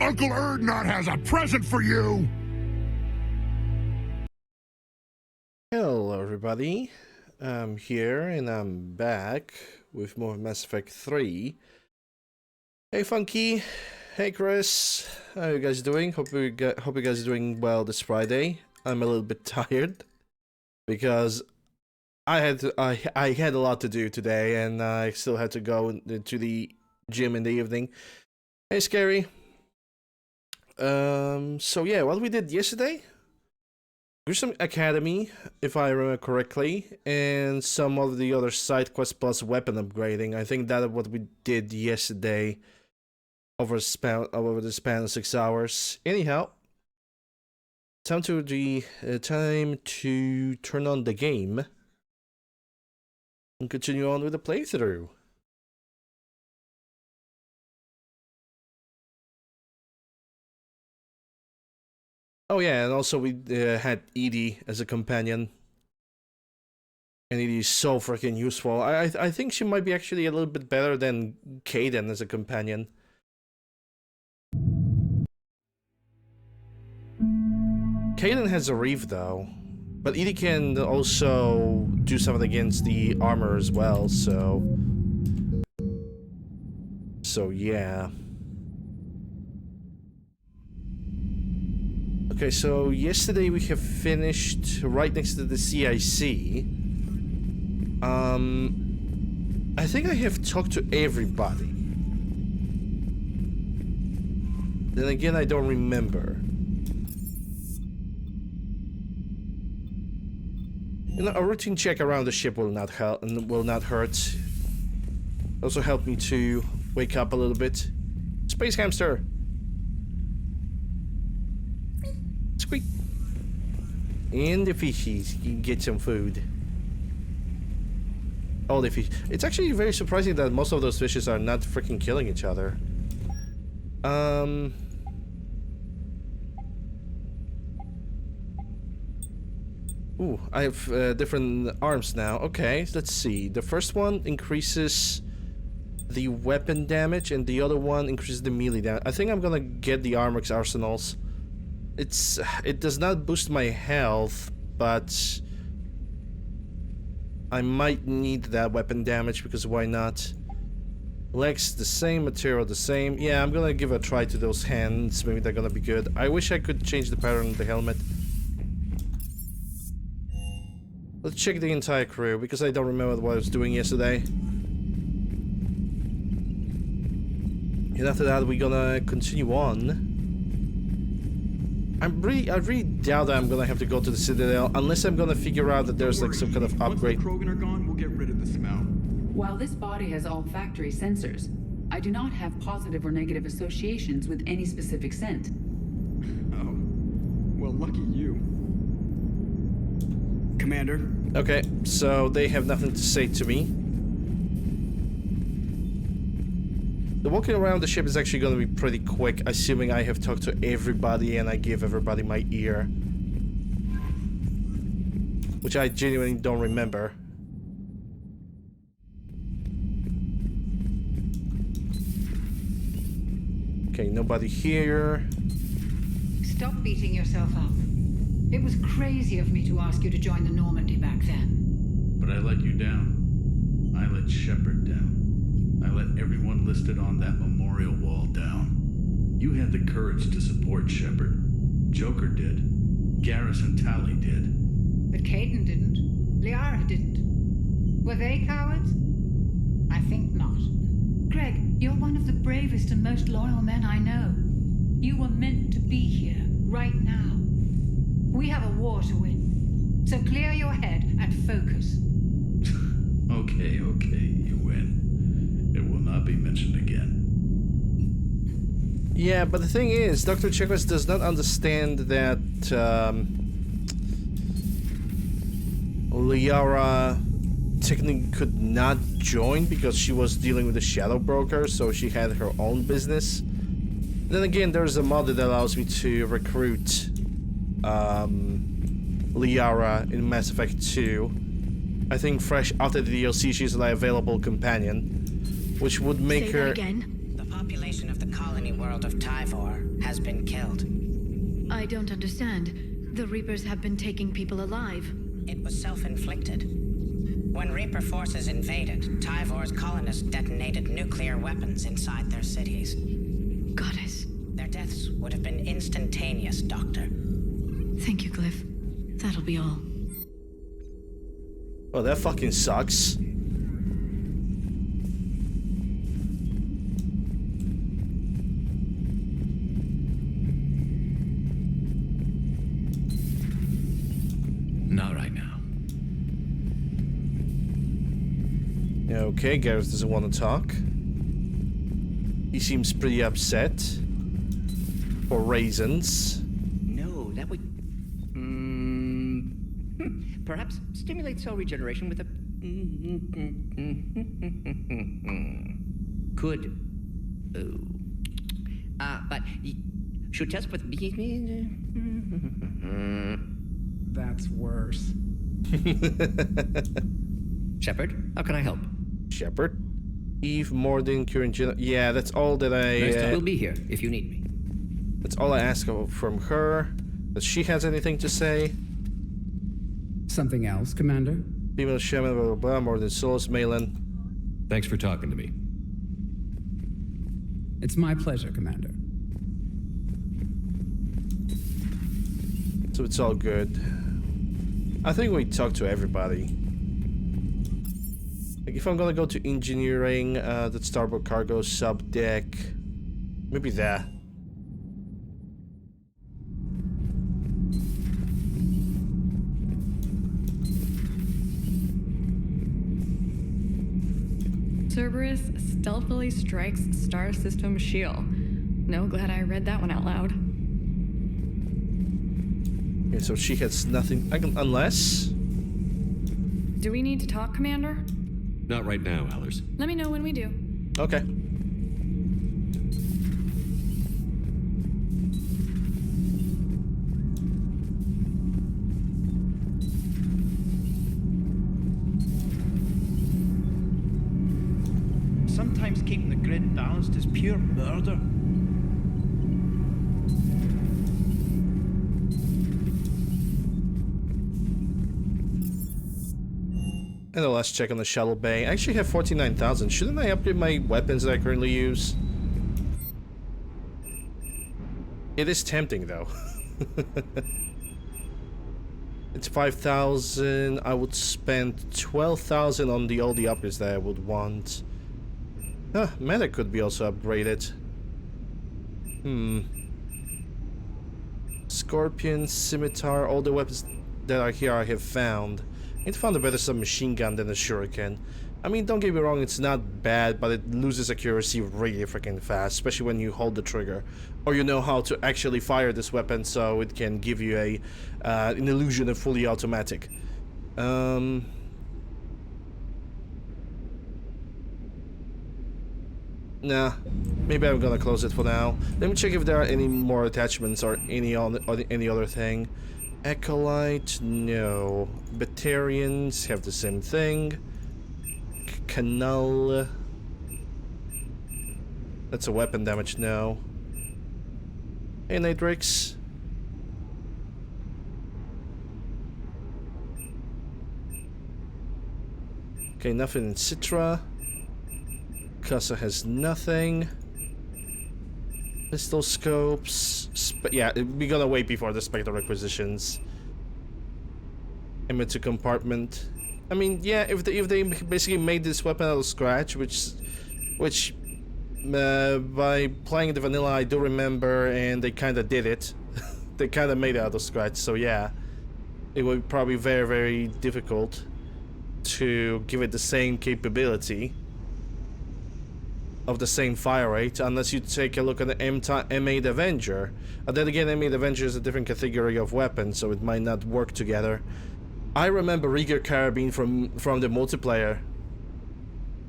Uncle Erdnot has a present for you! Hello everybody, I'm here and I'm back with more Mass Effect 3. Hey Funky, hey Chris, how you guys doing? Hope you guys are doing well this Friday. I'm a little bit tired because I had a lot to do today and I still had to go to the gym in the evening. Hey Scary. So yeah, what we did yesterday? Gruesome Academy, if I remember correctly, and some of the other side quests plus weapon upgrading. I think that's what we did yesterday over the span of 6 hours. Anyhow, time to turn on the game and continue on with the playthrough. Oh yeah, and also we had Edie as a companion. And Edie is so freaking useful. I think she might be actually a little bit better than Kaidan as a companion. Kaidan has a reef though. But Edie can also do something against the armor as well, so yeah. Okay, so yesterday we have finished right next to the CIC. I think I have talked to everybody. Then again, I don't remember. You know, a routine check around the ship will not help and will not hurt. Also help me to wake up a little bit. Space hamster. Squeak. And the fishies, you can get some food. All the fish. It's actually very surprising that most of those fishes are not freaking killing each other. Ooh, I have different arms now. Okay, let's see. The first one increases the weapon damage, and the other one increases the melee damage. I think I'm gonna get the Armor's Arsenals. It does not boost my health, but I might need that weapon damage because why not? Legs the same, material the same. Yeah, I'm gonna give a try to those hands. Maybe they're gonna be good. I wish I could change the pattern of the helmet. Let's check the entire crew because I don't remember what I was doing yesterday. And after that, we're gonna continue on. I really doubt that I'm gonna have to go to the Citadel unless I'm gonna figure out that there's like some kind of upgrade. Once the Krogan are gone, we'll get rid of the smell. While this body has olfactory sensors, I do not have positive or negative associations with any specific scent. Oh, well, lucky you. Commander. Okay, so they have nothing to say to me. The walking around the ship is actually going to be pretty quick, assuming I have talked to everybody and I give everybody my ear. Which I genuinely don't remember. Okay, nobody here. Stop beating yourself up. It was crazy of me to ask you to join the Normandy back then. But I let you down. I let Shepard down. I let everyone listed on that memorial wall down. You had the courage to support Shepard. Joker did. Garrus and Tali did. But Kaidan didn't. Liara didn't. Were they cowards? I think not. Greg, you're one of the bravest and most loyal men I know. You were meant to be here, right now. We have a war to win. So clear your head and focus. Okay, you win. It will not be mentioned again. Yeah, but the thing is, Dr. Chekwas does not understand that Liara technically could not join because she was dealing with the Shadow Broker, so she had her own business. Then again, there's a mod that allows me to recruit Liara in Mass Effect 2. I think fresh after the DLC, she's an available companion, which would make her... Again. The population of the colony were world of Tyvor has been killed. I don't understand. The Reapers have been taking people alive. It was self-inflicted. When Reaper forces invaded, Tyvor's colonists detonated nuclear weapons inside their cities. Goddess. Their deaths would have been instantaneous, Doctor. Thank you, Glyph. That'll be all. Well, that fucking sucks. Not right now. Okay, Gareth doesn't want to talk. He seems pretty upset. For reasons. No, that would... perhaps stimulate cell regeneration with a... Could... but... Should test with... That's worse. Shepard, how can I help? Shepard? Eve, Morden, current gen... Yeah, that's all that I... We'll be here if you need me. That's all I ask from her. Does she has anything to say? Something else, Commander? Female shaman, blah blah blah, Morden Souls, Malin. Thanks for talking to me. It's my pleasure, Commander. So it's all good. I think we talked to everybody. Like if I'm gonna go to engineering, the starboard cargo sub deck, maybe that. Cerberus stealthily strikes star system shield. No, glad I read that one out loud. Okay, so she has nothing. Unless. Do we need to talk, Commander? Not right now, Allers. Let me know when we do. Okay. Sometimes keeping the grid balanced is pure murder. And the last check on the shuttle bay. I actually have 49,000. Shouldn't I upgrade my weapons that I currently use? It is tempting though. It's 5,000. I would spend 12,000 on all the upgrades that I would want. Meta could be also upgraded. Scorpion, Scimitar, all the weapons that are here I have found. It found a better submachine gun than a shuriken. I mean, don't get me wrong, it's not bad, but it loses accuracy really freaking fast, especially when you hold the trigger. Or you know how to actually fire this weapon so it can give you an illusion of fully automatic. Nah, maybe I'm gonna close it for now. Let me check if there are any more attachments or any other thing. Acolyte, no. Batarians have the same thing. Canal. That's a weapon damage, no. Hey, Natrix. Okay, nothing in Citra. Casa has nothing. Pistol scopes. Yeah, we're gonna wait before the Spectre requisitions. Emitter compartment. I mean, yeah, if they basically made this weapon out of scratch, which by playing the vanilla I do remember, and they kind of did it. They kind of made it out of scratch. So yeah, it would probably be very, very difficult to give it the same capability of the same fire rate, unless you take a look at the M8 Avenger. Then again, M8 Avenger is a different category of weapon, so it might not work together. I remember Rieger Carabine from the multiplayer.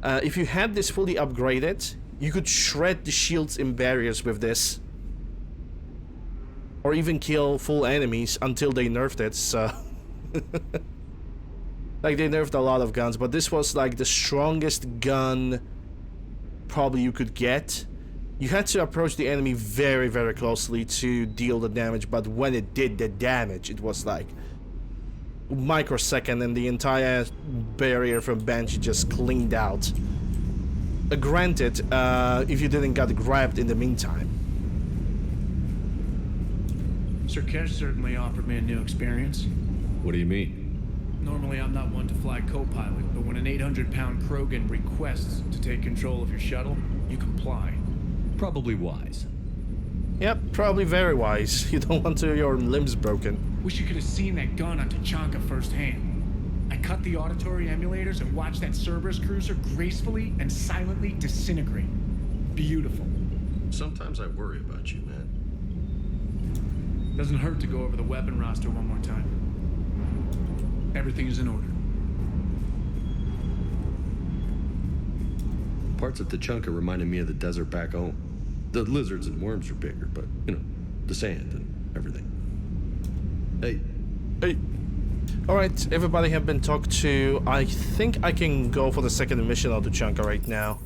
If you had this fully upgraded, you could shred the shields and barriers with this. Or even kill full enemies until they nerfed it, so... Like, they nerfed a lot of guns, but this was like the strongest gun probably you could get. You had to approach the enemy very, very closely to deal the damage, but when it did the damage, it was like a microsecond and the entire barrier from Banshee just cleaned out. Granted, if you didn't get grabbed in the meantime. Sir Kesh certainly offered me a new experience. What do you mean? Normally I'm not one to fly co-pilot, but when an 800-pound Krogan requests to take control of your shuttle, you comply. Probably wise. Yep, probably very wise. You don't want your limbs broken. Wish you could have seen that gun on Tachanka firsthand. I cut the auditory emulators and watched that Cerberus cruiser gracefully and silently disintegrate. Beautiful. Sometimes I worry about you, man. Doesn't hurt to go over the weapon roster one more time. Everything is in order. Parts of Tachanka reminded me of the desert back home. The lizards and worms are bigger, but, you know, the sand and everything. Hey. Alright, everybody have been talked to. I think I can go for the second mission of Tachanka right now.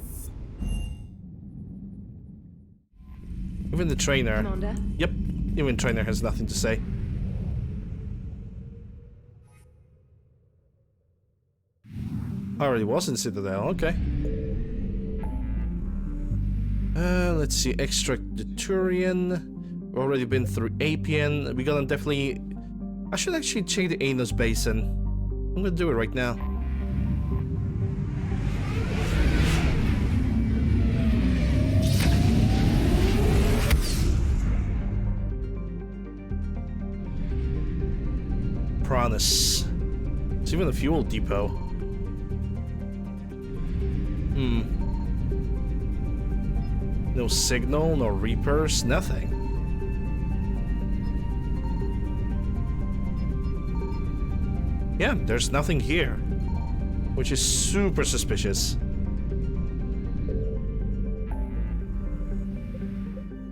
Even the trainer. Commander? Yep, even trainer has nothing to say. I already was in Citadel, okay. Let's see, extract the Turian. Already been through Apian. We're gonna definitely... I should actually check the Anos Basin. I'm gonna do it right now. Pranis. It's even a fuel depot. No signal, no Reapers, nothing. Yeah, there's nothing here, which is super suspicious.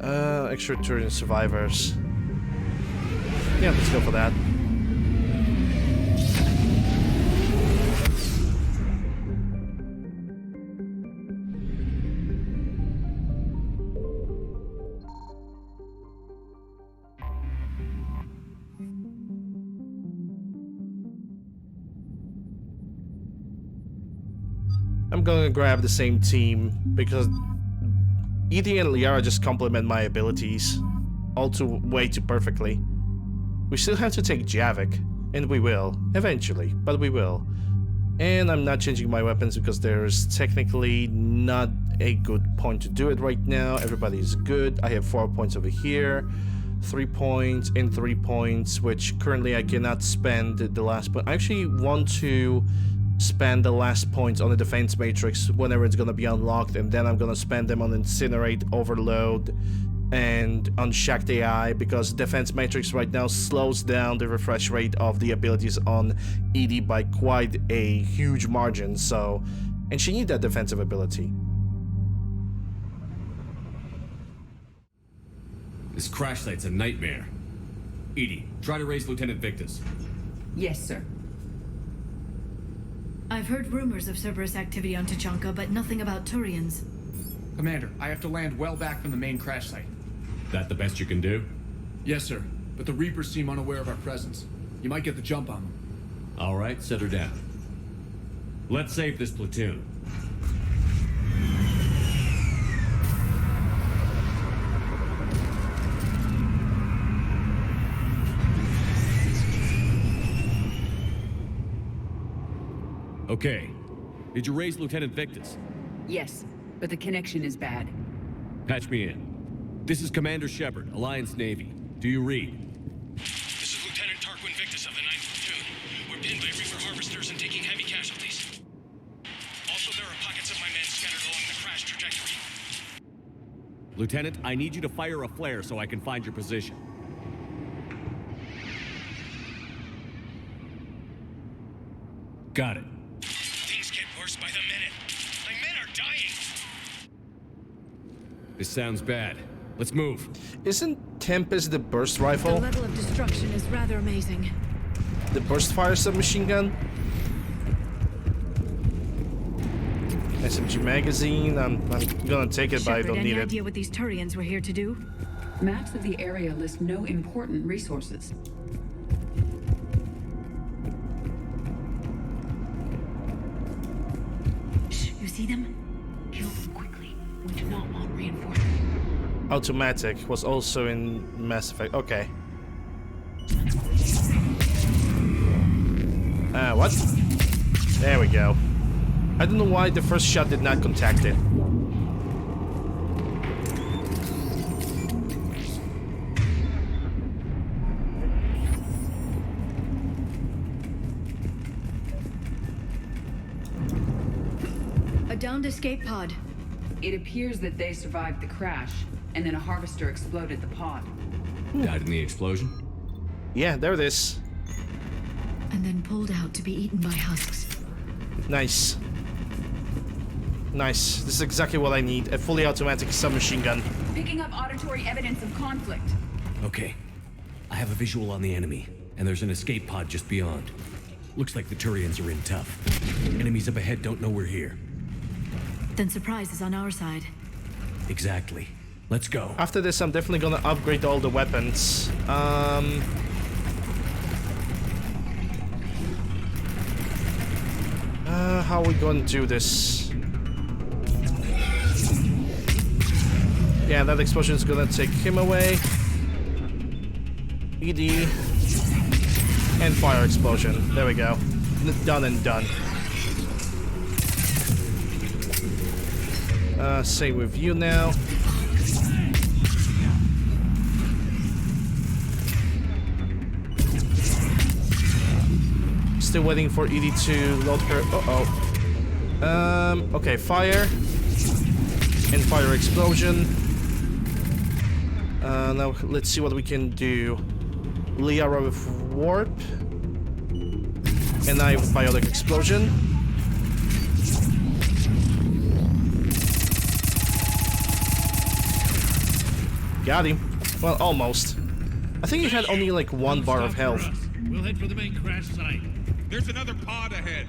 Extraterrestrial survivors. Yeah, let's go for that. I'm gonna grab the same team because Edie and Liara just complement my abilities way too perfectly. We still have to take Javik, and we will, eventually, but we will. And I'm not changing my weapons because there's technically not a good point to do it right now. Everybody's good. I have 4 points over here, 3 points and 3 points, which currently I cannot spend the last point. I actually want to spend the last points on the defense matrix whenever it's gonna be unlocked, and then I'm gonna spend them on Incinerate, Overload, and on Shacked AI, because defense matrix right now slows down the refresh rate of the abilities on Edie by quite a huge margin, so... and she needs that defensive ability. This crash site's a nightmare. Edie, try to raise Lieutenant Victus. Yes, sir. I've heard rumors of Cerberus activity on Tachanka, but nothing about Turians. Commander, I have to land well back from the main crash site. That the best you can do? Yes, sir. But the Reapers seem unaware of our presence. You might get the jump on them. All right, set her down. Let's save this platoon. Okay. Did you raise Lieutenant Victus? Yes, but the connection is bad. Patch me in. This is Commander Shepard, Alliance Navy. Do you read? This is Lieutenant Tarquin Victus of the 9th Platoon. We're pinned by Reaper harvesters and taking heavy casualties. Also, there are pockets of my men scattered along the crash trajectory. Lieutenant, I need you to fire a flare so I can find your position. Got it. Things get worse by the minute. My men are dying. This sounds bad. Let's move. Isn't Tempest the burst rifle? The level of destruction is rather amazing. The burst fire submachine gun? SMG magazine. I'm gonna take it, but I don't need any it. idea what these Turians were here to do? Maps of the area list no important resources. Shh, you see them? Kill them quickly. We do not want reinforcements. Automatic was also in Mass Effect. Okay. What? There we go. I don't know why the first shot did not contact it. A downed escape pod. It appears that they survived the crash, and then a harvester exploded the pod. Died in the explosion? Yeah, there it is. And then pulled out to be eaten by husks. Nice. Nice. This is exactly what I need. A fully automatic submachine gun. Picking up auditory evidence of conflict. Okay. I have a visual on the enemy, and there's an escape pod just beyond. Looks like the Turians are in tough. Enemies up ahead don't know we're here. Then surprise is on our side. Exactly. Let's go. After this, I'm definitely gonna upgrade all the weapons. How are we going to do this? Yeah, that explosion is gonna take him away. ED. And fire explosion. There we go. Done and done. Same with you now. Still waiting for ED to load her. Okay, fire. And fire explosion. Now let's see what we can do. Liara with warp. And I with biotic explosion. Got him. Well, almost. I think he had only like 1 bar of health. We'll head for the main crash site. There's another pod ahead.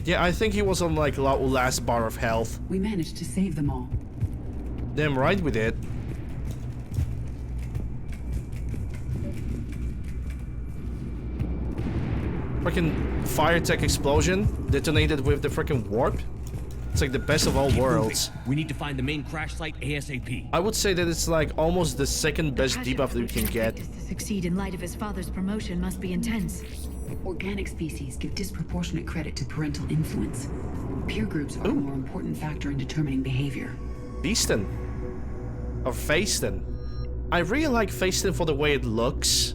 Yeah, I think he was on like last bar of health. We managed to save them all. Damn right we did. Freaking fire tech explosion detonated with the freaking warp. It's like the best of all worlds. We need to find the main crash site ASAP. I would say that it's like almost the second best debuff that you can get. To succeed in light of his father's promotion must be intense. Organic species give disproportionate credit to parental influence. Peer groups are a more important factor in determining behavior. Beastin. Or Facetin. I really like Facetin for the way it looks,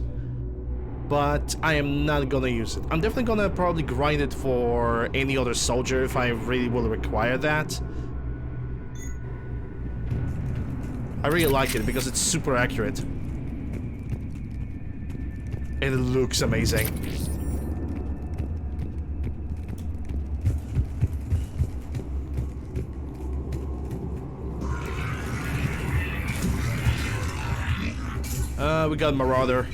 but I am not gonna use it. I'm definitely gonna probably grind it for any other soldier if I really will require that. I really like it because it's super accurate. And it looks amazing. We got Marauder.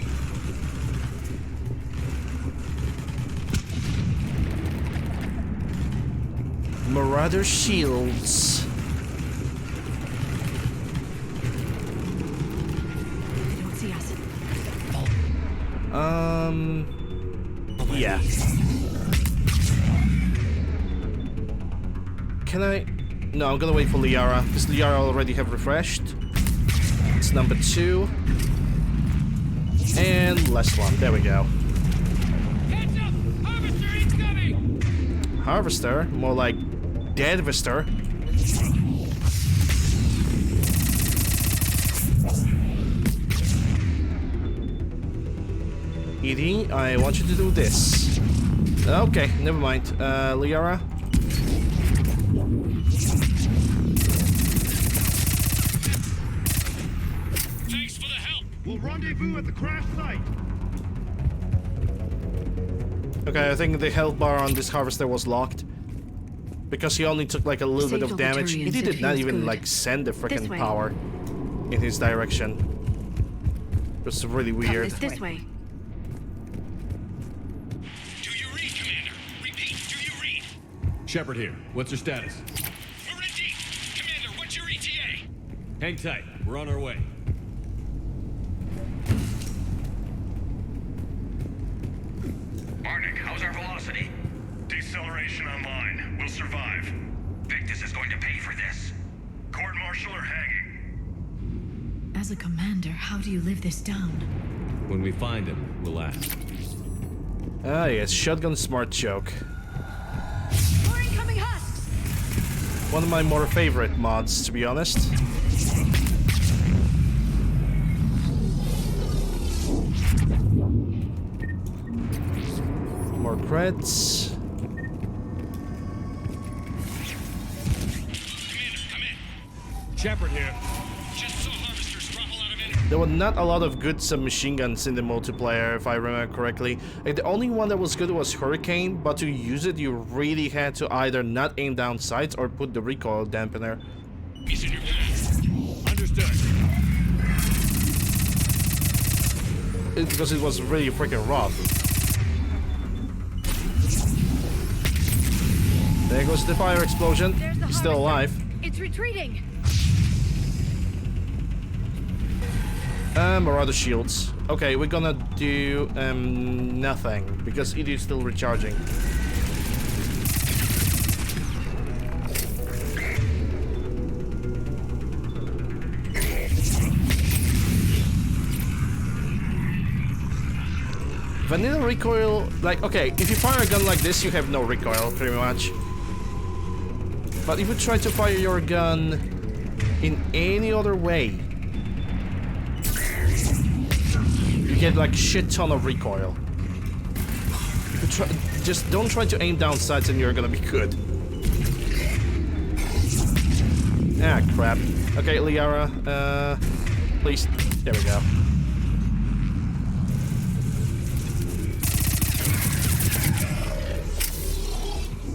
Marauder shields. They don't see us. Yeah. Can I? No, I'm gonna wait for Liara, because Liara already have refreshed. It's number 2. And last one. There we go. Catch up! Harvester incoming! Harvester? More like Deadvester. Edie, I want you to do this. Okay, never mind. Liara? Thanks for the help! We'll rendezvous at the crash site! Okay, I think the health bar on this harvester was locked. Because he only took like a little bit of damage. He did not even like send the freaking power in his direction. It was really weird. This way. Shepard here. What's your status? We're in deep. Commander, what's your ETA? Hang tight. We're on our way. Arnik, how's our velocity? Deceleration online. We'll survive. Victus is going to pay for this. Court-martial or hanging? As a commander, how do you live this down? When we find him, we'll ask. Ah, yes, shotgun smart joke. More incoming husks! One of my more favorite mods, to be honest. More creds. Commander, come in. Shepard here. Just saw harvesters drop a lot of energy. There were not a lot of good submachine guns in the multiplayer, if I remember correctly. Like, the only one that was good was Hurricane, but to use it, you really had to either not aim down sights or put the recoil dampener. He's in your path. Understood. Because it was really freaking rough. There goes the fire explosion. He's still alive. It's retreating! Marauder shields. Okay, we're gonna do nothing because it is still recharging. Vanilla recoil, like, okay, if you fire a gun like this, you have no recoil, pretty much. But if you try to fire your gun in any other way, you get like shit ton of recoil. If you try, just don't try to aim down sights and you're gonna be good. Ah, crap. Okay, Liara, please, there we go.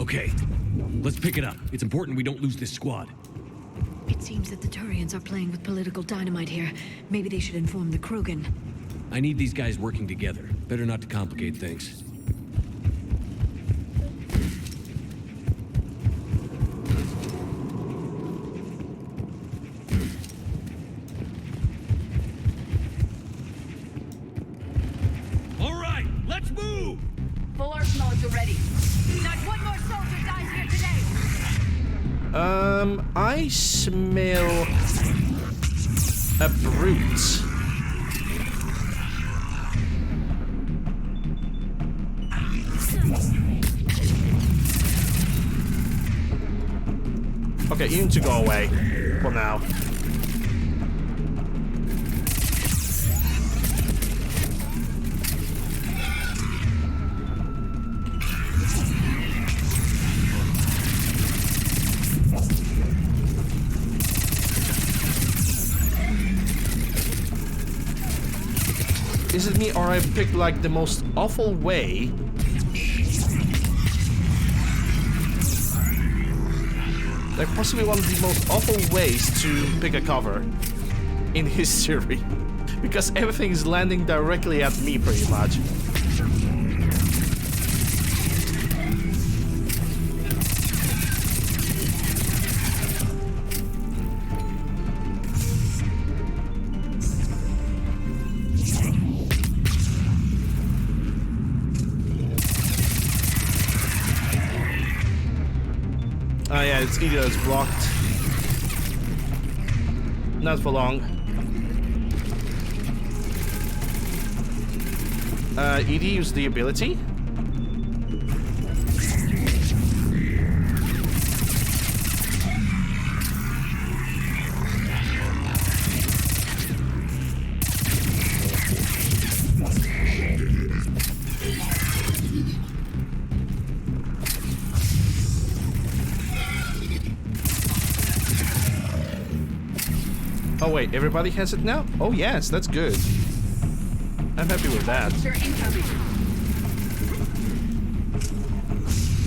Okay, let's pick it up. It's important we don't lose this squad. It seems that the Turians are playing with political dynamite here. Maybe they should inform the Krogan. I need these guys working together. Better not to complicate things. All right, let's move! Full arsenal is ready. Not one more soldier dies here today. I smell a brute. Okay, you need to go away for now. Is it me or I picked like the most awful way? Like possibly one of the most awful ways to pick a cover in history. Because everything is landing directly at me pretty much. Oh yeah, it's either is blocked. Not for long. ED used the ability. Oh wait, everybody has it now? Oh yes, that's good. I'm happy with that.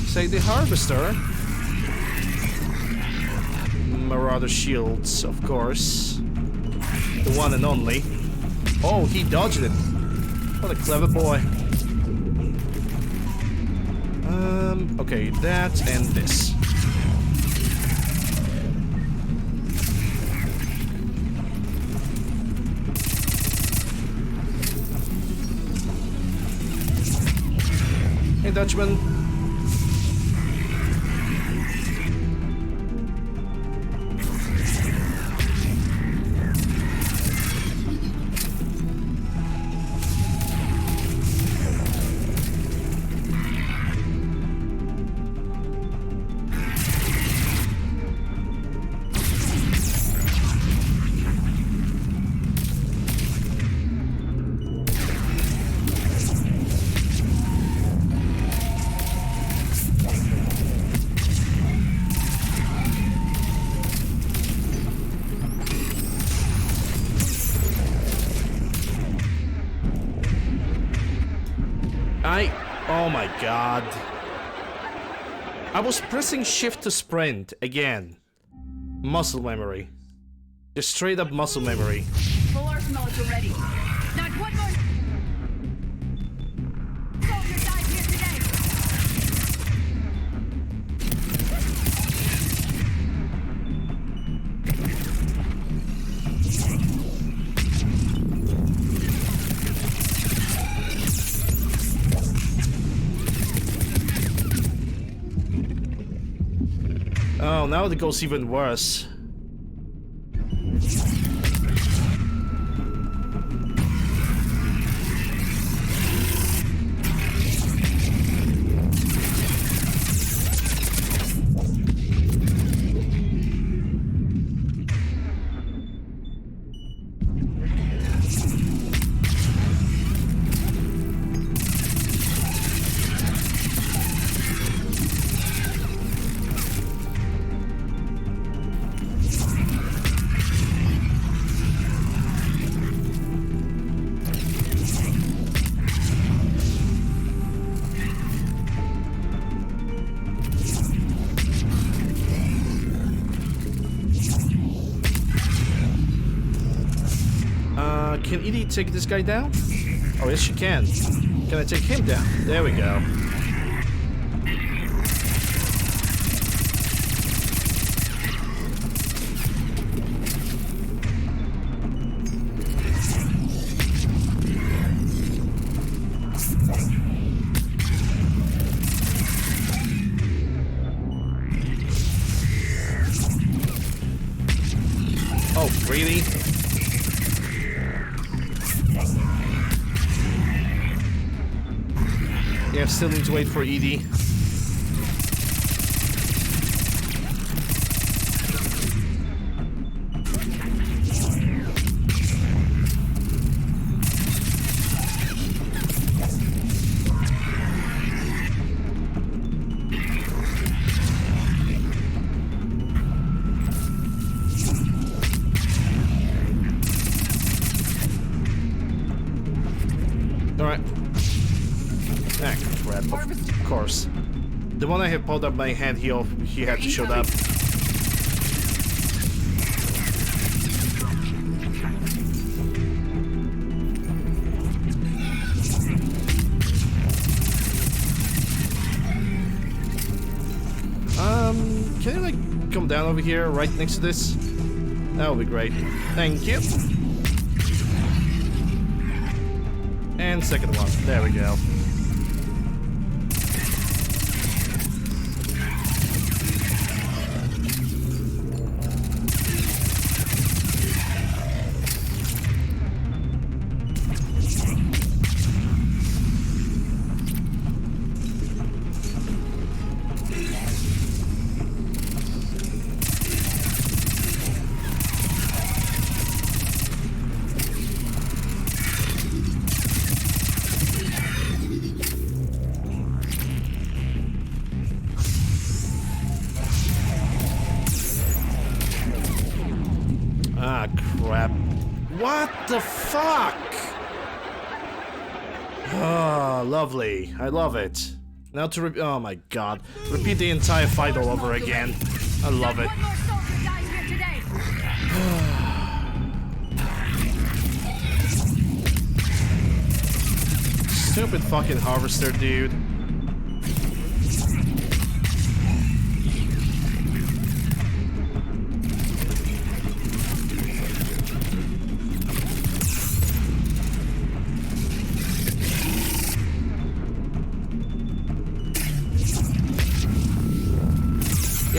Say the harvester. Marauder shields, of course. The one and only. Oh, he dodged it. What a clever boy. Okay, that and this. Hey, Dutchman. Oh my god. I was pressing shift to sprint again. Muscle memory. Just straight up muscle memory. Full arsenal is ready. Not one more. Soldier died here today. Oh, now it goes even worse. Can Edie take this guy down? Oh, yes, she can. Can I take him down? There we go. Oh, really? Yeah, still need to wait for Edie. Alright. Ah, crap, of course. The one I had pulled up my hand, he had to show up. Can you like come down over here right next to this? That would be great. Thank you. And second one. There we go. Ah, crap. What the fuck? Ah, lovely. I love it. Now to oh my god. Repeat the entire fight all over again. I love it. Stupid fucking harvester, dude.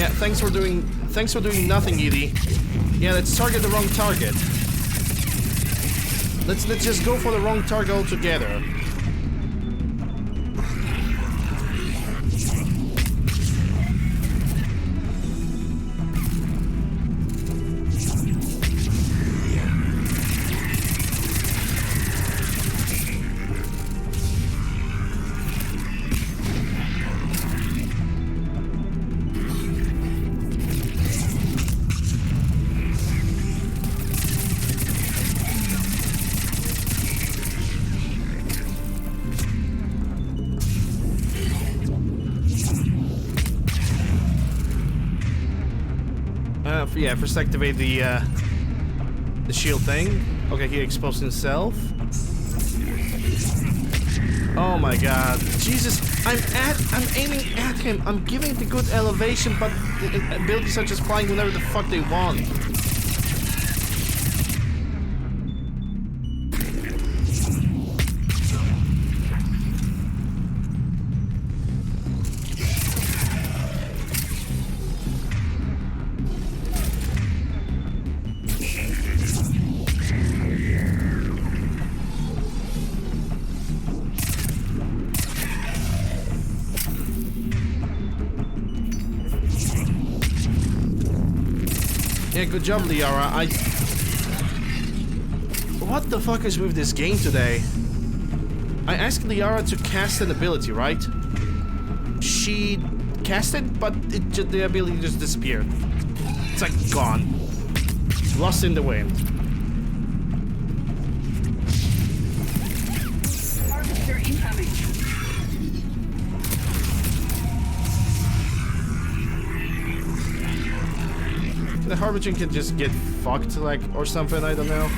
Yeah, thanks for doing nothing, Edie. Yeah, let's target the wrong target. Let's just go for the wrong target altogether. Yeah, first activate the shield thing. Okay, he exposed himself. Oh my god. Jesus, I'm aiming at him. I'm giving the good elevation, but the abilities are just flying whenever the fuck they want. Yeah, good job, Liara. What the fuck is with this game today? I asked Liara to cast an ability, right? She cast it, but the ability just disappeared. It's like gone. Lost in the wind. Harvester incoming. The Harbinger can just get fucked, like, or something, I don't know.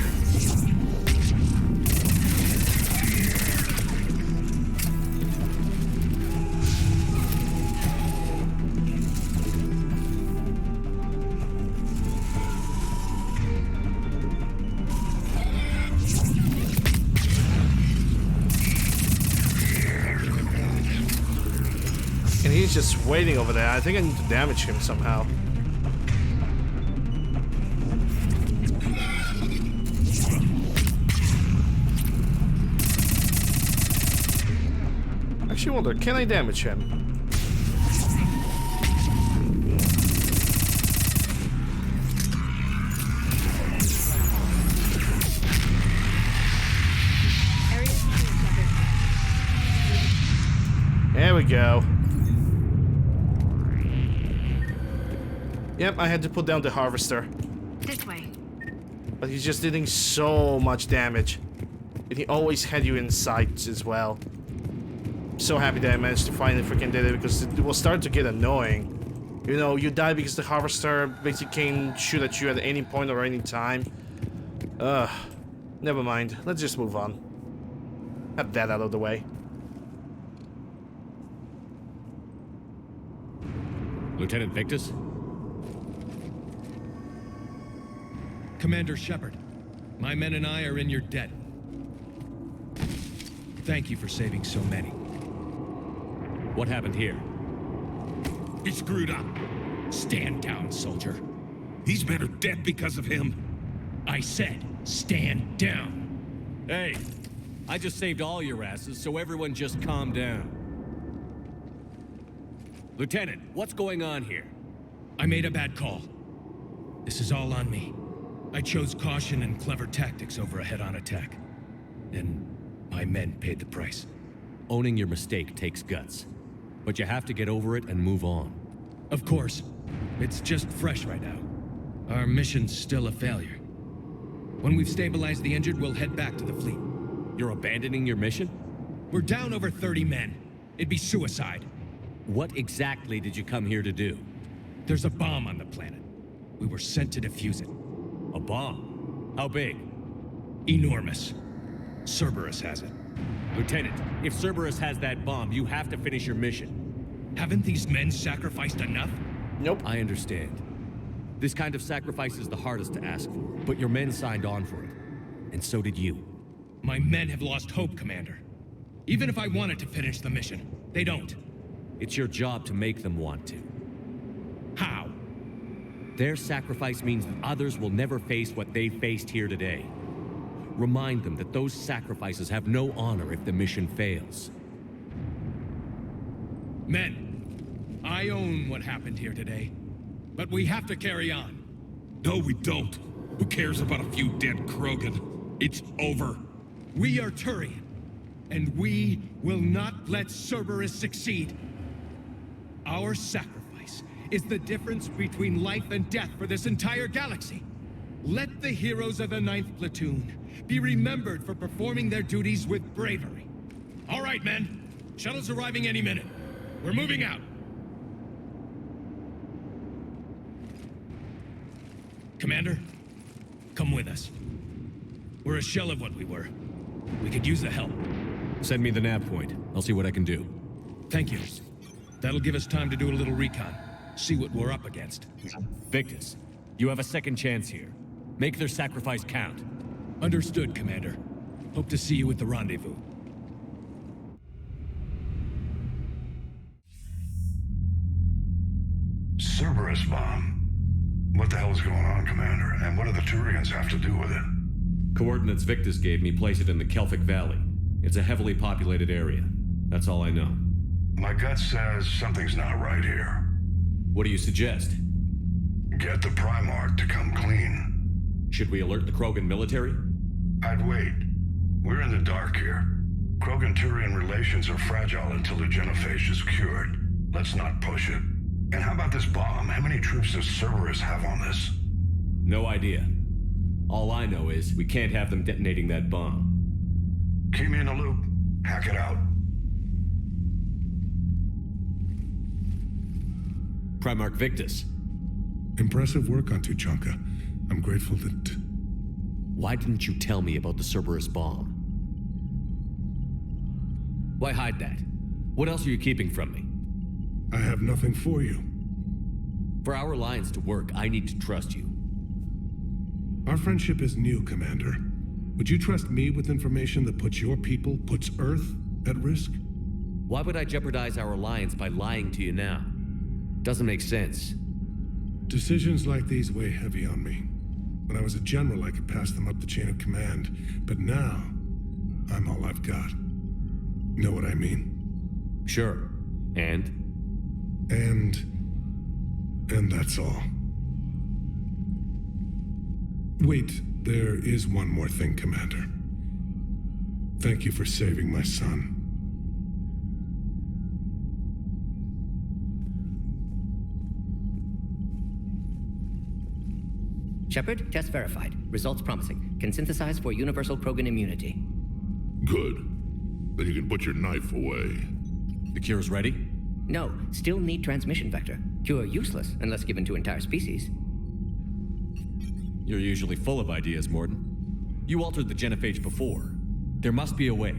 And he's just waiting over there. I think I need to damage him somehow. I wonder, can I damage him? There we go. Yep, I had to put down the harvester. This way. But he's just dealing so much damage. And he always had you in sight as well. So happy that I managed to finally freaking did it, because it will start to get annoying. You know, you die because the harvester basically can shoot at you at any point or any time. Never mind. Let's just move on. Have that out of the way. Lieutenant Victus? Commander Shepard, my men and I are in your debt. Thank you for saving so many. What happened here? He screwed up. Stand down, soldier. He's better dead because of him. I said, stand down. Hey, I just saved all your asses, so everyone just calm down. Lieutenant, what's going on here? I made a bad call. This is all on me. I chose caution and clever tactics over a head-on attack. And my men paid the price. Owning your mistake takes guts. But you have to get over it and move on. Of course. It's just fresh right now. Our mission's still a failure. When we've stabilized the injured, we'll head back to the fleet. You're abandoning your mission? We're down over 30 men. It'd be suicide. What exactly did you come here to do? There's a bomb on the planet. We were sent to defuse it. A bomb? How big? Enormous. Cerberus has it. Lieutenant, if Cerberus has that bomb, you have to finish your mission. Haven't these men sacrificed enough? Nope. I understand. This kind of sacrifice is the hardest to ask for, but your men signed on for it. And so did you. My men have lost hope, Commander. Even if I wanted to finish the mission, they don't. It's your job to make them want to. How? Their sacrifice means that others will never face what they faced here today. Remind them that those sacrifices have no honor if the mission fails. Men, I own what happened here today, but we have to carry on. No, we don't. Who cares about a few dead Krogan? It's over. We are Turian, and we will not let Cerberus succeed. Our sacrifice is the difference between life and death for this entire galaxy. Let the heroes of the 9th Platoon be remembered for performing their duties with bravery. All right, men. Shuttle's arriving any minute. We're moving out. Commander, come with us. We're a shell of what we were. We could use the help. Send me the nav point. I'll see what I can do. Thank you. That'll give us time to do a little recon. See what we're up against. Victus, you have a second chance here. Make their sacrifice count. Understood, Commander. Hope to see you at the rendezvous. Cerberus bomb. What the hell is going on, Commander? And what do the Turians have to do with it? Coordinates Victus gave me place it in the Kelphic Valley. It's a heavily populated area. That's all I know. My gut says something's not right here. What do you suggest? Get the Primarch to come clean. Should we alert the Krogan military? I'd wait. We're in the dark here. Krogan-Turian relations are fragile until the genophage is cured. Let's not push it. And how about this bomb? How many troops does Cerberus have on this? No idea. All I know is we can't have them detonating that bomb. Keep me in the loop. Hack it out. Primarch Victus. Impressive work on Tuchanka. I'm grateful that... Why didn't you tell me about the Cerberus bomb? Why hide that? What else are you keeping from me? I have nothing for you. For our alliance to work, I need to trust you. Our friendship is new, Commander. Would you trust me with information that puts your people, puts Earth, at risk? Why would I jeopardize our alliance by lying to you now? Doesn't make sense. Decisions like these weigh heavy on me. When I was a general, I could pass them up the chain of command. But now, I'm all I've got. Know what I mean? Sure. And that's all. Wait, there is one more thing, Commander. Thank you for saving my son. Shepard, test verified. Results promising. Can synthesize for universal Krogan immunity. Good. Then you can put your knife away. The cure's ready? No, still need transmission vector. Cure useless unless given to entire species. You're usually full of ideas, Mordin. You altered the genophage before. There must be a way.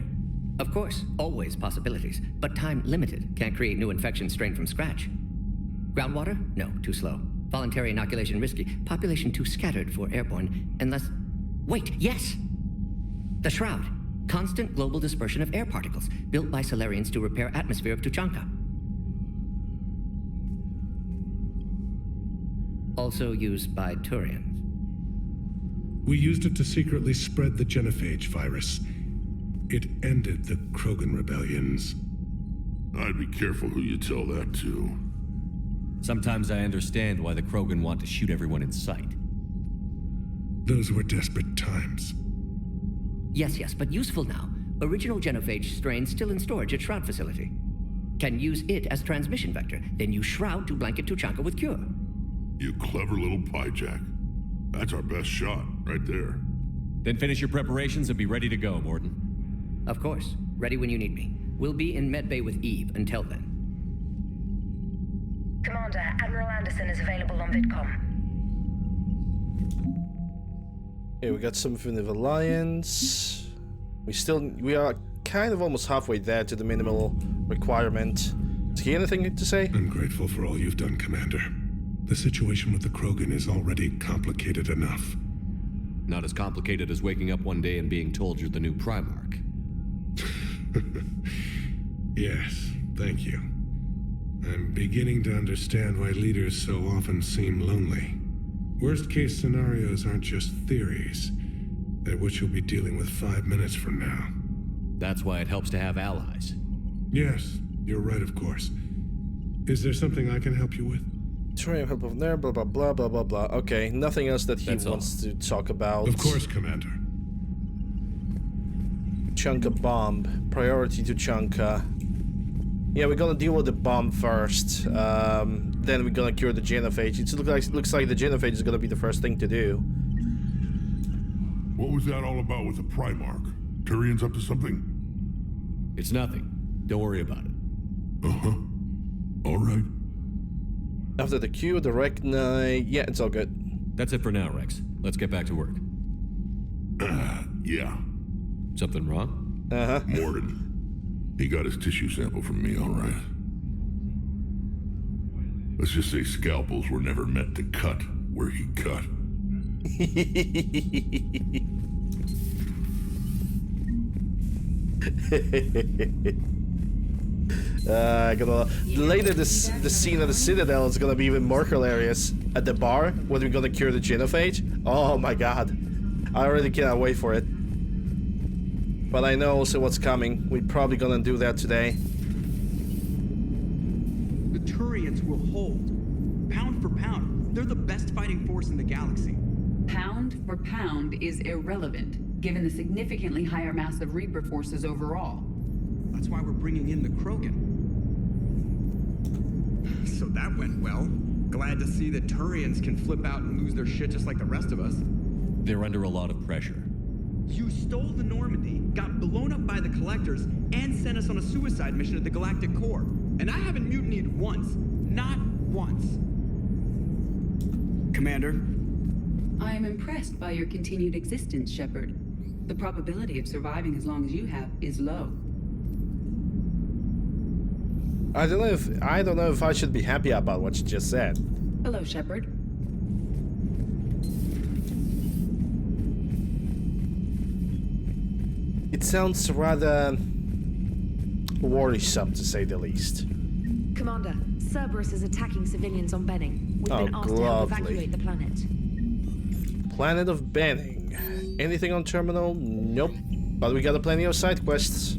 Of course, always possibilities, but time limited. Can't create new infection strain from scratch. Groundwater? No, too slow. Voluntary inoculation risky. Population too scattered for airborne, unless... Wait, yes! The Shroud. Constant global dispersion of air particles, built by Solarians to repair atmosphere of Tuchanka. Also used by Turians. We used it to secretly spread the genophage virus. It ended the Krogan rebellions. I'd be careful who you tell that to. Sometimes I understand why the Krogan want to shoot everyone in sight. Those were desperate times. Yes, but useful now. Original genophage strain still in storage at Shroud facility. Can use it as transmission vector, then use Shroud to blanket Tuchanka with cure. You clever little pyjack. That's our best shot, right there. Then finish your preparations and be ready to go, Mordin. Of course. Ready when you need me. We'll be in medbay with Eve until then. Commander, Admiral Anderson is available on VidCom. Okay, we got something of Alliance. We are kind of almost halfway there to the minimal requirement. Is he anything to say? I'm grateful for all you've done, Commander. The situation with the Krogan is already complicated enough. Not as complicated as waking up one day and being told you're the new Primarch. Yes, thank you. I'm beginning to understand why leaders so often seem lonely. Worst case scenarios aren't just theories, at which you'll be dealing with 5 minutes from now. That's why it helps to have allies. Yes, you're right, of course. Is there something I can help you with? Try and help over there, blah blah blah blah blah blah. Okay, nothing else that he wants to talk about. Of course, Commander. Chunka bomb. Priority to Chunka. Yeah, we're gonna deal with the bomb first. Then we're gonna cure the genophage. It looks like the genophage is gonna be the first thing to do. What was that all about with the Primarch? Turian's up to something? It's nothing. Don't worry about it. Uh-huh. All right. After the cure, the recognize... Yeah, it's all good. That's it for now, Rex. Let's get back to work. Yeah. Something wrong? Uh-huh. Morden. He got his tissue sample from me, all right. Let's just say scalpels were never meant to cut where he cut. Later the scene of the Citadel is gonna be even more hilarious. At the bar, when we're gonna cure the genophage. Oh my god. I already cannot wait for it. But I know also what's coming. We're probably gonna do that today. The Turians will hold. Pound for pound, they're the best fighting force in the galaxy. Pound for pound is irrelevant, given the significantly higher mass of Reaper forces overall. That's why we're bringing in the Krogan. So that went well. Glad to see that Turians can flip out and lose their shit just like the rest of us. They're under a lot of pressure. You stole the Normandy, got blown up by the Collectors, and sent us on a suicide mission at the Galactic Core. And I haven't mutinied once. Not once. Commander? I am impressed by your continued existence, Shepard. The probability of surviving as long as you have is low. I don't know if I should be happy about what you just said. Hello, Shepard. It sounds rather worrisome, to say the least. Commander, Cerberus is attacking civilians on Benning. We've been asked to help evacuate the planet. Planet of Benning. Anything on terminal? Nope. But we got plenty of side quests.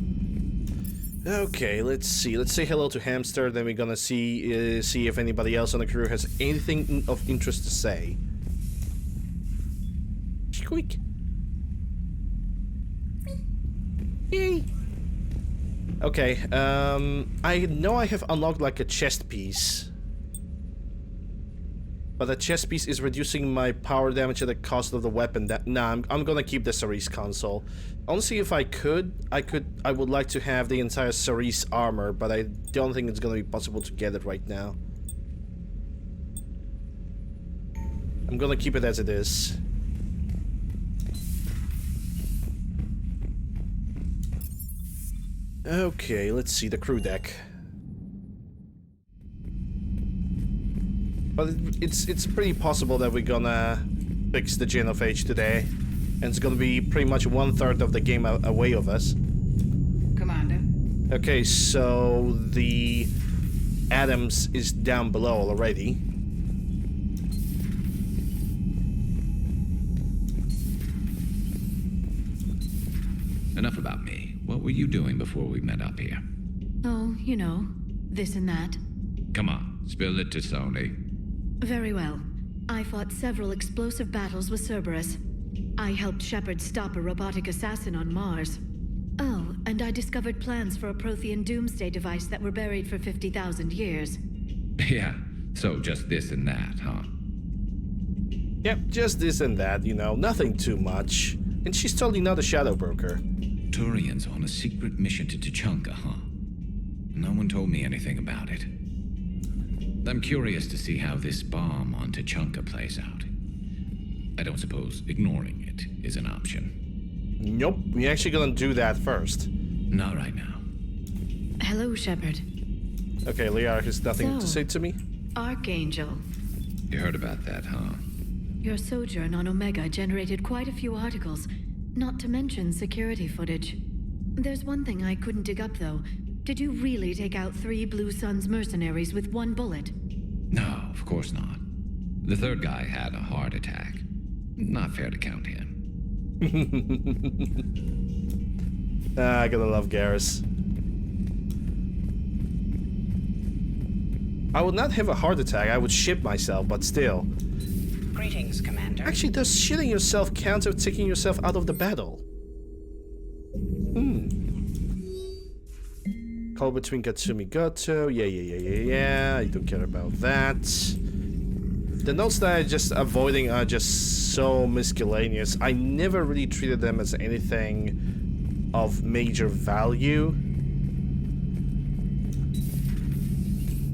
Okay, let's see. Let's say hello to Hamster. Then we're gonna see if anybody else on the crew has anything of interest to say. Squeak. Yay. Okay. I know I have unlocked like a chest piece. But the chest piece is reducing my power damage at the cost of the weapon. I'm gonna keep the Cerise console. Honestly, if I would like to have the entire Cerise armor, but I don't think it's gonna be possible to get it right now. I'm gonna keep it as it is. Okay, let's see the crew deck. But it's pretty possible that we're gonna fix the genophage today, and it's gonna be pretty much 1/3 of the game away of us. Commander. Okay, so the Adams is down below already. Enough about me. What were you doing before we met up here? Oh, you know, this and that. Come on, spill it to Sony. Very well. I fought several explosive battles with Cerberus. I helped Shepard stop a robotic assassin on Mars. Oh, and I discovered plans for a Prothean doomsday device that were buried for 50,000 years. Yeah, so just this and that, huh? Yep, just this and that, you know, nothing too much. And she's totally not a shadow broker. Turians on a secret mission to Tuchanka, huh? No one told me anything about it. I'm curious to see how this bomb on Tuchanka plays out. I don't suppose ignoring it is an option. Nope, we're actually gonna do that first. Not right now. Hello, Shepard. Okay, Liara has nothing to say to me. Archangel. You heard about that, huh? Your sojourn on Omega generated quite a few articles, not to mention security footage. There's one thing I couldn't dig up, though. Did you really take out 3 Blue Suns mercenaries with 1 bullet? No, of course not. The third guy had a heart attack. Not fair to count him. I gotta love Garrus. I would not have a heart attack, I would shit myself, but still. Greetings, Commander. Actually, does shitting yourself count as taking yourself out of the battle? Call between Katsumi Goto. Yeah. I don't care about that. The notes that I'm just avoiding are just so miscellaneous. I never really treated them as anything of major value.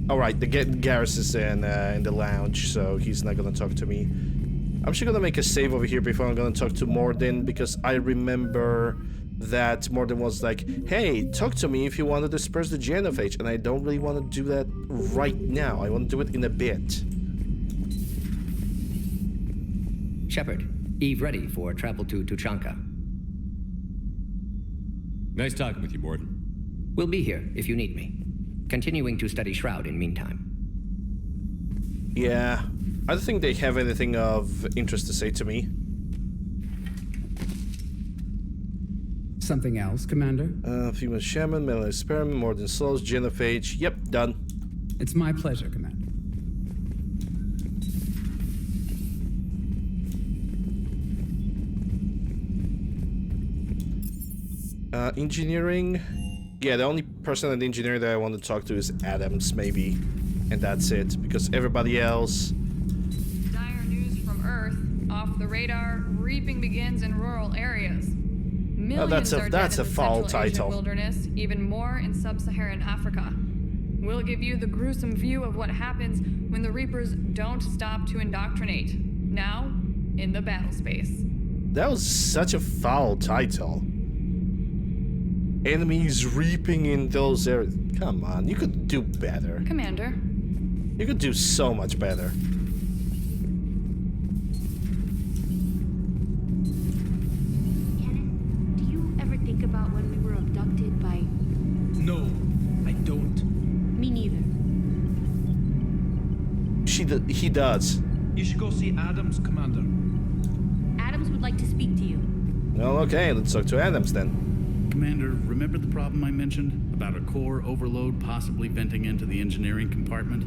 Alright, the Garrus is in the lounge, so he's not gonna talk to me. I'm just gonna make a save over here before I'm gonna talk to Morden, because I remember that Morden was like, hey, talk to me if you want to disperse the genophage, and I don't really want to do that right now. I want to do it in a bit. Shepard, Eve ready for travel to Tuchanka. Nice talking with you, Morden. We'll be here if you need me. Continuing to study Shroud in meantime. Yeah, I don't think they have anything of interest to say to me. Something else, Commander? Female shaman, male experiment, Morden slows, genophage. Yep, done. It's my pleasure, Commander. Engineering. Yeah, the only person in engineering that I want to talk to is Adams, maybe. And that's it, because everybody else... Dire news from Earth. Off the radar, reaping begins in rural areas. Millions are dead in the foul Central Asian title. wilderness, even more in sub-Saharan Africa. We'll give you the gruesome view of what happens when the Reapers don't stop to indoctrinate. Now, in the battle space. That was such a foul title. Enemies reaping in those areas. Come on, you could do better. Commander. You could do so much better. Do you ever think about when we were abducted by... No, I don't. Me neither. He does. You should go see Adams, Commander. Adams would like to speak to you. Well, okay, let's talk to Adams then. Commander, remember the problem I mentioned about a core overload possibly venting into the engineering compartment?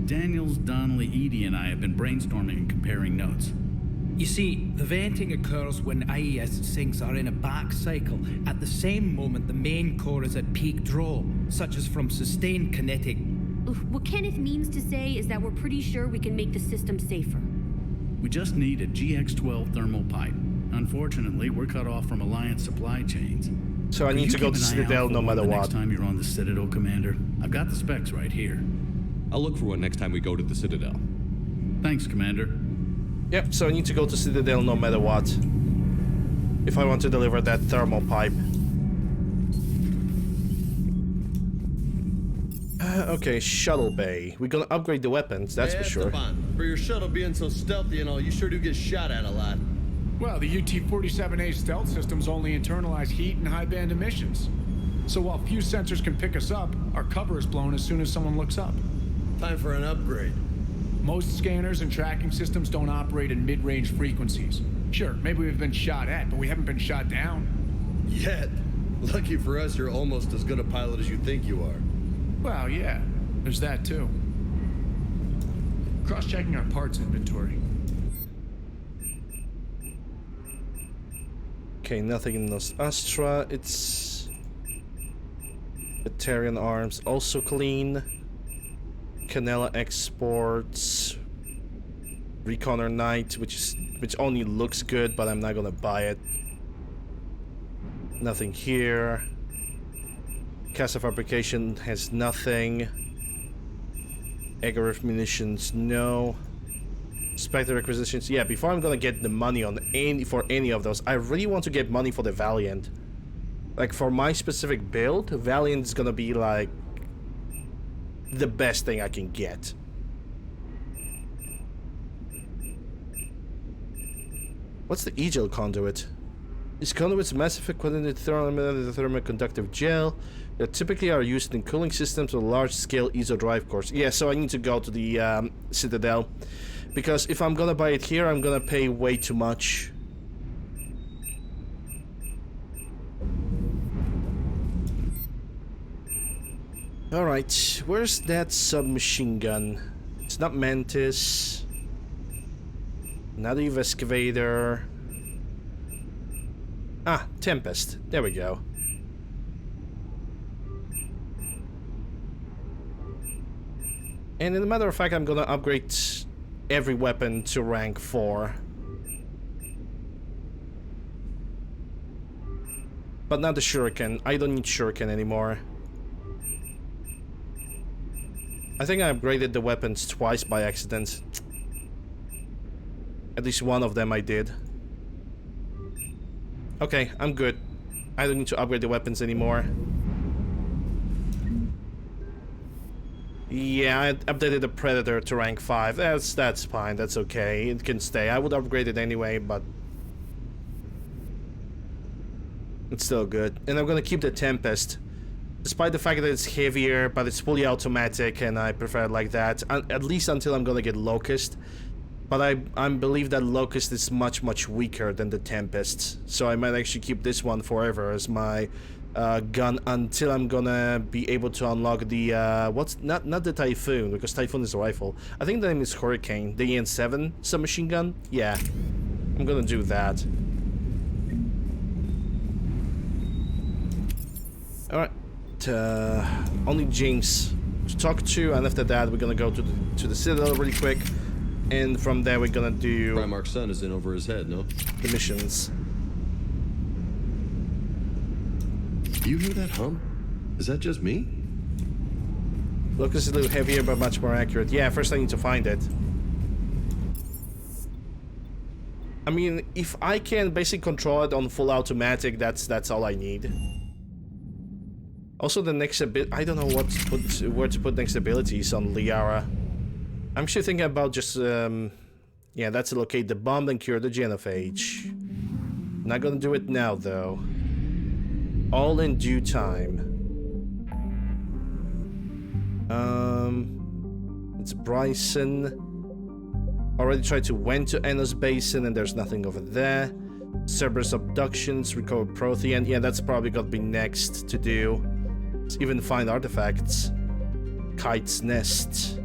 Daniels, Donnelly, Edie, and I have been brainstorming and comparing notes. You see, the venting occurs when IES sinks are in a back cycle at the same moment the main core is at peak draw, such as from sustained kinetic. What Kenneth means to say is that we're pretty sure we can make the system safer. We just need a GX-12 thermal pipe. Unfortunately, we're cut off from Alliance supply chains. So I need to go to Citadel no matter what. Next time you're on the Citadel, Commander, I've got the specs right here. I'll look for one next time we go to the Citadel. Thanks, Commander. Yep, so I need to go to Citadel no matter what. If I want to deliver that thermal pipe. Okay, shuttle bay. We're gonna upgrade the weapons, that's for sure. Esteban, for your shuttle being so stealthy and all, you sure do get shot at a lot. Well, the UT-47A stealth systems only internalize heat and high-band emissions. So while few sensors can pick us up, our cover is blown as soon as someone looks up. Time for an upgrade. Most scanners and tracking systems don't operate in mid-range frequencies. Sure, maybe we've been shot at, but we haven't been shot down. Yet. Lucky for us, you're almost as good a pilot as you think you are. Well, yeah, there's that too. Cross-checking our parts inventory. Okay, nothing in Nos Astra. It's Batarian arms, also clean. Canela exports. Reconner Knight, which only looks good, but I'm not gonna buy it. Nothing here. Casa Fabrication has nothing. Agarif munitions, no. Spectre acquisitions, yeah, before I'm gonna get the money on for any of those, I really want to get money for the Valiant. Like, for my specific build, Valiant is gonna be like the best thing I can get. What's the Egil conduit? These conduits massive equivalent to thermoconductive gel that typically are used in cooling systems with large-scale ESO drive cores. Yeah, so I need to go to the Citadel. Because if I'm gonna buy it here, I'm gonna pay way too much. Alright, where's that submachine gun? It's not Mantis. Not Eve Excavator. Ah, Tempest. There we go. And in a matter of fact, I'm gonna upgrade every weapon to rank 4. But not the shuriken. I don't need shuriken anymore. I think I upgraded the weapons twice by accident. At least one of them I did. Okay, I'm good. I don't need to upgrade the weapons anymore. Yeah, I updated the Predator to rank 5. That's fine, that's okay. It can stay. I would upgrade it anyway, but it's still good. And I'm gonna keep the Tempest. Despite the fact that it's heavier, but it's fully automatic, and I prefer it like that. At least until I'm gonna get Locust. But I believe that Locust is much weaker than the Tempest. So I might actually keep this one forever as my gun until I'm gonna be able to unlock the not the Typhoon, because Typhoon is a rifle. I think the name is Hurricane, the EN7 submachine gun. Yeah, I'm gonna do that. All right. Only Jinx to talk to, and after that we're gonna go to the Citadel really quick, and from there we're gonna do Primarch's son is in over his head, no? The missions. Do you hear that hum? Is that just me? Locust is a little heavier but much more accurate. Yeah, first I need to find it. I mean, if I can basically control it on full automatic, that's all I need. Also, the next I don't know where to put next abilities on Liara. I'm actually thinking about just yeah, that's to locate the bomb and cure the genophage. Not gonna do it now though. All in due time. It's Bryson. Already tried to went to Enos Basin and there's nothing over there. Cerberus abductions, recover Prothean. Yeah, that's probably gonna be next to do. Let's even find artifacts. Kite's Nest.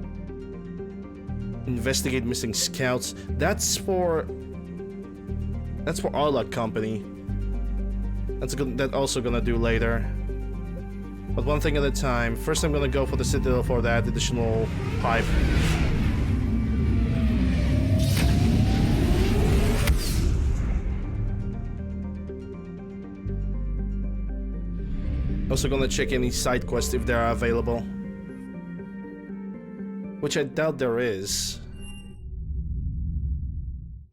Investigate missing scouts. That's for Arlock Company. That also gonna do later. But one thing at a time. First I'm gonna go for the Citadel for that additional pipe. Also gonna check any side quests if they are available. Which I doubt there is.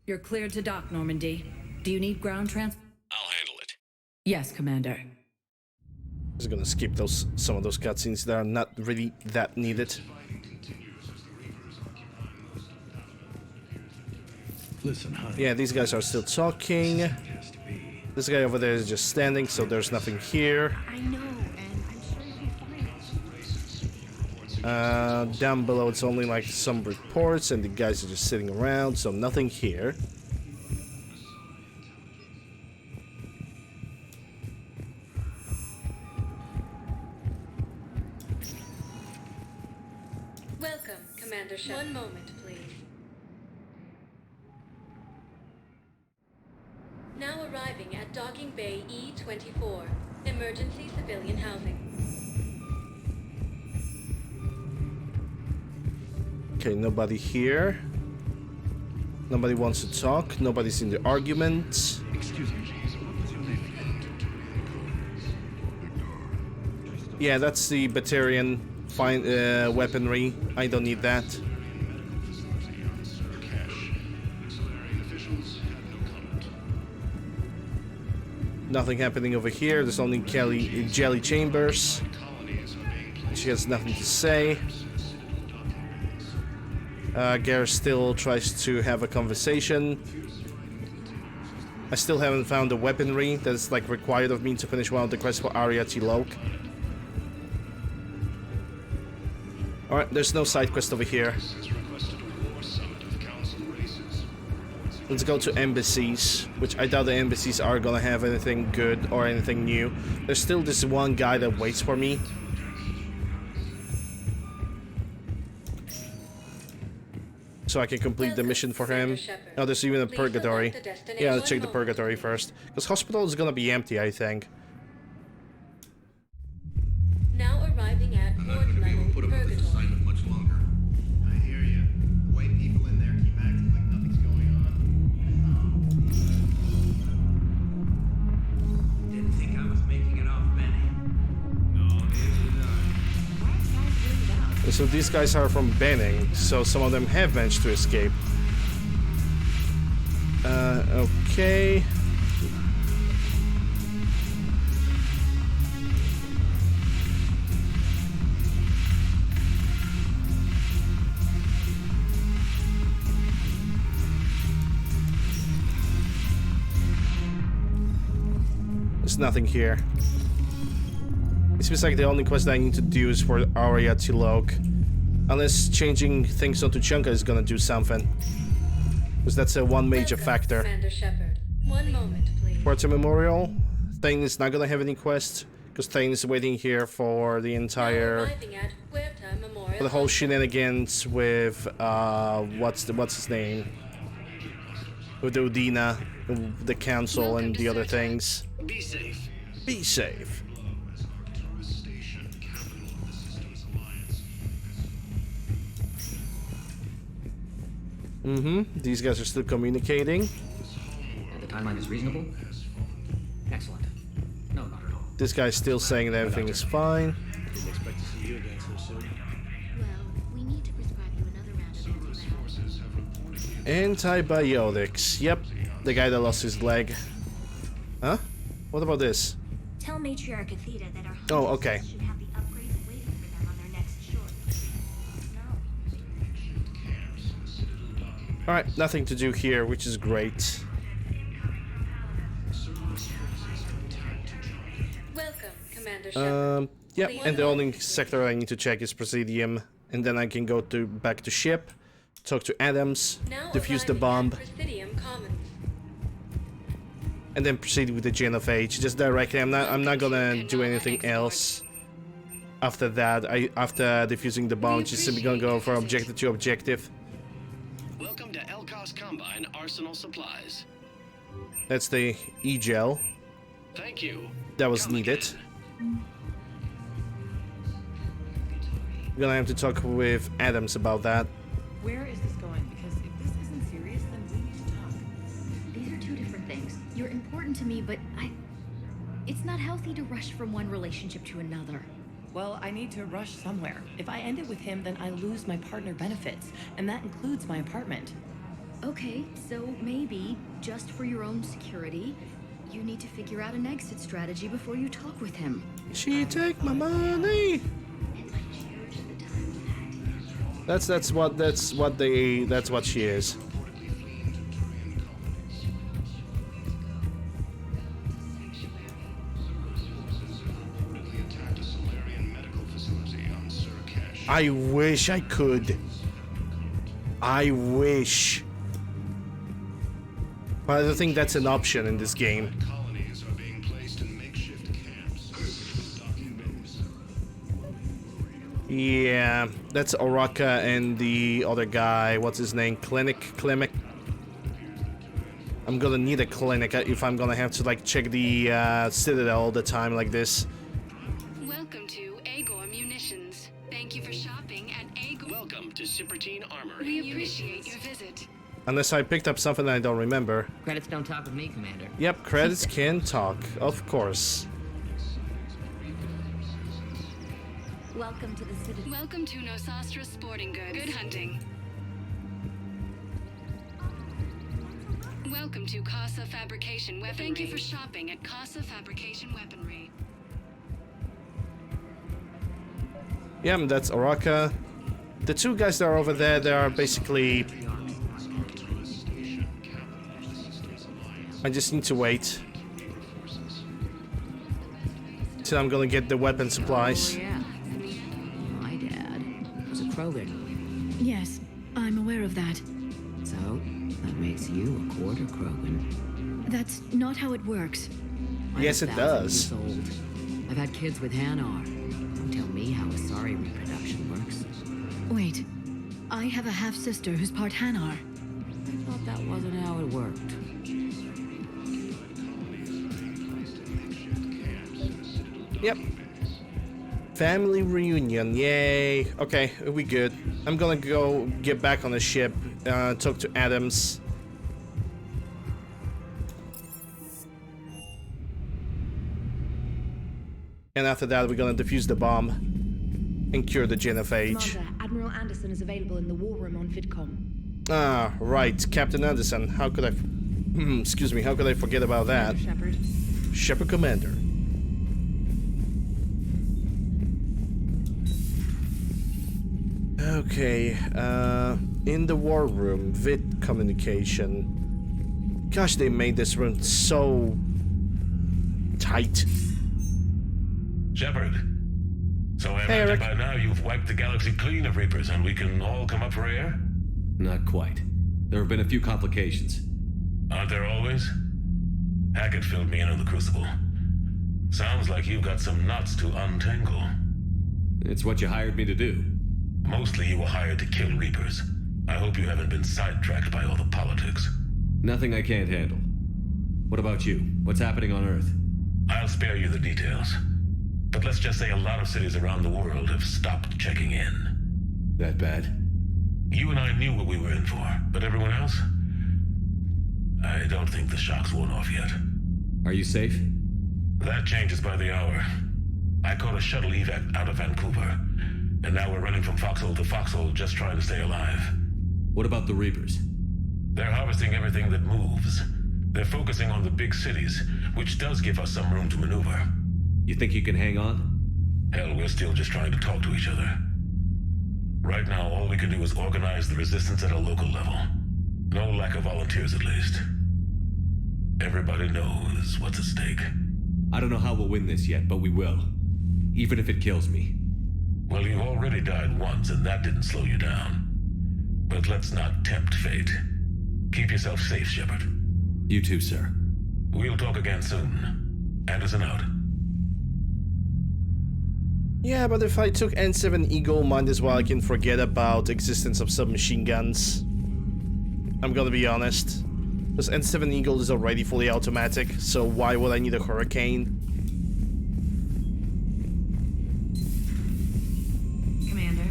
You're cleared to dock, Normandy. Do you need ground transport? I'll handle it. Yes, Commander. Just gonna skip some of those cutscenes that are not really that needed. Listen, honey. Yeah, these guys are still talking. This guy over there is just standing, so there's nothing here. I know, and I'm sure you'll find it. Down below it's only like some reports and the guys are just sitting around, so nothing here. Welcome, Commander Shepard. One moment, please. Now arriving at Docking Bay E-24, emergency civilian housing. Okay, nobody here. Nobody wants to talk. Nobody's in the argument. Excuse me. Yeah, that's the Batarian weaponry. I don't need that. Nothing happening over here. There's only Jelly Chambers. She has nothing to say. Garrus still tries to have a conversation. I still haven't found the weaponry that's like required of me to finish one of the quests for Arya T'Loak. Alright, there's no side quest over here. Let's go to embassies, which I doubt the embassies are gonna have anything good or anything new. There's still this one guy that waits for me. So I can complete the mission for him. Oh, there's even a purgatory. Yeah, let's check the purgatory first. Because hospital is gonna be empty, I think. Now arriving at Port Level Purgatory. Much longer. I hear you. The way people in there keep acting like nothing's going on. Didn't think I was making it off, Benny. No, neither did I. So these guys are from Benning, so some of them have managed to escape. Okay. There's nothing here. It seems like the only quest that I need to do is for Aria to log. Unless changing things onto Chunka is gonna do something. Because that's a one major factor. Commander Shepard. 1 moment, please. Puerto Memorial. Thane is not gonna have any quest. Because Thane is waiting here for the entire... for the whole shenanigans with, what's his name? With the Udina, the council, and the other things. Be safe. Be safe. These guys are still communicating. And the timeline is reasonable? Excellent. No, not at all. This guy's still saying that everything is fine. Didn't expect to see you again so soon. Well, we need to prescribe you another round of Antibiotics. Yep, the guy that lost his leg. Huh? What about this? Tell Matriarch Athena that our Oh, okay. should have the upgrades waiting for them on their next short. Alright, nothing to do here, which is great. Welcome, Commander Shepard. Yep, and the only sector I need to check is Presidium, and then I can go back to ship, talk to Adams, defuse the bomb, and then proceed with the Gen of Age. Just directly. I'm not gonna do anything else. After that, after defusing the bomb, just simply gonna go from objective to objective. Welcome to Elcos Combine Arsenal Supplies. That's the E-gel. Thank you. That was needed. We're gonna have to talk with Adams about that. Where is this going? Because if this isn't serious, then we need to talk. These are two different things. You're important to me, but it's not healthy to rush from one relationship to another. Well, I need to rush somewhere. If I end it with him, then I lose my partner benefits, and that includes my apartment. Okay, so maybe, just for your own security, you need to figure out an exit strategy before you talk with him. She take my money. That's what she is. I wish I could. I wish. But I don't think that's an option in this game. Yeah, that's Oraka and the other guy. What's his name? Clinic. I'm gonna need a clinic if I'm gonna have to like check the Citadel all the time like this. Welcome to Agor Munitions. Thank you for shopping at Agor. Welcome to Cipertine Armory. We appreciate your visit. Unless I picked up something I don't remember. Credits don't talk with me, Commander. Yep, credits can talk, of course. Welcome to the city. Welcome to Nosastra Sporting Goods. Good hunting. Welcome to Casa Fabrication Weaponry. Thank you for shopping at Casa Fabrication Weaponry. Yeah, that's Oraka. The two guys that are over there, they are basically... I just need to wait till I'm gonna get the weapon supplies. Oh, yeah. My dad was a Krogan. Yes, I'm aware of that. So, That makes you a quarter Krogan. That's not how it works. Yes, it does. I'm 1,000 years old. I've had kids with Hanar. Don't tell me how Asari reproduction works. Wait, I have a half-sister who's part Hanar. I thought that wasn't how it worked. Yep. Family reunion, yay. Okay, we good. I'm gonna go get back on the ship, talk to Adams. And after that, we're gonna defuse the bomb and cure the genophage. Commander, Admiral Anderson is available in the war room on VidCom. Ah, right. Captain Anderson. How could I... excuse me, how could I forget about that? Shepard. Shepard Commander. Okay, in the war room, vid communication. Gosh, they made this room so tight. Shepard. So I Hey, imagine Eric. by now you've wiped the galaxy clean of Reapers and we can all come up for air? Not quite. There have been a few complications. Aren't there always? Hackett filled me in on the Crucible. Sounds like you've got some knots to untangle. It's what you hired me to do. Mostly you were hired to kill Reapers. I hope you haven't been sidetracked by all the politics. Nothing I can't handle. What about you? What's happening on Earth? I'll spare you the details. But let's just say a lot of cities around the world have stopped checking in. That bad? You and I knew what we were in for, but everyone else? I don't think the shock's worn off yet. Are you safe? That changes by the hour. I caught a shuttle evac out of Vancouver, and now we're running from foxhole to foxhole just trying to stay alive. What about the Reapers? They're harvesting everything that moves. They're focusing on the big cities, which does give us some room to maneuver. You think you can hang on? Hell, we're still just trying to talk to each other. Right now, all we can do is organize the resistance at a local level. No lack of volunteers, at least. Everybody knows what's at stake. I don't know how we'll win this yet, but we will. Even if it kills me. Well, you already died once, and that didn't slow you down. But let's not tempt fate. Keep yourself safe, Shepard. You too, sir. We'll talk again soon. Anderson out. Yeah, but if I took N7 Eagle, might as well I can forget about existence of submachine guns. I'm gonna be honest. Because N7 Eagle is already fully automatic, so why would I need a Hurricane? Commander.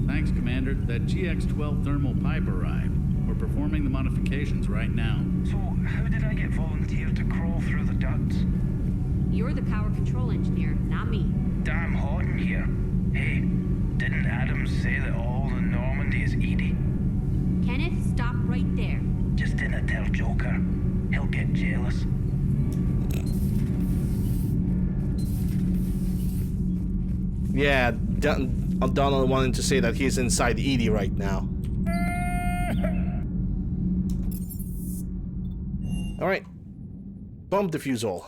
Thanks, Commander. That GX-12 thermal pipe arrived. We're performing the modifications right now. So, how did I get volunteered to crawl through the ducts? You're the power control engineer, not me. Damn hot in here. Hey, didn't Adams say that all the Normandy is Edie? Kenneth, stop right there. Just didn't tell Joker. He'll get jealous. Yeah, Donald wanted to say that he's inside Edie right now. Alright. Bomb defusal.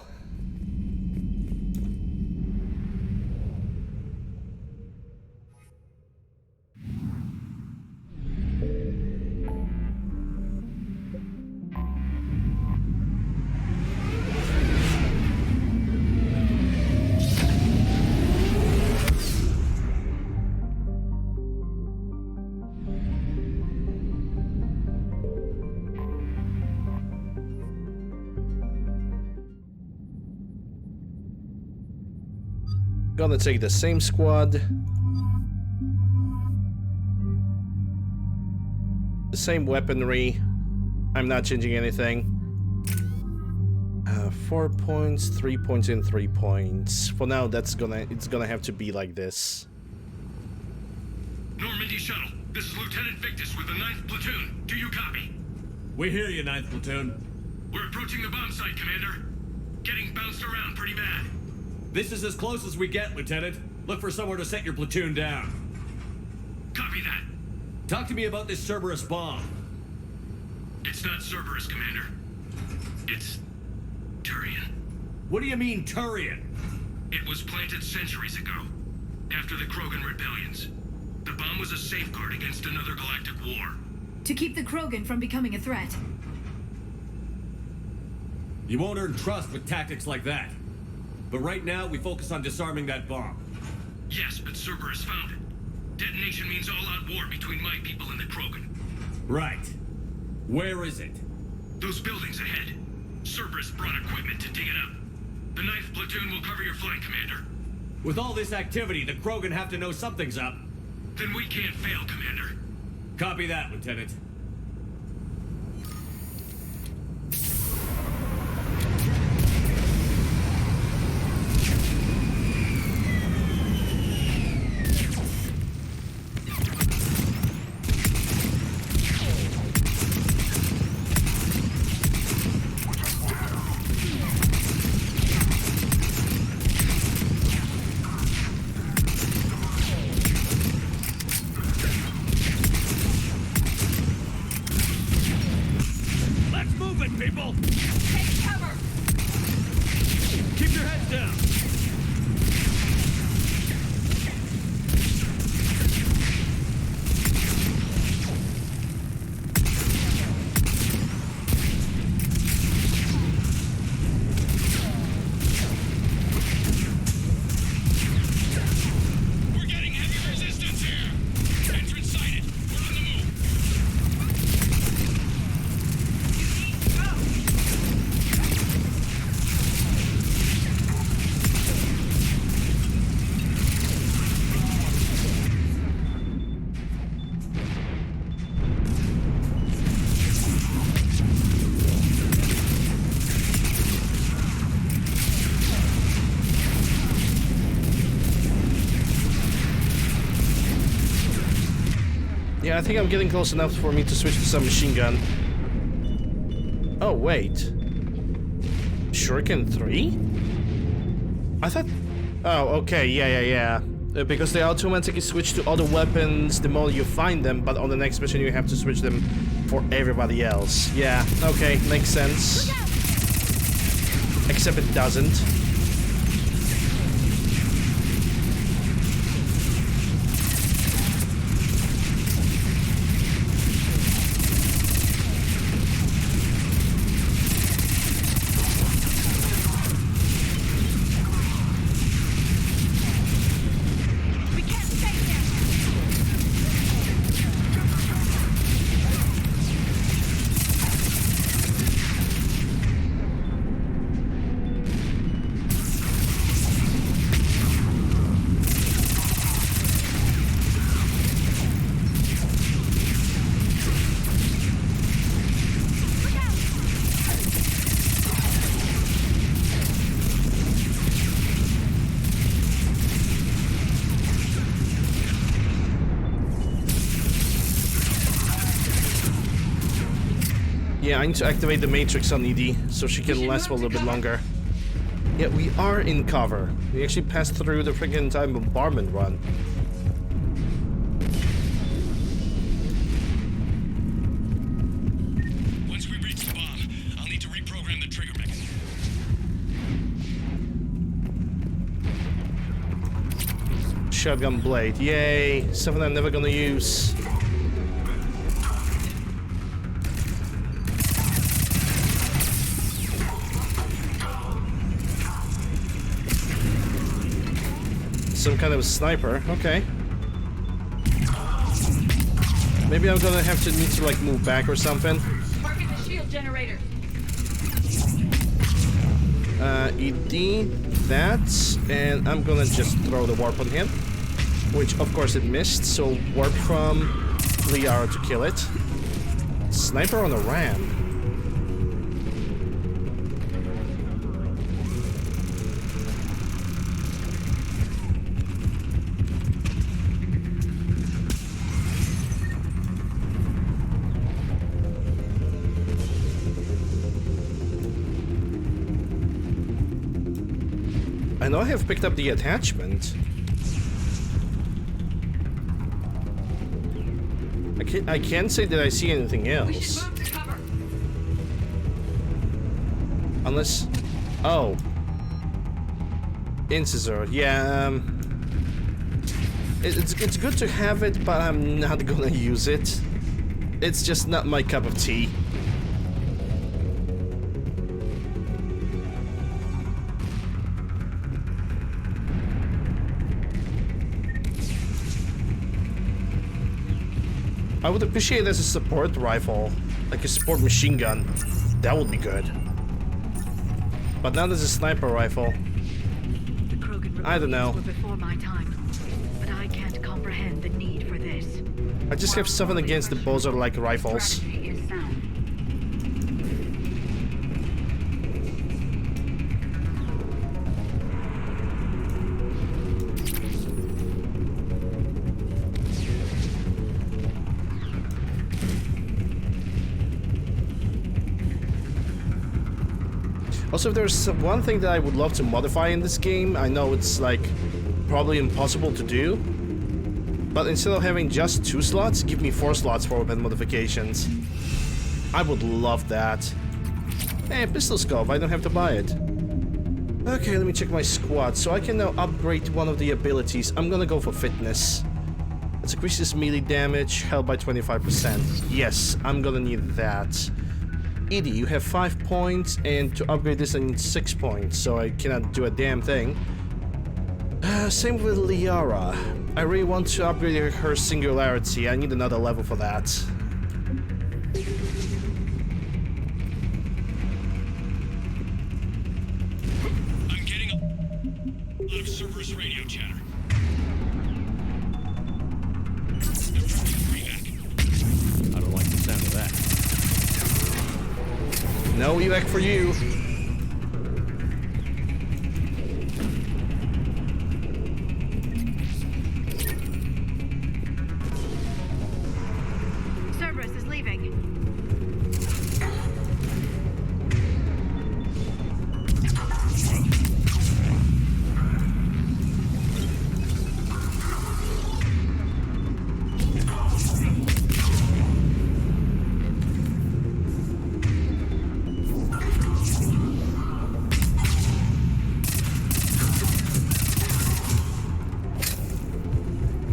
Gonna take the same squad. The same weaponry. I'm not changing anything. 4 points, 3 points, and 3 points. For now, it's gonna have to be like this. Normandy shuttle. This is Lieutenant Victus with the 9th Platoon. Do you copy? We hear you, 9th Platoon. We're approaching the bomb site, Commander. Getting bounced around pretty bad. This is as close as we get, Lieutenant. Look for somewhere to set your platoon down. Copy that. Talk to me about this Cerberus bomb. It's It's not Cerberus, Commander. It's Turian. What do you mean, Turian? It was planted centuries ago, after the Krogan rebellions. The bomb was a safeguard against another galactic war. To keep the Krogan from becoming a threat. You won't earn trust with tactics like that. But right now, we focus on disarming that bomb. Yes, but Cerberus found it. Detonation means all-out war between my people and the Krogan. Right. Where is it? Those buildings ahead. Cerberus brought equipment to dig it up. The 9th platoon will cover your flank, Commander. With all this activity, the Krogan have to know something's up. Then we can't fail, Commander. Copy that, Lieutenant. Yeah, I think I'm getting close enough for me to switch to some machine gun. Oh, wait. Shuriken 3? I thought... Oh, okay, yeah. Because they automatically switch to other weapons the more you find them, but on the next mission you have to switch them for everybody else. Yeah, okay, makes sense. Except it doesn't. Yeah, I need to activate the Matrix on ED so she can last for a little bit longer. Yeah, we are in cover. We actually passed through the freaking time bombardment run. Once we reach the bomb, I'll need to reprogram the trigger mechanism. Shotgun blade, yay! Something I'm never gonna use. Some kind of sniper, okay. Maybe I'm gonna have to need to like move back or something. Target the shield generator. ED that, and I'm gonna just throw the warp on him, which of course it missed, so warp from Liara to kill it. Sniper on a ram. I know I have picked up the attachment. I can't say that I see anything else. We should move to cover. Unless... Oh. Incisor. Yeah, it's good to have it, but I'm not gonna use it. It's just not my cup of tea. I would appreciate it as a support rifle, like a support machine gun. That would be good. But not as a sniper rifle. I don't know. Before my time, but I can't comprehend the need for this. I just have something against the Bozer-like rifles. Also, if there's one thing that I would love to modify in this game, I know it's like probably impossible to do, but instead of having just 2 slots, give me 4 slots for weapon modifications. I would love that. Hey, pistol scope, I don't have to buy it. Okay, let me check my squad. So I can now upgrade one of the abilities. I'm gonna go for fitness. It increases melee damage, held by 25%. Yes, I'm gonna need that. Edie, you have 5 points, and to upgrade this I need 6 points, so I cannot do a damn thing. Same with Liara. I really want to upgrade her singularity. I need another level for that. I'm getting a lot of Cerberus radio chatter. I don't like the sound of that. No evac for you. Cerberus is leaving.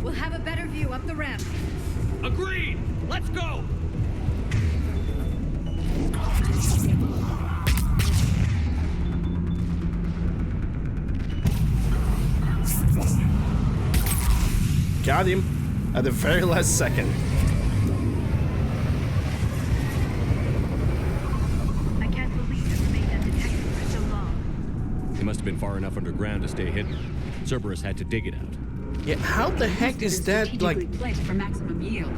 We'll have a better view up the ramp. Agreed! Let's go! Got him at the very last second. I can't believe it remained undetected for so long. They must have been far enough underground to stay hidden. Cerberus had to dig it out. Yeah, how the heck is that, like... placed for maximum yield.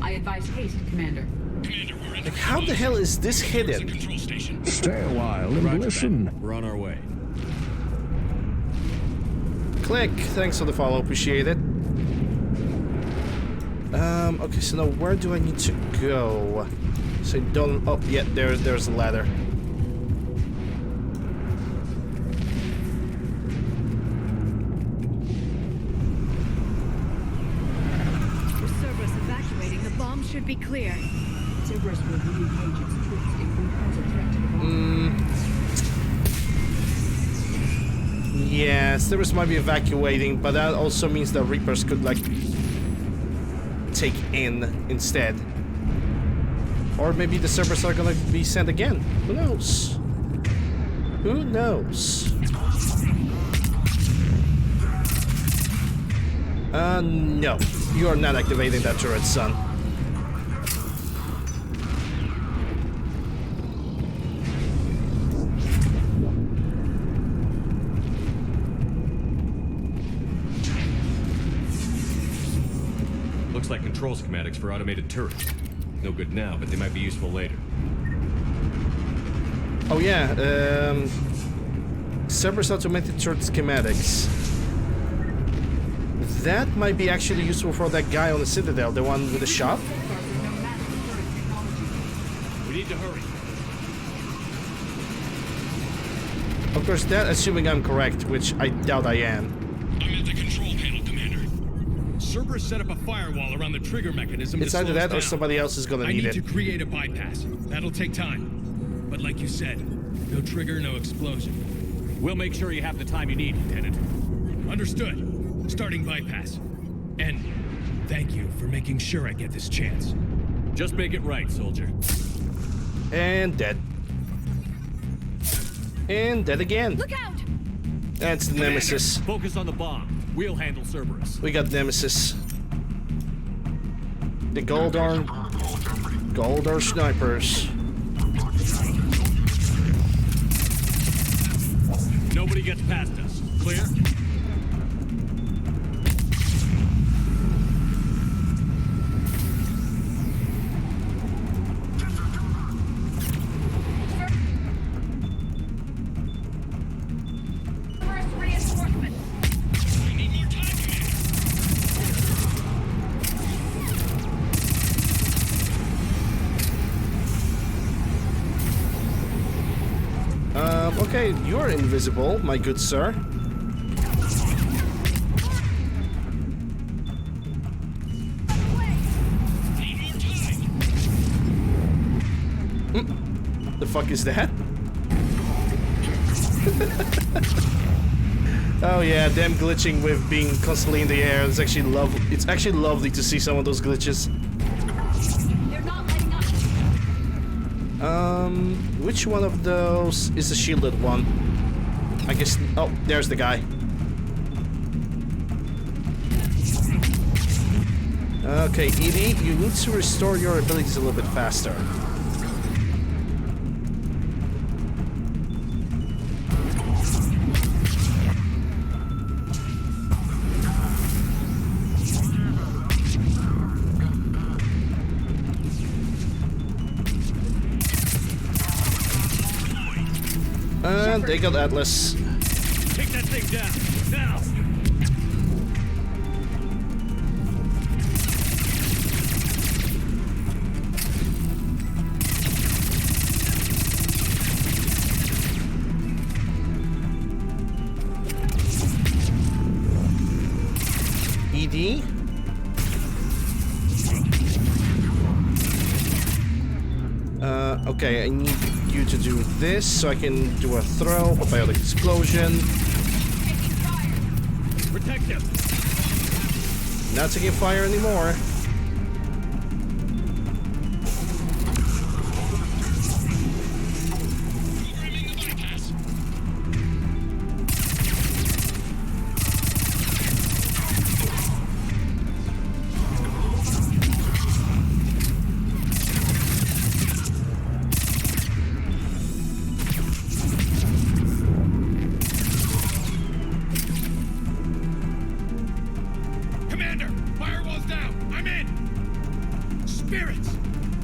I advise haste, Commander. Like, how the hell is this hidden? Stay a while and listen. We're on our way. Click. Thanks for the follow. Appreciate it. Okay, so now where do I need to go? So don't... Oh, yeah, there's a ladder. With Cerberus evacuating, the bomb should be clear. Cerberus will re-engage its troops if we pose a threat to the bomb. Yeah, Cerberus might be evacuating, but that also means the Reapers could, like, take in instead. Or maybe the Cerberus are gonna be sent again. Who knows? Who knows? No. You are not activating that turret, son. Looks like control schematics for automated turrets. No good now, but they might be useful later. Oh yeah, Cerberus automated turret schematics. That might be actually useful for that guy on the Citadel, the one with the shop. We need to hurry. Of course, that assuming I'm correct, which I doubt I am. I'm at the control panel, Commander. Cerberus set up a firewall around the trigger mechanism. It's either that or somebody else is gonna need it. I need to create a bypass. That'll take time. But like you said, No trigger, no explosion. We'll make sure you have the time you need, Lieutenant. Understood. Starting bypass. And thank you for making sure I get this chance. Just make it right, soldier. And dead. And dead again. Look out! That's the Nemesis. Focus on the bomb. We'll handle Cerberus. We got Nemesis. The Goldar snipers. Nobody gets past us. Clear? Okay, you're invisible, my good sir. The fuck is that? Oh yeah, them glitching with being constantly in the air. It's actually lovely to see some of those glitches. They're not letting up. Which one of those is the shielded one? I guess. Oh, there's the guy. Okay, Edie, you need to restore your abilities a little bit faster. And they got Atlas. Take that thing down, now! ED? Okay, I need you to do this so I can do a throw, a biotic explosion. Protect him! Not taking fire anymore.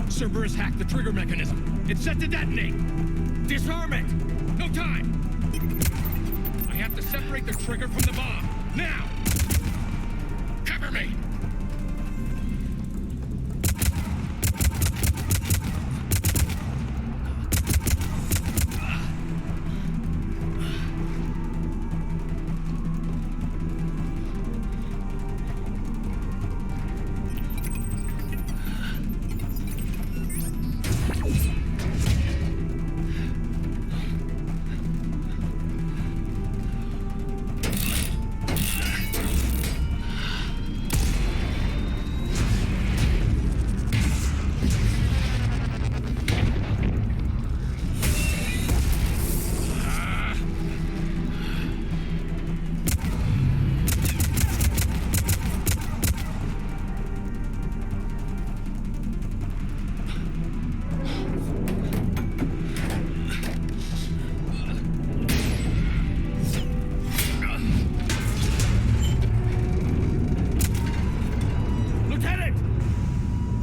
Cerberus hacked the trigger mechanism. It's set to detonate. Disarm it! No time! I have to separate the trigger from the bomb. Now! Cover me!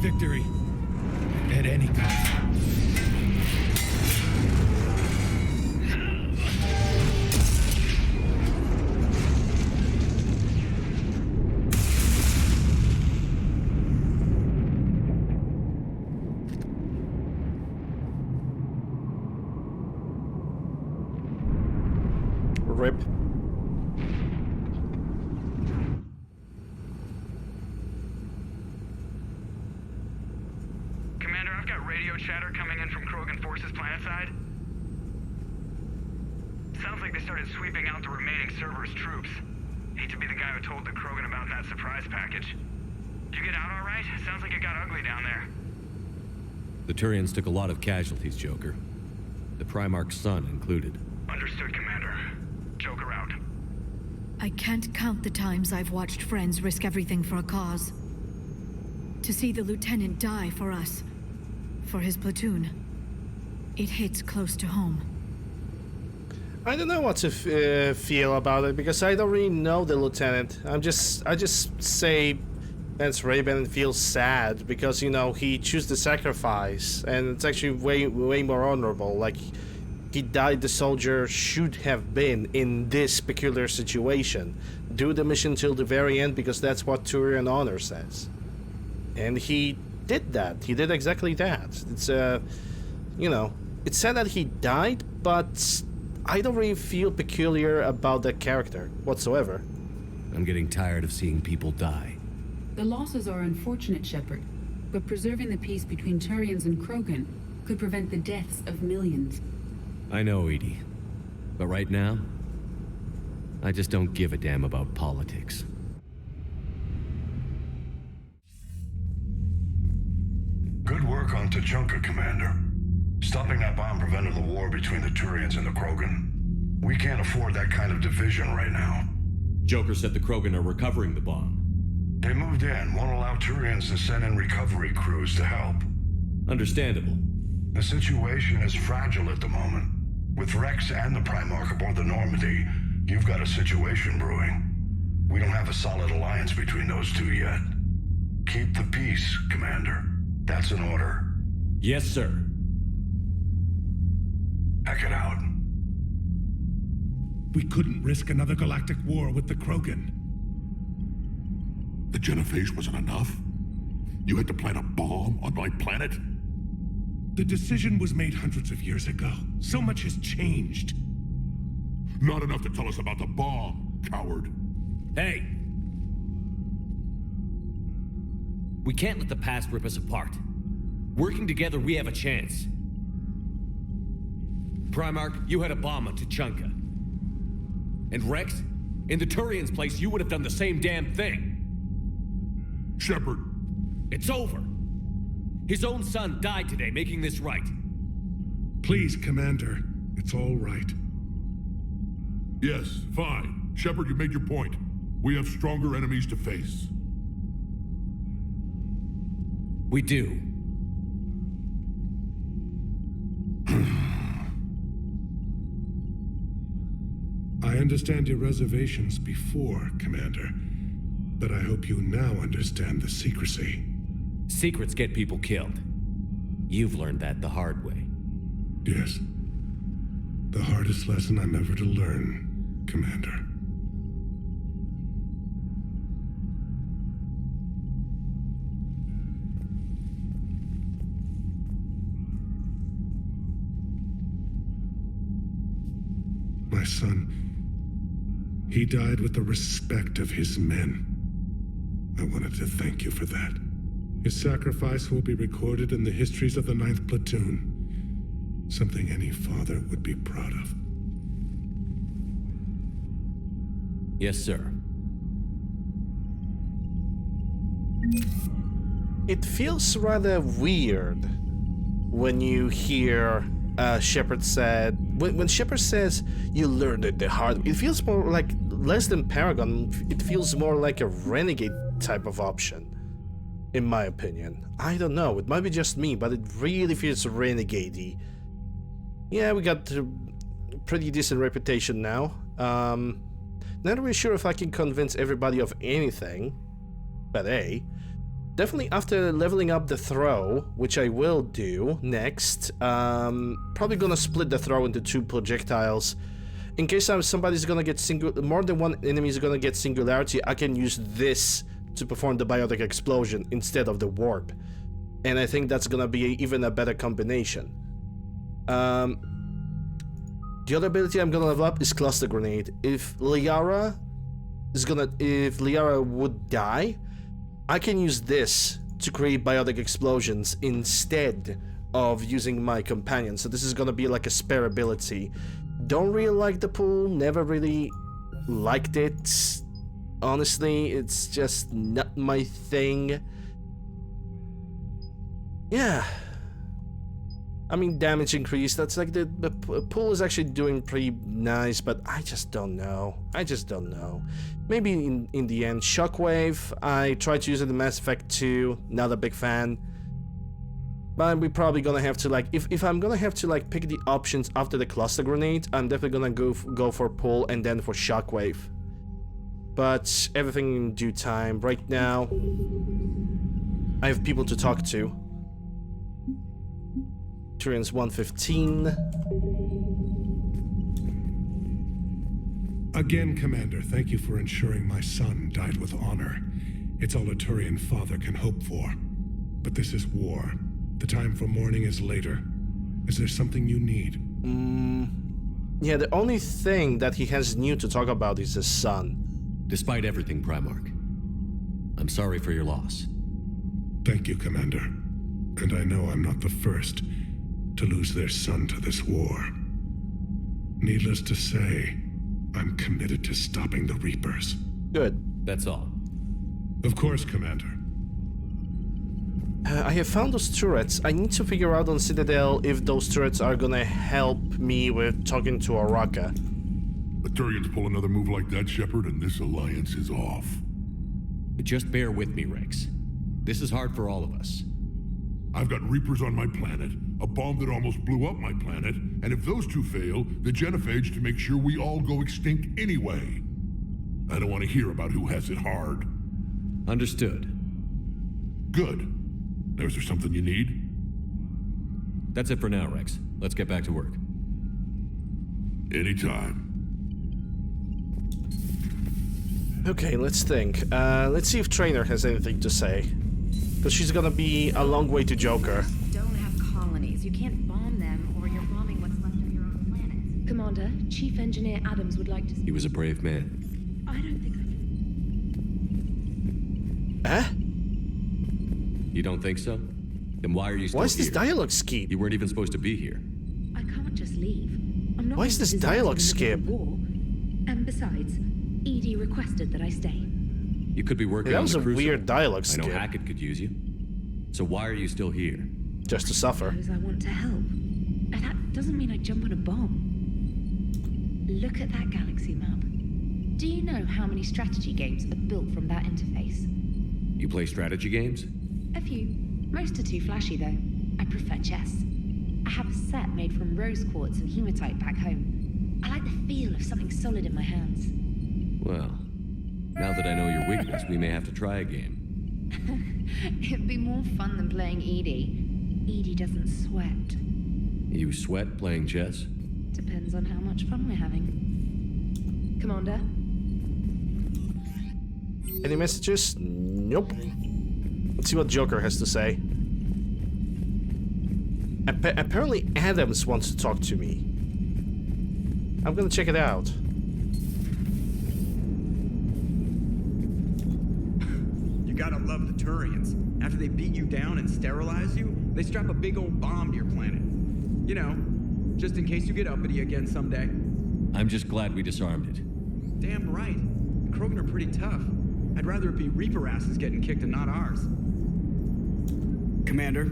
Victory at any cost. Rip. Commander, I've got radio chatter coming in from Krogan forces planetside. Sounds like they started sweeping out the remaining Cerberus troops. Hate to be the guy who told the Krogan about that surprise package. Did you get out all right? Sounds like it got ugly down there. The Turians took a lot of casualties, Joker. The Primarch's son included. Understood, Commander. Joker out. I can't count the times I've watched friends risk everything for a cause. To see the lieutenant die for us, for his platoon, it hits close to home. I don't know what to feel about it, because I don't really know the lieutenant. I just say Vance Raven feels sad because, you know, he chose the sacrifice, and it's actually way more honorable. Like, he died the soldier should have been in this peculiar situation. Do the mission till the very end, because that's what Turian honor says. And he did that. He did exactly that. It's, you know, it's sad that he died, but I don't really feel peculiar about that character whatsoever. I'm getting tired of seeing people die. The losses are unfortunate, Shepard, but preserving the peace between Turians and Krogan could prevent the deaths of millions. I know, Edie. But right now, I just don't give a damn about politics. Good work on Tachanka, Commander. Stopping that bomb prevented the war between the Turians and the Krogan. We can't afford that kind of division right now. Joker said the Krogan are recovering the bomb. They moved in, won't allow Turians to send in recovery crews to help. Understandable. The situation is fragile at the moment. With Rex and the Primarch aboard the Normandy, you've got a situation brewing. We don't have a solid alliance between those two yet. Keep the peace, Commander. That's an order. Yes, sir. Hack it out. We couldn't risk another galactic war with the Krogan. The genophage wasn't enough? You had to plant a bomb on my planet? The decision was made hundreds of years ago. So much has changed. Not enough to tell us about the bomb, coward. Hey! We can't let the past rip us apart. Working together, we have a chance. Primarch, you had a bomb on Tachanka. And Rex, in the Turian's place, you would have done the same damn thing. Shepard. It's over. His own son died today, making this right. Please, Commander. It's all right. Yes, fine. Shepard, you made your point. We have stronger enemies to face. We do. I understand your reservations before, Commander. But I hope you now understand the secrecy. Secrets get people killed. You've learned that the hard way. Yes. The hardest lesson I'm ever to learn, Commander. My son, he died with the respect of his men. I wanted to thank you for that. His sacrifice will be recorded in the histories of the 9th Platoon. Something any father would be proud of. Yes, sir. It feels rather weird when you hear Shepard said... When Shepard says, you learned it the hard way, it feels more like, less than Paragon, it feels more like a renegade type of option. In my opinion. I don't know, it might be just me, but it really feels renegade-y. Yeah, we got a pretty decent reputation now. Not really sure if I can convince everybody of anything, but hey. Definitely after leveling up the throw, which I will do next, probably gonna split the throw into 2 projectiles. In case somebody's gonna get more than one enemy is gonna get singularity, I can use this to perform the biotic explosion instead of the warp. And I think that's gonna be even a better combination. The other ability I'm gonna level up is Cluster Grenade. If Liara would die, I can use this to create biotic explosions instead of using my companion. So this is gonna be like a spare ability don't really like the pool, never really liked it. Honestly, it's just not my thing. Yeah. I mean, damage increase, that's like the pool is actually doing pretty nice, but I just don't know. Maybe in the end, Shockwave, I tried to use it in Mass Effect 2, not a big fan. But we're probably gonna have to, like, if I'm gonna have to, like, pick the options after the cluster grenade, I'm definitely gonna go for pull and then for Shockwave. But everything in due time. Right now, I have people to talk to. Turian's 115. Again, Commander, thank you for ensuring my son died with honor. It's all a Turian father can hope for. But this is war. The time for mourning is later. Is there something you need? Yeah, the only thing that he has new to talk about is his son. Despite everything, Primarch, I'm sorry for your loss. Thank you, Commander. And I know I'm not the first to lose their son to this war. Needless to say, I'm committed to stopping the Reapers. Good. That's all. Of course, Commander. I have found those turrets. I need to figure out on Citadel if those turrets are gonna help me with talking to Araka. The Turians pull another move like that, Shepard, and this alliance is off. Just bear with me, Rex. This is hard for all of us. I've got Reapers on my planet, a bomb that almost blew up my planet, and if those two fail, the genophage to make sure we all go extinct anyway. I don't want to hear about who has it hard. Understood. Good. Now, is there something you need? That's it for now, Rex. Let's get back to work. Anytime. Okay, let's think. Let's see if Trainer has anything to say. Because she's gonna be a long way to Joker. Don't have colonies. You can't bomb them, or you're bombing what's left of your own planet. Commander, Chief Engineer Adams would like to... He was a brave man. I don't think I can... Huh? You don't think so? Then why are you still here? Why is this dialogue skip? You weren't even supposed to be here. I can't just leave. I'm not... Why is this dialogue skip? And besides, Edie requested that I stay. You could be working on the crucible. That was a weird dialogue skip. I know Hackett could use you. So why are you still here? Just to suffer. Because I want to help. And that doesn't mean I jump on a bomb. Look at that galaxy map. Do you know how many strategy games are built from that interface? You play strategy games? A few. Most are too flashy, though. I prefer chess. I have a set made from rose quartz and hematite back home. I like the feel of something solid in my hands. Well, now that I know your weakness, we may have to try a game. It'd be more fun than playing Edie. Edie doesn't sweat. You sweat playing chess? Depends on how much fun we're having. Commander? Any messages? Nope. Let's see what Joker has to say. Apparently Adams wants to talk to me. I'm gonna check it out. You gotta love the Turians. After they beat you down and sterilize you, they strap a big old bomb to your planet. You know, just in case you get uppity again someday. I'm just glad we disarmed it. Damn right. Krogan are pretty tough. I'd rather it be Reaper asses getting kicked and not ours. Commander?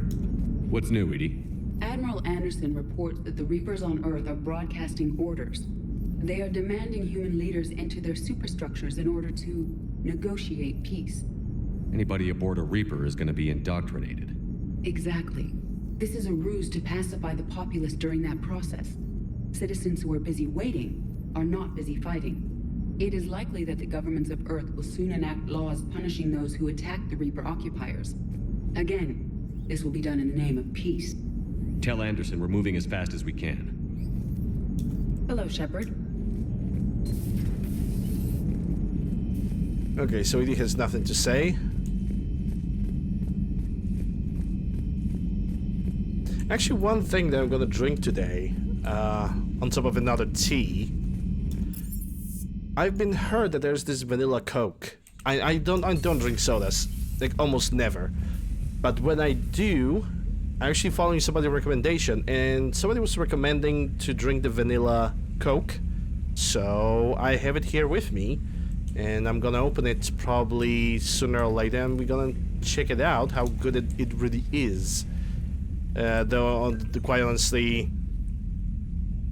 What's new, Edie? Admiral Anderson reports that the Reapers on Earth are broadcasting orders. They are demanding human leaders enter their superstructures in order to negotiate peace. Anybody aboard a Reaper is going to be indoctrinated. Exactly. This is a ruse to pacify the populace during that process. Citizens who are busy waiting are not busy fighting. It is likely that the governments of Earth will soon enact laws punishing those who attack the Reaper occupiers. Again, this will be done in the name of peace. Tell Anderson we're moving as fast as we can. Hello, Shepard. Okay, so Edie has nothing to say. Actually, one thing that I'm gonna drink today, on top of another tea, I've been heard that there's this vanilla Coke. I don't drink sodas, like almost never. But when I do, I'm actually following somebody's recommendation, and somebody was recommending to drink the vanilla Coke. So I have it here with me. And I'm gonna open it probably sooner or later, and we're gonna check it out, how good it really is. Though, quite honestly,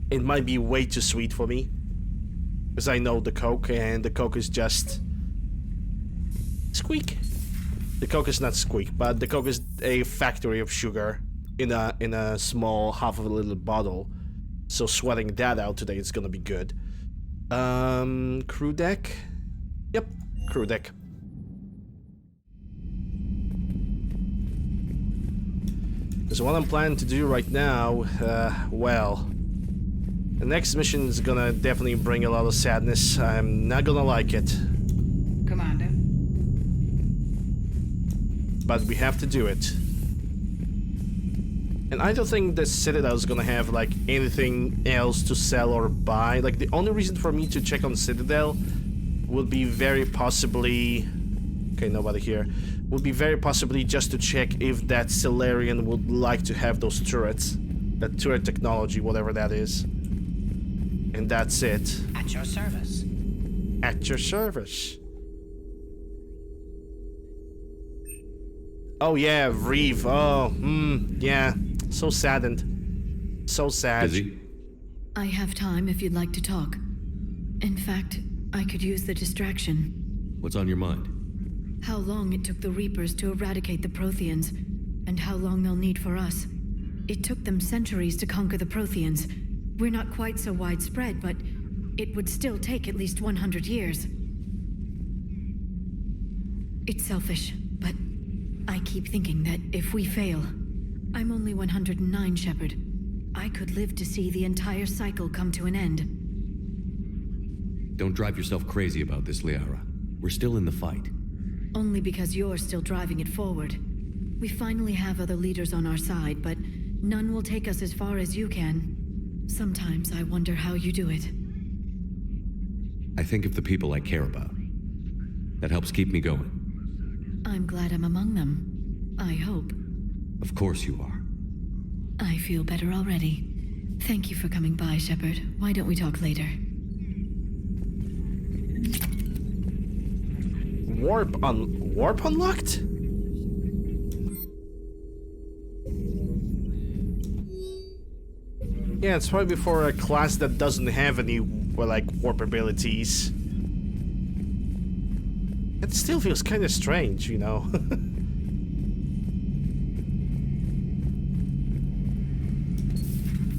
it might be way too sweet for me. Because I know the Coke, and the Coke is just... squeak. The Coke is not squeak, but the Coke is a factory of sugar in a small half of a little bottle. So sweating that out today is gonna be good. Crew deck? Yep, crew deck. So what I'm planning to do right now, well, the next mission is gonna definitely bring a lot of sadness. I'm not gonna like it. Commander. But we have to do it. And I don't think the Citadel is gonna have like anything else to sell or buy. Like the only reason for me to check on Citadel would be very possibly... Okay, nobody here. Would be very possibly just to check if that Solarian would like to have those turrets. That turret technology, whatever that is. And that's it. At your service. At your service. Oh yeah, Reeve. Oh, yeah. So saddened. So sad. Busy? I have time if you'd like to talk. In fact, I could use the distraction. What's on your mind? How long it took the Reapers to eradicate the Protheans, and how long they'll need for us. It took them centuries to conquer the Protheans. We're not quite so widespread, but it would still take at least 100 years. It's selfish, but I keep thinking that if we fail... I'm only 109, Shepard. I could live to see the entire cycle come to an end. Don't drive yourself crazy about this, Liara. We're still in the fight. Only because you're still driving it forward. We finally have other leaders on our side, but none will take us as far as you can. Sometimes I wonder how you do it. I think of the people I care about. That helps keep me going. I'm glad I'm among them. I hope. Of course you are. I feel better already. Thank you for coming by, Shepard. Why don't we talk later? Warp unlocked? Yeah, it's probably for a class that doesn't have any, well, like, warp abilities. It still feels kind of strange, you know?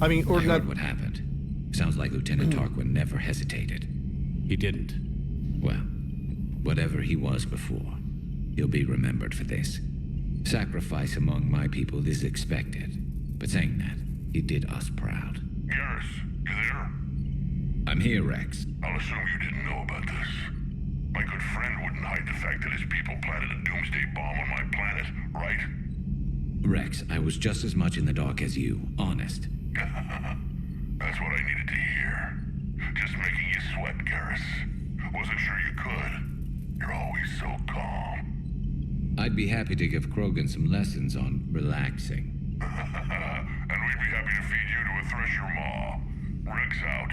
I mean, or I not... heard what happened. Sounds like Lieutenant Tarquin never hesitated. He didn't. Well, whatever he was before, he'll be remembered for this. Sacrifice among my people is expected. But saying that, he did us proud. Garrus, you there? I'm here, Rex. I'll assume you didn't know about this. My good friend wouldn't hide the fact that his people planted a doomsday bomb on my planet, right? Rex, I was just as much in the dark as you, honest. That's what I needed to hear. Just making you sweat, Garrus. Wasn't sure you could. You're always so calm. I'd be happy to give Krogan some lessons on relaxing. And we'd be happy to feed you to a thresher maw. Rex out.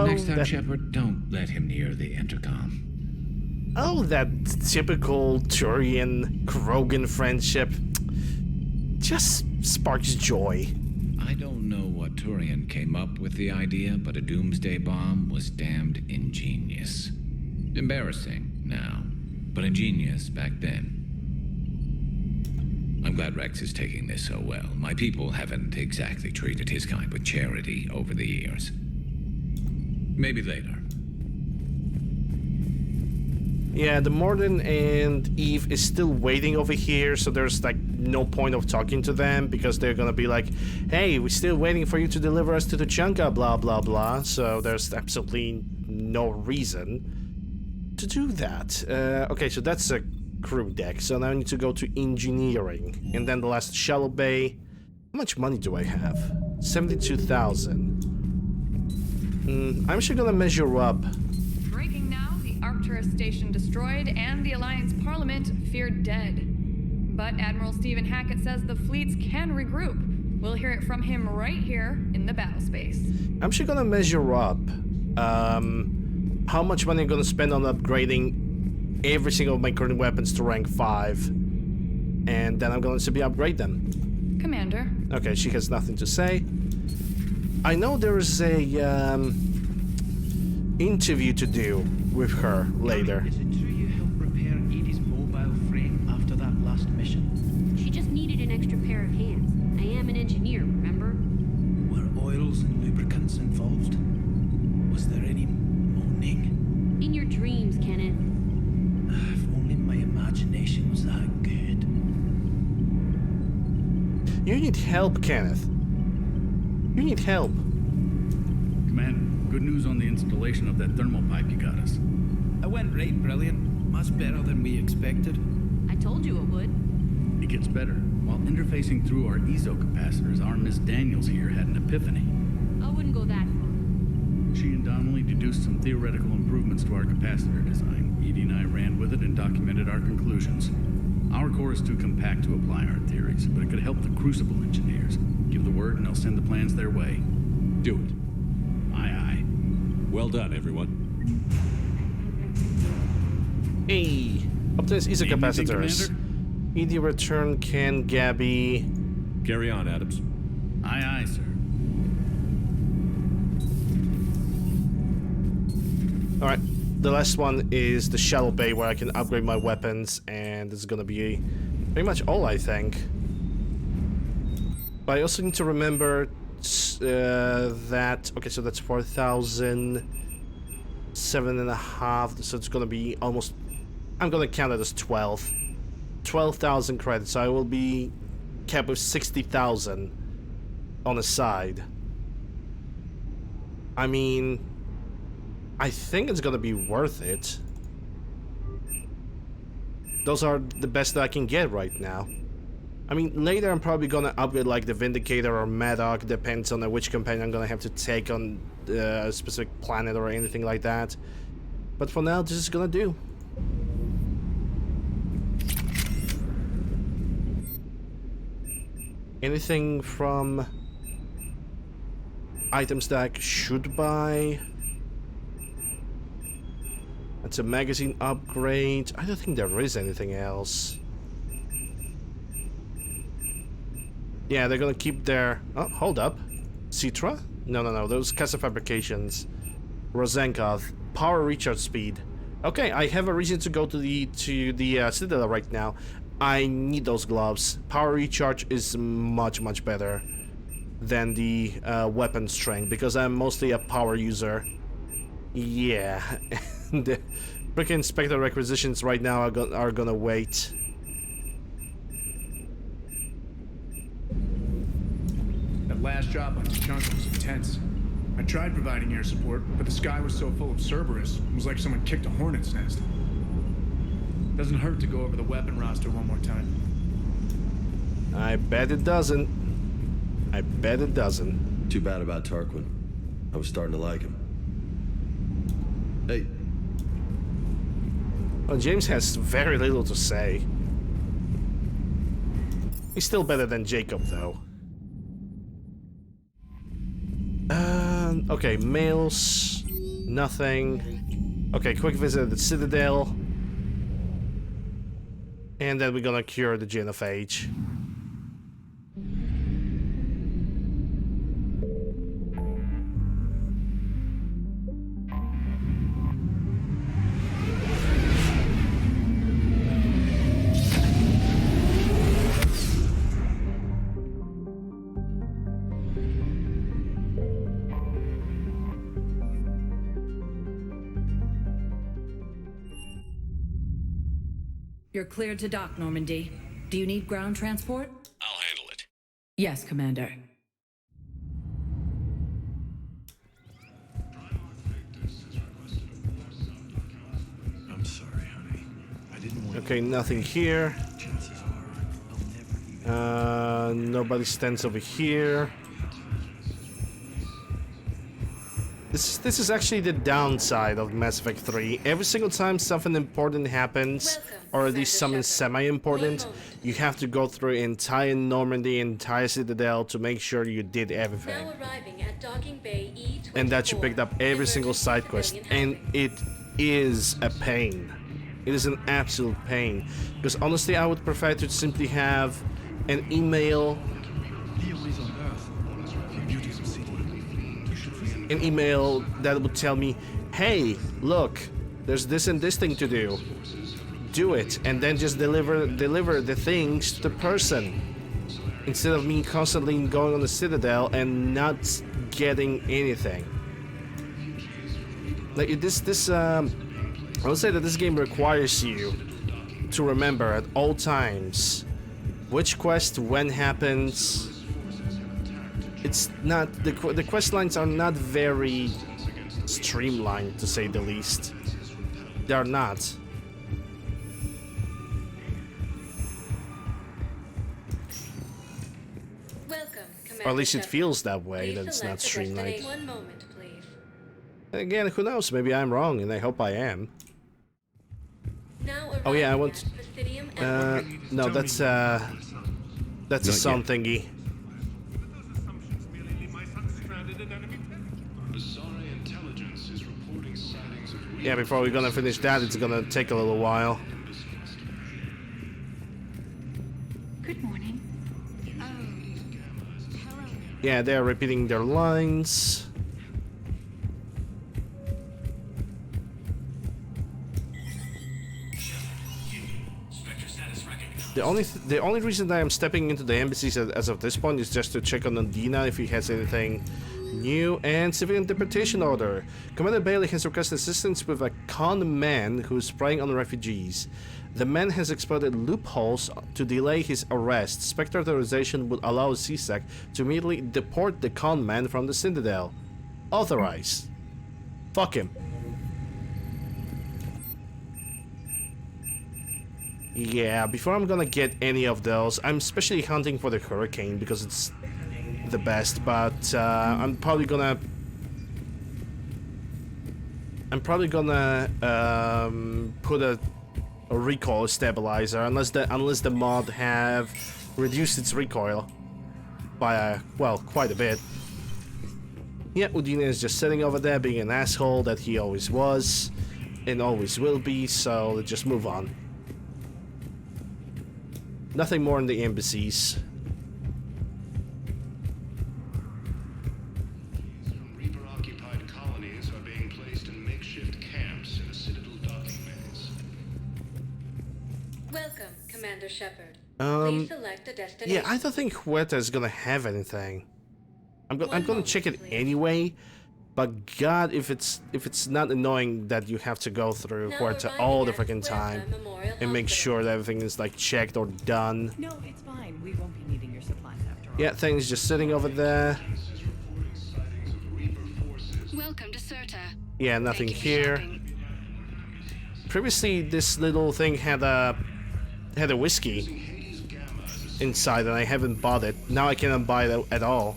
Next time, Shepard, don't let him near the intercom. Oh, that typical Turian Krogan friendship just sparks joy. I don't know what Turian came up with the idea, but a doomsday bomb was damned ingenious. Embarrassing now, but ingenious back then. I'm glad Rex is taking this so well. My people haven't exactly treated his kind with charity over the years. Maybe later. Yeah, the Morden and Eve is still waiting over here, so there's like no point of talking to them because they're gonna be like, hey, we're still waiting for you to deliver us to Tuchanka, blah blah blah. So there's absolutely no reason to do that. Okay, so that's a crew deck. So now I need to go to engineering, and then the last shallow bay. How much money do I have? 72,000. I'm actually gonna measure up. Breaking now, the Arcturus station destroyed and the Alliance Parliament feared dead. But Admiral Stephen Hackett says the fleets can regroup. We'll hear it from him right here in the battle space. I'm actually gonna measure up how much money I'm gonna spend on upgrading every single of my current weapons to rank 5. And then I'm going to be upgrade them. Commander. Okay, she has nothing to say. I know there is a interview to do with her later. Is it true you helped repair Edie's mobile frame after that last mission? She just needed an extra pair of hands. I am an engineer, remember? Were oils and lubricants involved? Was there any moaning? In your dreams, Kenneth. If only my imagination was that good. You need help, Kenneth. You need help. Commander, good news on the installation of that thermal pipe you got us. It went right brilliant. Much better than we expected. I told you it would. It gets better. While interfacing through our ESO capacitors, our Miss Daniels here had an epiphany. I wouldn't go that far. She and Donnelly deduced some theoretical improvements to our capacitor design. Edie and I ran with it and documented our conclusions. Our core is too compact to apply our theories, but it could help the Crucible engineers. Give the word and I'll send the plans their way. Do it. Aye, aye. Well done, everyone. Hey, up to this ESO capacitors. Edie return, Ken, Gabby. Carry on, Adams. Aye, aye, sir. Alright, the last one is the Shallow Bay where I can upgrade my weapons, and this is gonna be pretty much all, I think. But I also need to remember that... Okay, so that's 4,000... 7.5, so it's gonna be almost... I'm gonna count it as 12. 12,000 credits, so I will be capped with 60,000 on the side. I mean... I think it's gonna be worth it. Those are the best that I can get right now. I mean, later I'm probably gonna upgrade like the Vindicator or Maddox, depends on which companion I'm gonna have to take on a specific planet or anything like that. But for now, this is gonna do. Anything from items that I should buy? That's a magazine upgrade. I don't think there is anything else. Yeah, they're gonna keep their... Oh, hold up. Citra? No. Those Casa Fabrications. Rosenkoth. Power recharge speed. Okay, I have a reason to go to the Citadel right now. I need those gloves. Power recharge is much better than the weapon strength because I'm mostly a power user. Yeah. The freaking Inspector requisitions right now are gonna wait. That last job on Tachanka was intense. I tried providing air support, but the sky was so full of Cerberus, it was like someone kicked a hornet's nest. Doesn't hurt to go over the weapon roster one more time. I bet it doesn't. I bet it doesn't. Too bad about Tarquin. I was starting to like him. Hey. Well, James has very little to say. He's still better than Jacob, though. Okay, mails. Nothing. Okay, quick visit at the Citadel. And then we're gonna cure the genophage. You're cleared to dock, Normandy. Do you need ground transport? I'll handle it. Yes, Commander. I'm sorry, honey. I didn't want Okay, nothing here. Nobody stands over here. This this is actually the downside of Mass Effect 3. Every single time something important happens, or at least something semi-important, you have to go through entire Normandy, entire Citadel to make sure you did everything. Now arriving at Docking Bay E24. And that you picked up every single side quest, and it is a pain. It is an absolute pain. Because honestly, I would prefer to simply have an email. An email that would tell me, hey, look, there's this and this thing to do. Do it, and then just deliver the things to the person. Instead of me constantly going on the Citadel and not getting anything. Like I would say that this game requires you to remember at all times which quest when happens. It's not the quest lines are not very streamlined, to say the least. They are not. Welcome, Or at least it feels that way, that it's not streamlined. One moment, please. Again, who knows? Maybe I'm wrong, and I hope I am. Now Oh yeah, I want. No, that's a sound thingy. Yeah, before we're gonna finish that, it's gonna take a little while. Good morning. Yeah, they're repeating their lines. The only reason that I'm stepping into the embassies as of this point is just to check on Nandina if he has anything new, and civilian deportation order. Commander Bailey has requested assistance with a con man who is preying on refugees. The man has exploited loopholes to delay his arrest. Spectre authorization would allow CSEC to immediately deport the con man from the Citadel. Authorized. Fuck him. Yeah, before I'm gonna get any of those, I'm especially hunting for the Hurricane because it's the best, but I'm probably gonna put a recoil stabilizer unless the mod have reduced its recoil by well, quite a bit. Yeah, Udina is just sitting over there being an asshole that he always was and always will be, so let's just move on. Nothing more in the embassies. Reaper-occupied colonies are being placed in makeshift camps in the Citadel docking bays. Welcome, Commander Shepard. Please select a destination. Yeah, I don't think Huerta is gonna have anything. I'm gonna check it anyway, but God, if it's not annoying that you have to go through Huerta all the freaking time and make sure that everything is like checked or done. No, it's fine. We won't be needing your supplies after all. Yeah, things just sitting over there. Welcome to Serta. Yeah, nothing here. Previously, this little thing had a whiskey inside, and I haven't bought it. Now I cannot buy it at all.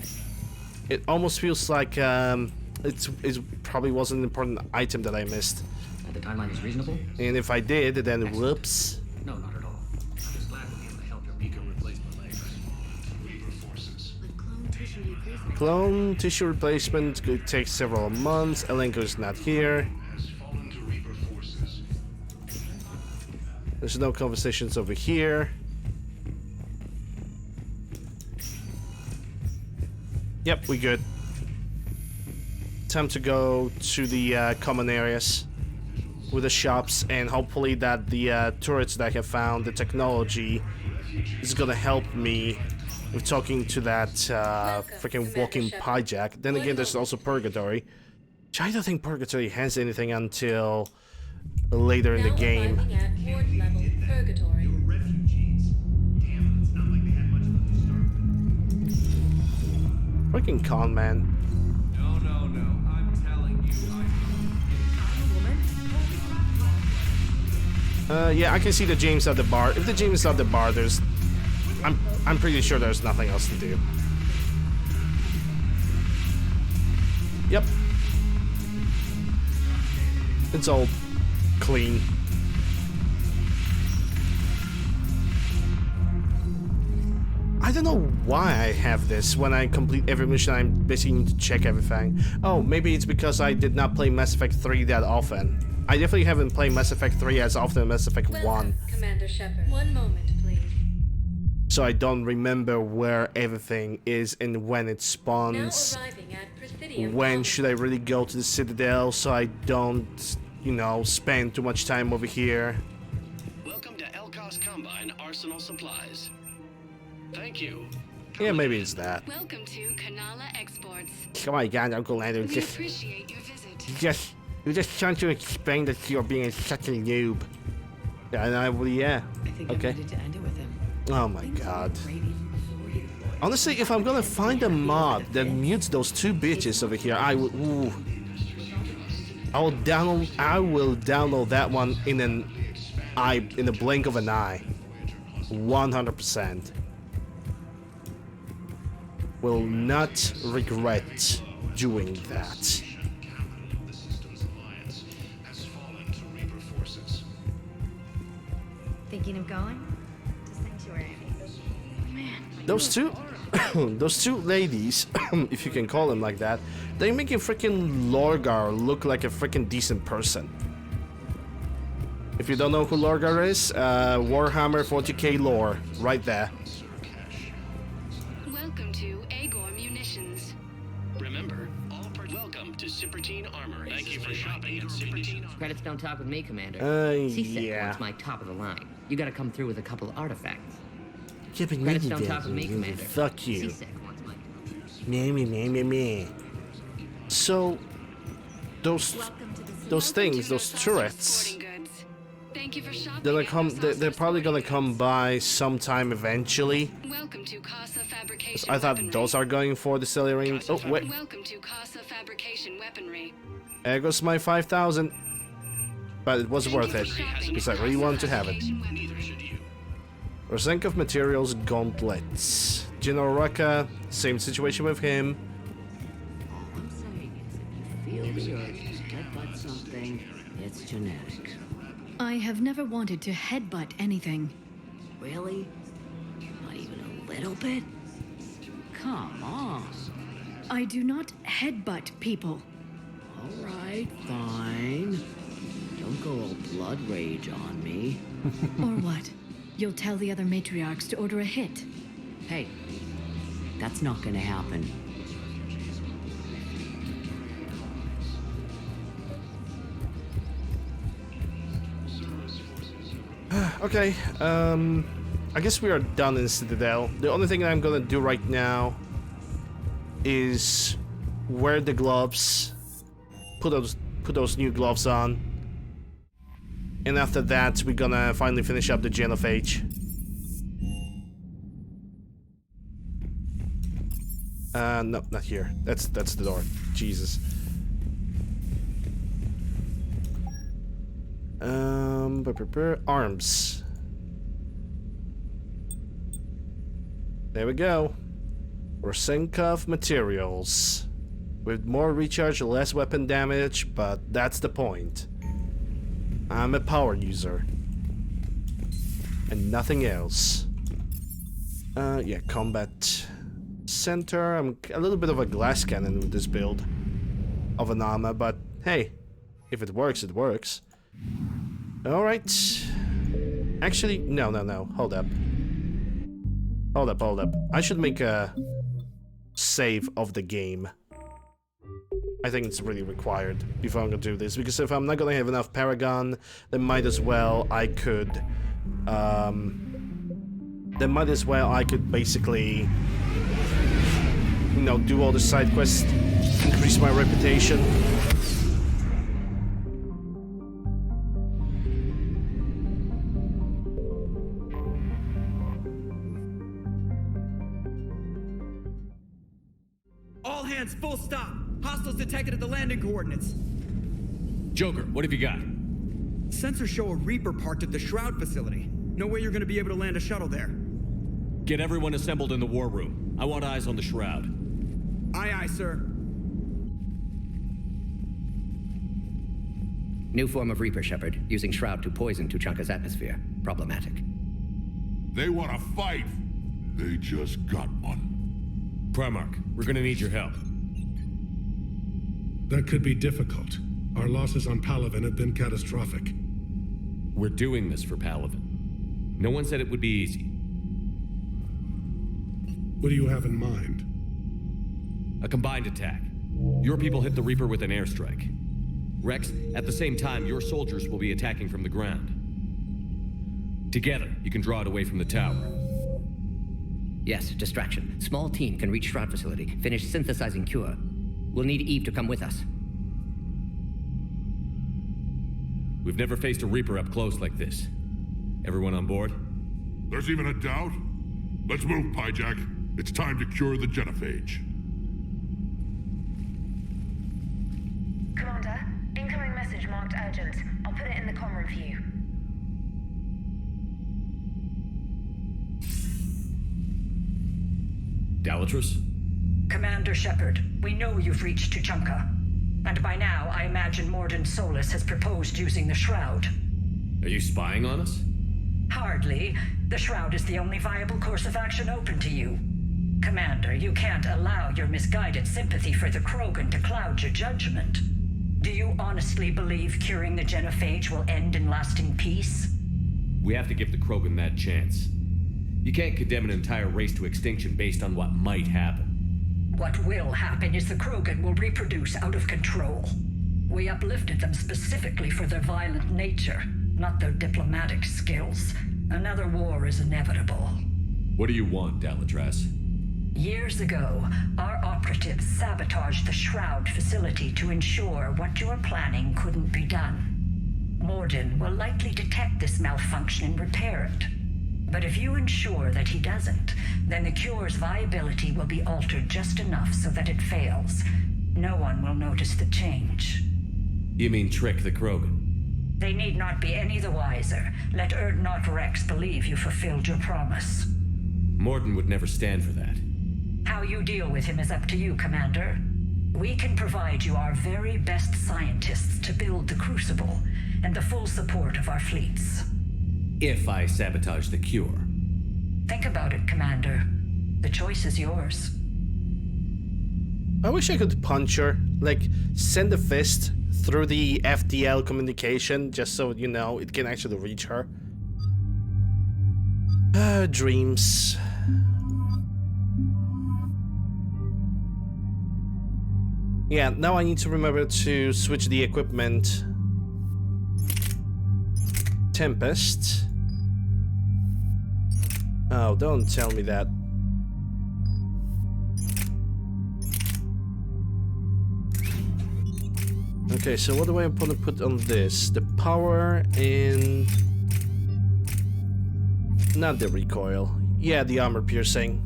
It almost feels like it probably wasn't an important item that I missed. The timeline is reasonable? And if I did, then whoops. No, not at all. I'm just glad we'll be able to help your Pico replace my legs. Reaper forces. Clone tissue replacement could take several months. Elenko's not here. Has fallen to Reaper forces. There's no conversations over here. Yep, we good. Time to go to the common areas with the shops, and hopefully that the turrets that I have found, the technology, is gonna help me with talking to that freaking walking hijack. Then again, there's also Purgatory, which I don't think Purgatory has anything until later in the game. Freaking con man. No, I'm telling you, Yeah, I can see the James at the bar. If the James is at the bar, I'm pretty sure there's nothing else to do. Yep. It's all clean. I don't know why I have this. When I complete every mission, I basically need to check everything. Oh, maybe it's because I did not play Mass Effect 3 that often. I definitely haven't played Mass Effect 3 as often as Mass Effect 1. Commander Shepard. One moment, please. So I don't remember where everything is and when it spawns. Now arriving at Presidium. When should I really go to the Citadel so I don't, you know, spend too much time over here. Welcome to Elcos Combine Arsenal Supplies. Thank you. Yeah, maybe it's that. Welcome to Kanala Exports. Come on, God, UncleLander. We appreciate your visit. You just trying to explain that you're being such a noob. Yeah, yeah. I think okay. I'm ready to end it with him. Oh my God. Honestly, if I'm gonna find a mod that mutes those two bitches over here, I will. Ooh. I will download that one in the blink of an eye. 100%. Will not regret doing that. Thinking of going to Sanctuary? Man, Those two ladies, if you can call them like that, they're making freaking Lorgar look like a freaking decent person. If you don't know who Lorgar is, Warhammer 40k lore, right there. welcome to Agor Munitions. Remember, welcome to Cypertine Armory. Thank you for shopping at Cypertine. Credits don't talk with me, Commander. Yeah. wants my top of the line. You gotta come through with a couple of artifacts. Credits don't talk with me, Commander. Fuck you. C-Sec wants my Me. So, those things, those turrets, Thank you for shopping. they're probably gonna come by sometime eventually. Welcome to Casa Fabrication. I thought those are going for the Celery. Oh wait, Welcome to Casa Fabrication Weaponry. there goes my 5,000. But it was worth it, because I really wanted to have it. Rosenk Materials Gauntlets. General Raka, same situation with him. All I'm saying is if you feel the urge to headbutt something, it's genetic. I have never wanted to headbutt anything. Really? Not even a little bit? Come on. I do not headbutt people. All right, fine. Don't go all blood rage on me. Or what? You'll tell the other matriarchs to order a hit. Hey, that's not gonna happen. Okay, I guess we are done in Citadel. The only thing that I'm gonna do right now is wear the gloves, put those new gloves on, and after that we're gonna finally finish up the genophage. No, not here. That's the door. Jesus. Arms. There we go. Rosenkov materials. With more recharge, less weapon damage, but that's the point. I'm a power user. And nothing else. Yeah, combat center. I'm a little bit of a glass cannon with this build of an armor, but hey, if it works, it works. Alright. Actually, no. Hold up. I should make a save of the game. I think it's really required before I'm gonna do this, because if I'm not gonna have enough Paragon, then might as well I could basically, you know, do all the side quests, increase my reputation. All hands, full stop. Hostiles detected at the landing coordinates. Joker, what have you got? Sensors show a Reaper parked at the Shroud facility. No way you're gonna be able to land a shuttle there. Get everyone assembled in the war room. I want eyes on the Shroud. Aye, aye, sir. New form of Reaper, Shepard, using Shroud to poison Tuchanka's atmosphere. Problematic. They want to fight. They just got one. Primarch, we're gonna need your help. That could be difficult. Our losses on Palaven have been catastrophic. We're doing this for Palaven. No one said it would be easy. What do you have in mind? A combined attack. Your people hit the Reaper with an airstrike. Rex, at the same time, your soldiers will be attacking from the ground. Together, you can draw it away from the tower. Yes, distraction. Small team can reach Shroud facility, finish synthesizing cure. We'll need Eve to come with us. We've never faced a Reaper up close like this. Everyone on board? There's even a doubt? Let's move, Pyjack. It's time to cure the genophage. Commander, incoming message marked urgent. I'll put it in the comm for you. Dalatrus? Commander Shepard, we know you've reached Tuchanka. And by now, I imagine Mordin Solus has proposed using the Shroud. Are you spying on us? Hardly. The Shroud is the only viable course of action open to you. Commander, you can't allow your misguided sympathy for the Krogan to cloud your judgment. Do you honestly believe curing the genophage will end in lasting peace? We have to give the Krogan that chance. You can't condemn an entire race to extinction based on what might happen. What will happen is the Krogan will reproduce out of control. We uplifted them specifically for their violent nature, not their diplomatic skills. Another war is inevitable. What do you want, Dalatrus? Years ago, our operatives sabotaged the Shroud facility to ensure what you were planning couldn't be done. Mordin will likely detect this malfunction and repair it. But if you ensure that he doesn't, then the cure's viability will be altered just enough so that it fails. No one will notice the change. You mean trick the Krogan? They need not be any the wiser. Let Urdnot Rex believe you fulfilled your promise. Mordin would never stand for that. How you deal with him is up to you, Commander. We can provide you our very best scientists to build the Crucible, and the full support of our fleets. If I sabotage the cure. Think about it, Commander. The choice is yours. I wish I could punch her. Like, send a fist through the FTL communication, just so, you know, it can actually reach her. Dreams. Yeah, now I need to remember to switch the equipment. Tempest. Oh, don't tell me that. Okay, so what do I want to put on this? The power and... not the recoil. Yeah, the armor piercing.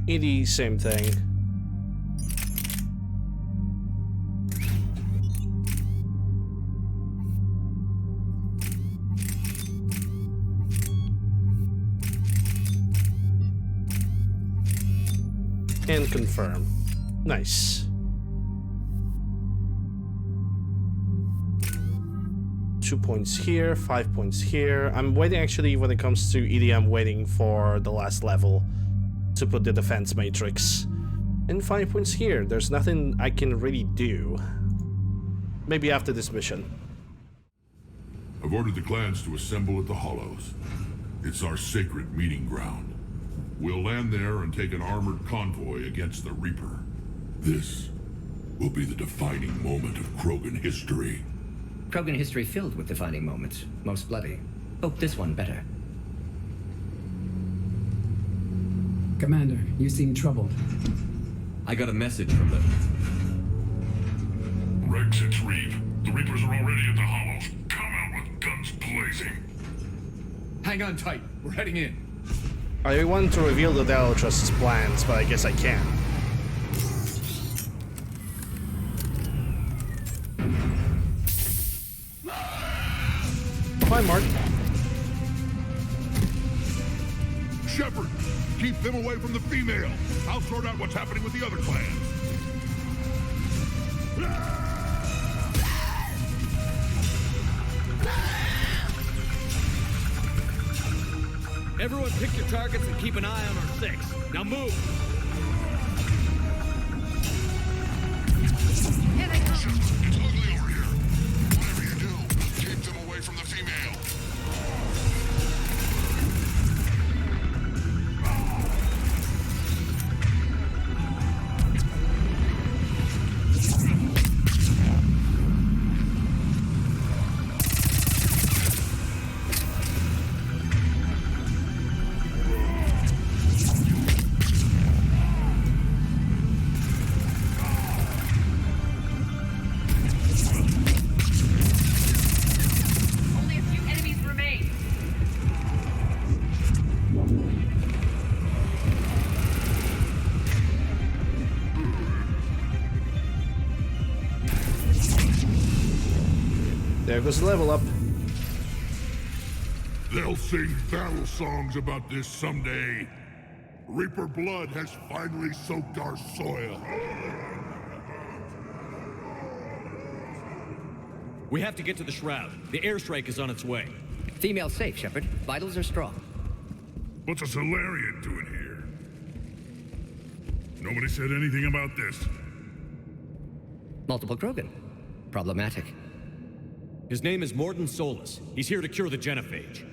ED, same thing. And confirm. Nice. 2 points here, 5 points here. I'm waiting, actually, when it comes to ED, I'm waiting for the last level to put the defense matrix. And 5 points here. There's nothing I can really do. Maybe after this mission. I've ordered the clans to assemble at the Hollows. It's our sacred meeting ground. We'll land there and take an armored convoy against the Reaper. This will be the defining moment of Krogan history. Krogan history filled with defining moments. Most bloody. Hope this one better. Commander, you seem troubled. I got a message from them. Rex, it's Reeve. The Reapers are already at the Hollows. Come out with guns blazing. Hang on tight. We're heading in. I want to reveal the Dalatrus's plans, but I guess I can't. Bye, Mark. Shepard, Keep them away from the female. I'll sort out what's happening with the other clans. Everyone pick your targets and keep an eye on our 6. Now move! Here they come! It's ugly over here. Whatever you do, keep them away from the female. There goes the level up. They'll sing battle songs about this someday. Reaper blood has finally soaked our soil. We have to get to the Shroud. The airstrike is on its way. Female safe, Shepard. Vitals are strong. What's a Solarian doing here? Nobody said anything about this. Multiple Krogan. Problematic. His name is Morden Solus. He's here to cure the genophage.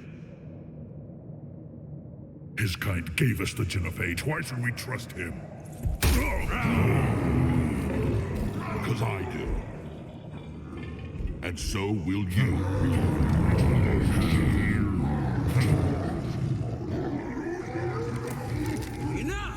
His kind gave us the genophage. Why should we trust him? Because I do. And so will you. Enough!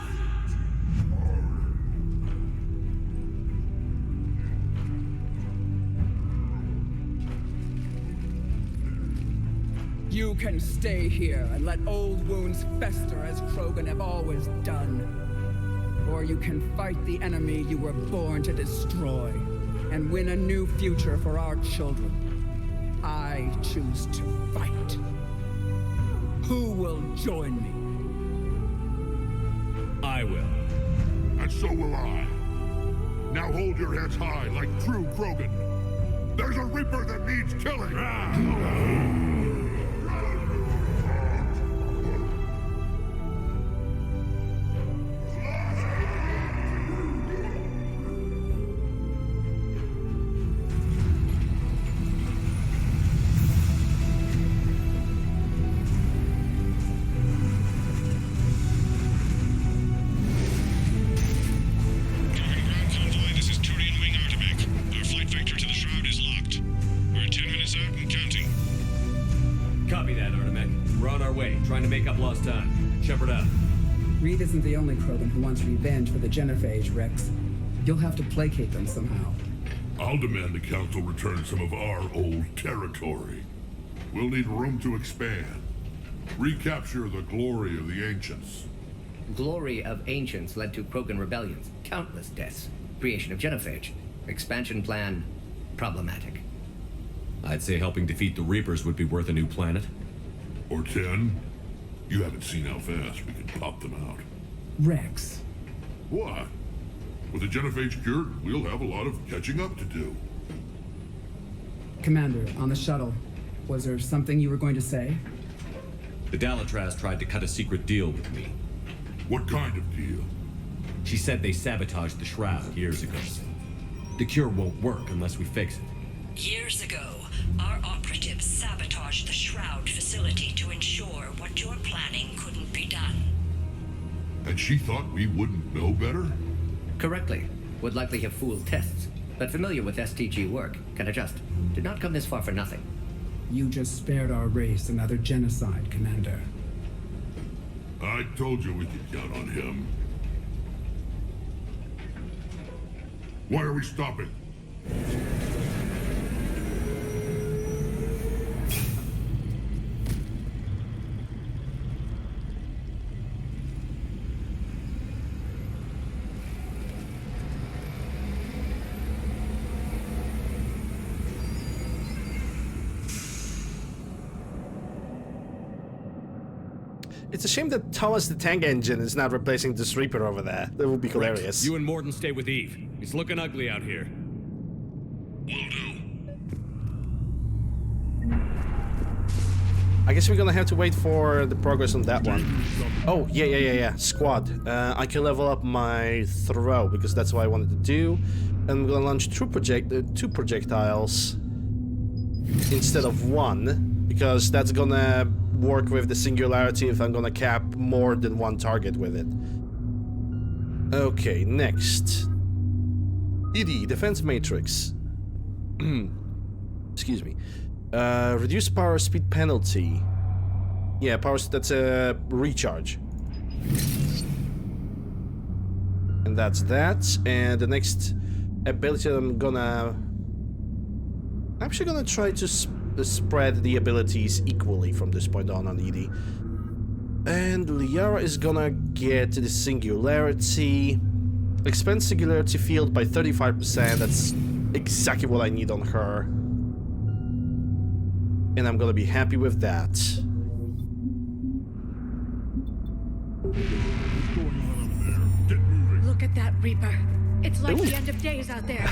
You can stay here and let old wounds fester as Krogan have always done. Or you can fight the enemy you were born to destroy and win a new future for our children. I choose to fight. Who will join me? I will. And so will I. Now hold your heads high like true Krogan. There's a Reaper that needs killing. Reed isn't the only Krogan who wants revenge for the genophage, Rex. You'll have to placate them somehow. I'll demand the Council return some of our old territory. We'll need room to expand. Recapture the glory of the Ancients. Glory of Ancients led to Krogan rebellions, countless deaths, creation of genophage. Expansion plan, problematic. I'd say helping defeat the Reapers would be worth a new planet. Or 10. You haven't seen how fast we can pop them out. Rex. What? With the genophage cured, we'll have a lot of catching up to do. Commander, on the shuttle, was there something you were going to say? The Dalatraz tried to cut a secret deal with me. What kind of deal? She said they sabotaged the Shroud years ago. The cure won't work unless we fix it. Years ago, our operatives sabotaged the Shroud facility to ensure what you're planning couldn't be done. And she thought we wouldn't know better? Correctly. Would likely have fooled tests, but familiar with STG work, can adjust. Did not come this far for nothing. You just spared our race another genocide, Commander. I told you we could count on him. Why are we stopping? It's a shame that Thomas the Tank Engine is not replacing this Reaper over there. That would be hilarious. You and Morden stay with Eve. It's looking ugly out here. Will do. I guess we're gonna have to wait for the progress on that one. Oh, yeah. Squad. I can level up my throw, because that's what I wanted to do. And I'm gonna launch two projectiles instead of one, because that's gonna work with the singularity if I'm gonna cap more than one target with it. Okay, next. ED, Defense Matrix. Excuse me. Reduce power speed penalty. Yeah, that's a recharge. And that's that. And the next ability I'm actually gonna try to spread the abilities equally from this point on ED. And Liara is gonna get the singularity. Expand singularity field by 35%. That's exactly what I need on her. And I'm gonna be happy with that. Look at that Reaper. It's like the end of days out there.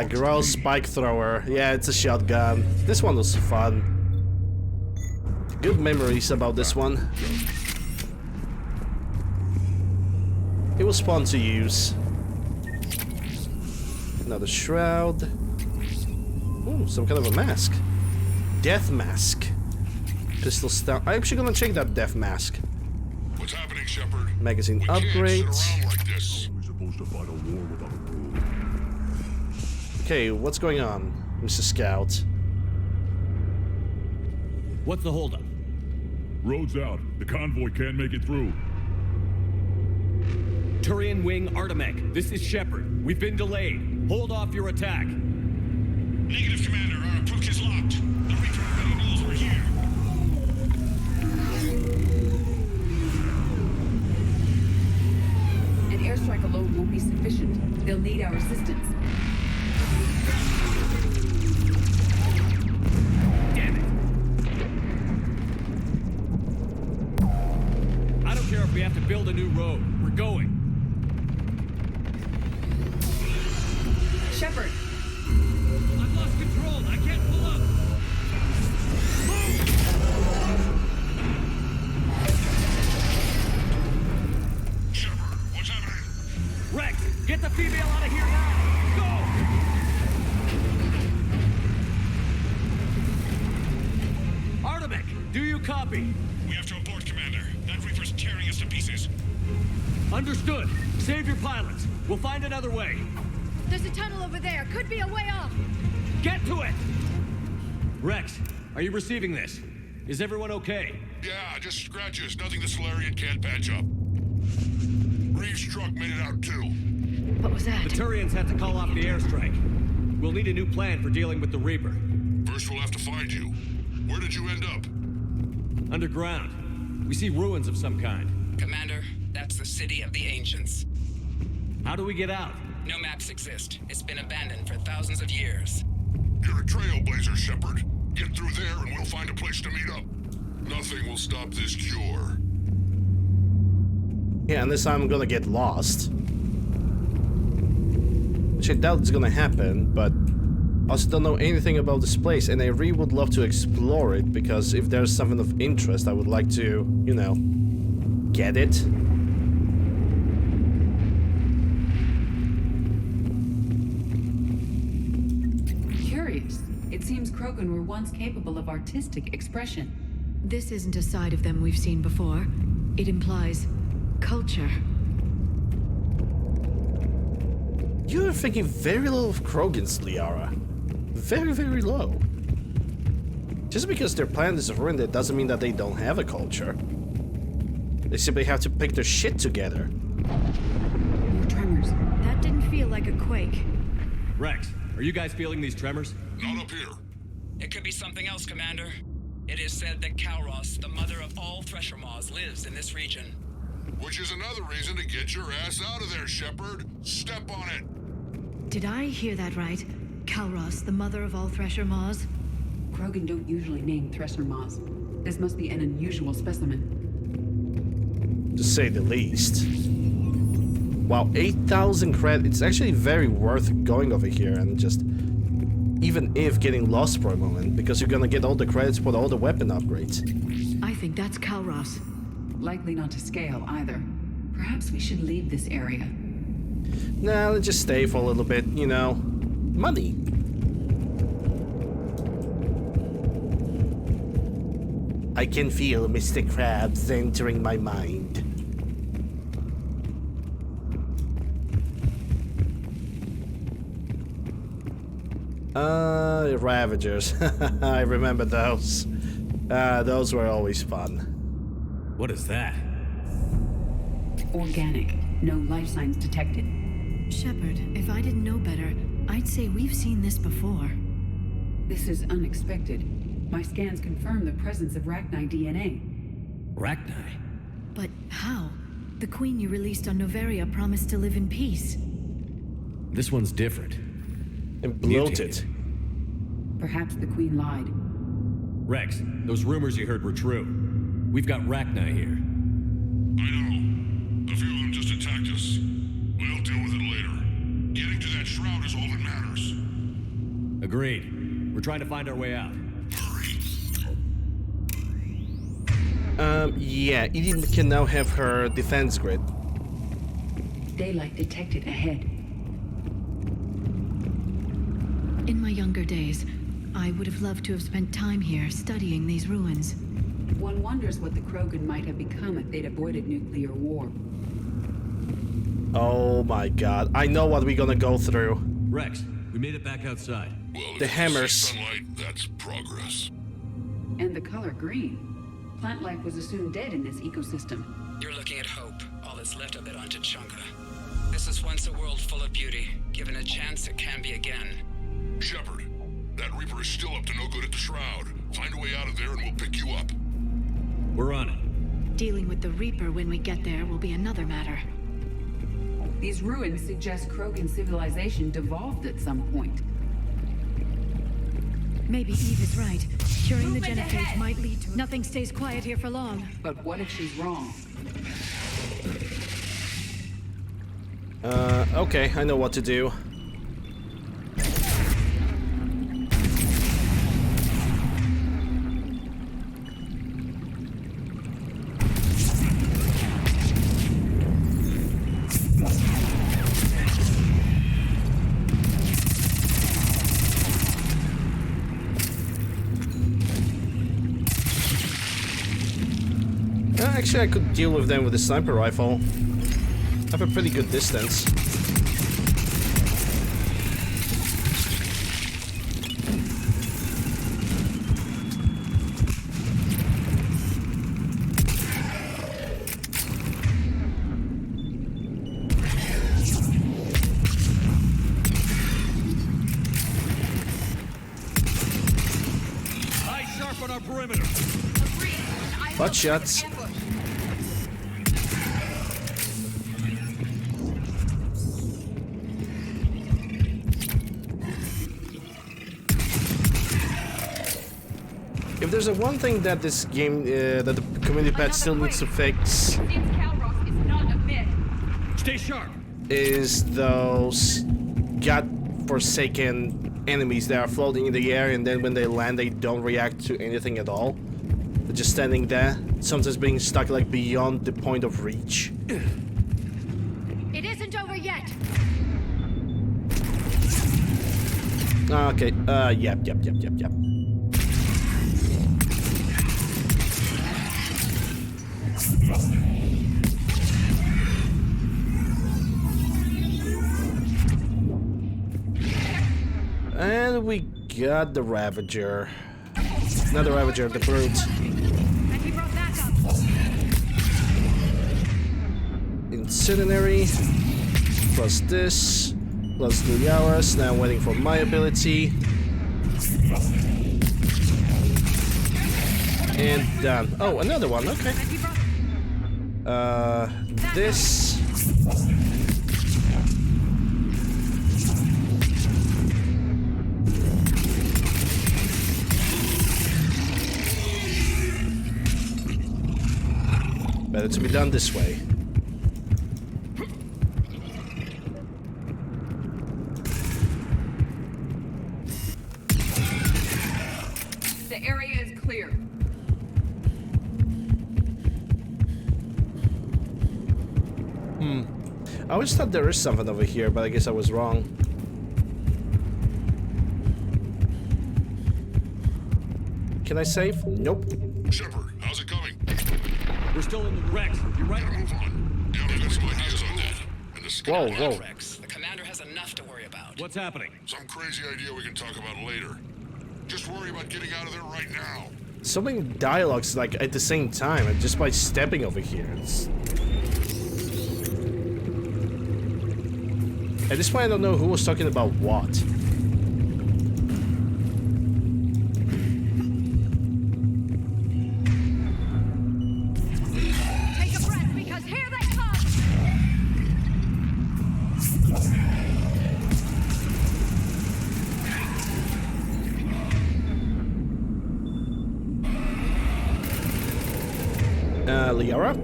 Gross spike thrower. Yeah, it's a shotgun. This one was fun. Good memories about this one. It was fun to use. Another shroud. Ooh, some kind of a mask. Death mask. Pistol stout. I'm actually gonna check that death mask. What's happening, Shepard? Magazine upgrades. Okay, what's going on, Mr. Scout? What's the holdup? Road's out. The convoy can't make it through. Turian Wing Artemec, this is Shepard. We've been delayed. Hold off your attack. Negative, Commander. Our approach is locked. The Reaper already knows we're here. An airstrike alone won't be sufficient. They'll need our assistance. Damn it! I don't care if we have to build a new road. We're going. Shepard! I've lost control. I can't pull up. Move! Shepard, what's happening? Rex, get the female out of here now! Go! Artemec, do you copy? We have to abort, Commander. That Reaper's tearing us to pieces. Understood. Save your pilots. We'll find another way. There's a tunnel over there. Could be a way off. Get to it! Rex, are you receiving this? Is everyone okay? Yeah, just scratches. Nothing the Solarian can't patch up. Reeves' truck made it out too. What was that? The Turians had to call off the airstrike. We'll need a new plan for dealing with the Reaper. First we'll have to find you. Where did you end up? Underground. We see ruins of some kind. Commander, that's the City of the Ancients. How do we get out? No maps exist. It's been abandoned for thousands of years. You're a trailblazer, Shepard. Get through there and we'll find a place to meet up. Nothing will stop this cure. Yeah, and this time I'm gonna get lost. Which I doubt it's gonna happen, but I also don't know anything about this place, and I really would love to explore it, because if there's something of interest, I would like to, you know, get it. Curious. It seems Krogan were once capable of artistic expression. This isn't a side of them we've seen before. It implies culture. You're thinking very low of Krogans, Liara. Very, very low. Just because their planet is ruined, it doesn't mean that they don't have a culture. They simply have to pick their shit together. More tremors. That didn't feel like a quake. Rex, are you guys feeling these tremors? Not up here. It could be something else, Commander. It is said that Kalros, the mother of all Thresher Maws, lives in this region. Which is another reason to get your ass out of there, Shepard. Step on it. Did I hear that right? Kalros, the mother of all Thresher Maws? Krogan don't usually name Thresher Maws. This must be an unusual specimen. To say the least. Wow, 8,000 credits. It's actually very worth going over here and just... even if getting lost for a moment, because you're gonna get all the credits for all the weapon upgrades. I think that's Kalros. Likely not to scale either. Perhaps we should leave this area. Nah, let's just stay for a little bit, you know. Money. I can feel Mr. Krabs entering my mind. Ravagers. I remember those. Those were always fun. What is that? Organic. No life signs detected. Shepard, if I didn't know better, I'd say we've seen this before. This is unexpected. My scans confirm the presence of Rachni DNA. Rachni? But how? The queen you released on Noveria promised to live in peace. This one's different. And bloated. Perhaps the queen lied. Rex, those rumors you heard were true. We've got Rachni here. I know. A few of them just attacked us. We'll deal with it later. Getting to that shroud is all that matters. Agreed. We're trying to find our way out. Yeah, Edie can now have her defense grid. Daylight detected ahead. In my younger days, I would have loved to have spent time here studying these ruins. One wonders what the Krogan might have become if they'd avoided nuclear war. Oh my god, I know what we're gonna go through. Rex, we made it back outside. Well, the hammers. Sunlight, that's progress. And the color green. Plant life was assumed dead in this ecosystem. You're looking at hope, all that's left of it on Tuchanka. This is once a world full of beauty. Given a chance, it can be again. Shepard, that Reaper is still up to no good at the Shroud. Find a way out of there and we'll pick you up. We're on it. Dealing with the Reaper when we get there will be another matter. These ruins suggest Krogan civilization devolved at some point. Maybe Eve is right. Curing the genophage might lead to... Nothing stays quiet here for long. But what if she's wrong? Okay, I know what to do. Actually, I could deal with them with the sniper rifle. I have a pretty good distance. Eyes sharp on our perimeter. Butt shots. If there's a one thing that this game, that the community patch still needs to fix, stay sharp, is those god-forsaken enemies that are floating in the air, and then when they land, they don't react to anything at all. They're just standing there, sometimes being stuck like beyond the point of reach. It isn't over yet. Okay. Yep. And we got the Ravager. Not the Ravager, the Brute. Incendiary. Plus this. Plus 3 hours. Now I'm waiting for my ability. And done. Oh, another one. Okay. This. to be done this way. The area is clear. I always thought there is something over here, but I guess I was wrong. Can I save? Nope. Shepard, how's it coming? We're still in the wrecks. You're right. Move on. Yeah, we've got some ideas on that. And this Whoa, whoa. The commander has enough to worry about. What's happening? Some crazy idea we can talk about later. Just worry about getting out of there right now. So many dialogues, like, at the same time, and just by stepping over here. At this point, I don't know who was talking about what. Take a breath, because here they come! Liara?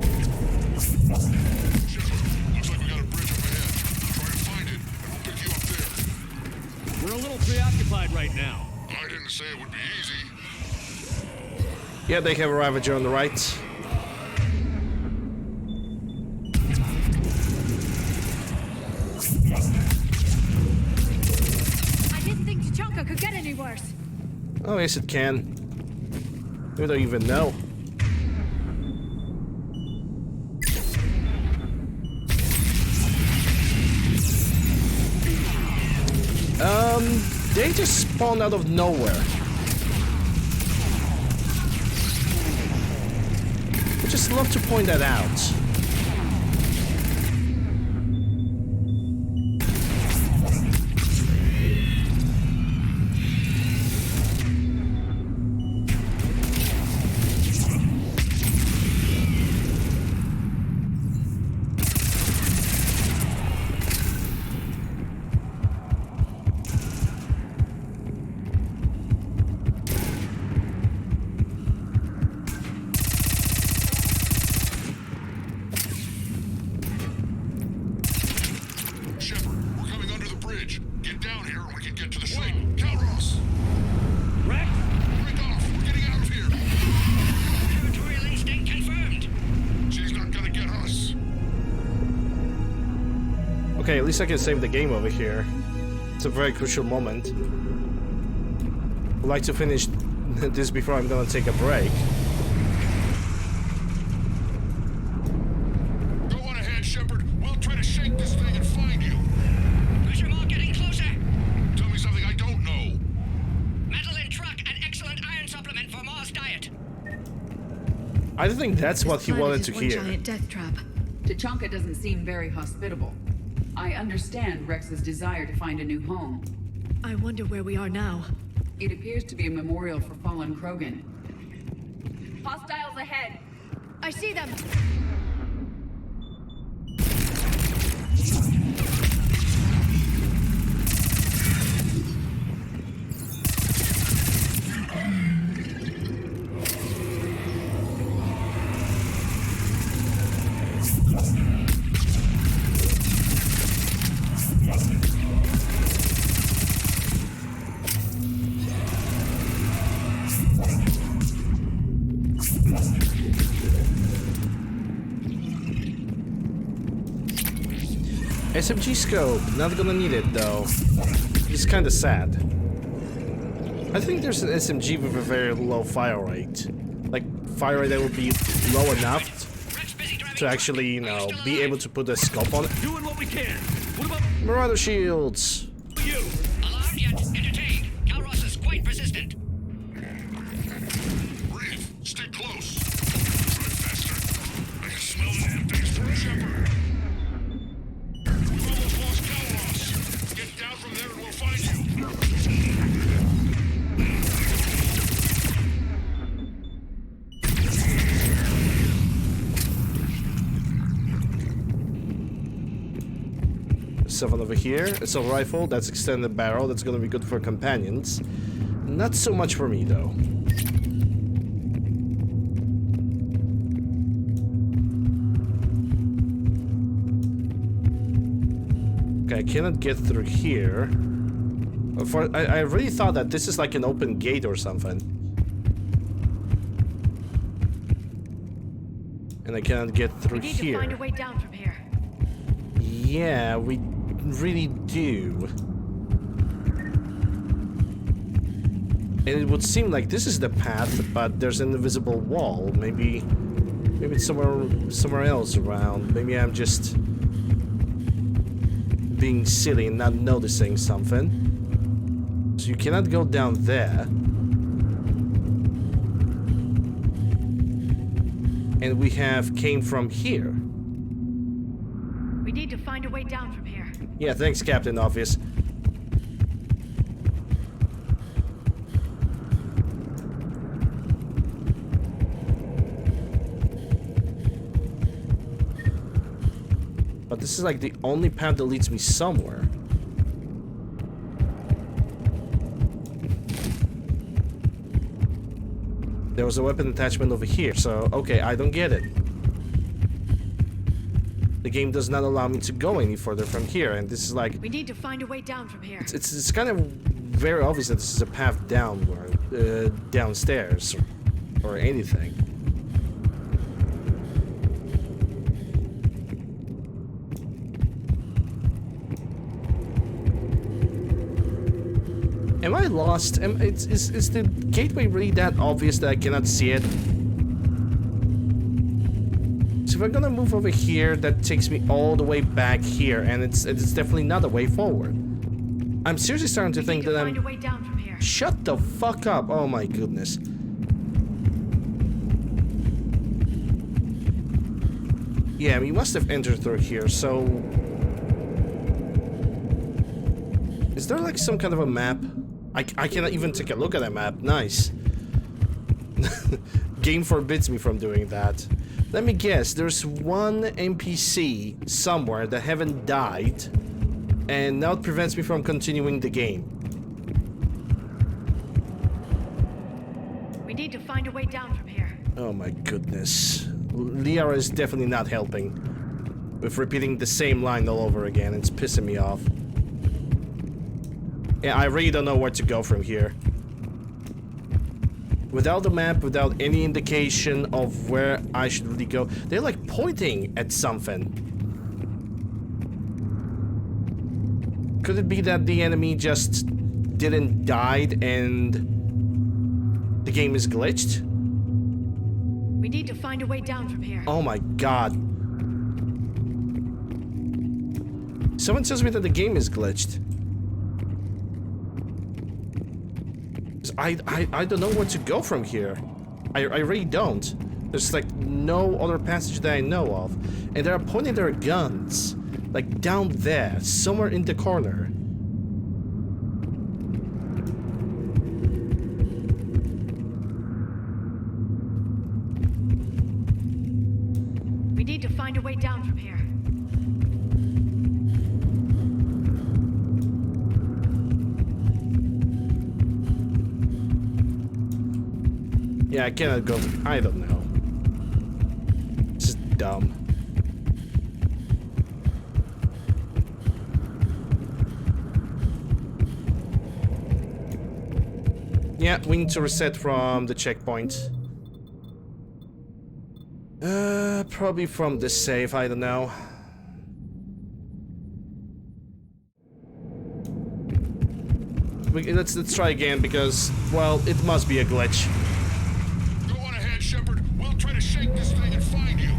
We're a little preoccupied right now. I didn't say it would be easy. Yeah, they have a Ravager on the right. I didn't think Tachanka could get any worse. Oh, yes, it can. We don't even know. They just spawned out of nowhere. I just love to point that out. Okay, at least I can save the game over here. It's a very crucial moment. I'd like to finish this before I'm gonna take a break. Go on ahead, Shepard. We'll try to shake this thing and find you. Pressure mark getting closer. Tell me something I don't know. Metal in truck and excellent iron supplement for Mars diet. I don't think that's what he wanted to hear. Giant death trap. Tachanka doesn't seem very hospitable. I understand Rex's desire to find a new home. I wonder where we are now. It appears to be a memorial for fallen Krogan. Hostiles ahead! I see them! SMG scope, not gonna need it though. It's kinda sad. I think there's an SMG with a very low fire rate. Like, fire rate that would be low enough to actually, you know, be able to put a scope on it. Doing what we can. What about Marauder shields? you? Alarmed yet entertained. Calros is quite persistent. Breathe. Stay close. Try faster. I can smell the damn things from Shepard. We've almost lost Calros. Get down from there and we'll find you. Something over here. It's a rifle. That's extended barrel. That's gonna be good for companions. Not so much for me though. Okay, I cannot get through here. I really thought that this is like an open gate or something. And I cannot get through We need here. to find a way down from here. Yeah, we really do. And it would seem like this is the path, but there's an invisible wall. Maybe it's somewhere else around. Maybe I'm just being silly and not noticing something. So you cannot go down there. And we came from here. We need to find a way down from here. Yeah, thanks, Captain Obvious. But this is like the only path that leads me somewhere. There was a weapon attachment over here, so okay, I don't get it. The game does not allow me to go any further from here, and this is like... We need to find a way down from here. It's kind of very obvious that this is a path downward, downstairs, or anything. Am I lost? Is the gateway really that obvious that I cannot see it? So if I'm gonna move over here, that takes me all the way back here, and it's definitely not a way forward. I'm seriously starting to think that I'm... Find a way down from here. Shut the fuck up! Oh my goodness. Yeah, we must have entered through here, so... Is there like some kind of a map? I cannot even take a look at a map. Nice. Game forbids me from doing that. Let me guess, there's one NPC somewhere that haven't died, and now it prevents me from continuing the game. We need to find a way down from here. Oh my goodness. Liara is definitely not helping with repeating the same line all over again. It's pissing me off. Yeah, I really don't know where to go from here. Without the map, without any indication of where I should really go. They're like pointing at something. Could it be that the enemy just didn't die and the game is glitched? We need to find a way down from here. Oh my god. Someone tells me that the game is glitched. I don't know where to go from here. I really don't. There's like no other passage that I know of. And they're pointing their guns like down there, somewhere in the corner. We need to find a way down from here. Yeah, I cannot go. I don't know. This is dumb. Yeah, we need to reset from the checkpoint. Probably from the save, I don't know. Let's try again because, well, it must be a glitch. Try to shake this thing and find you.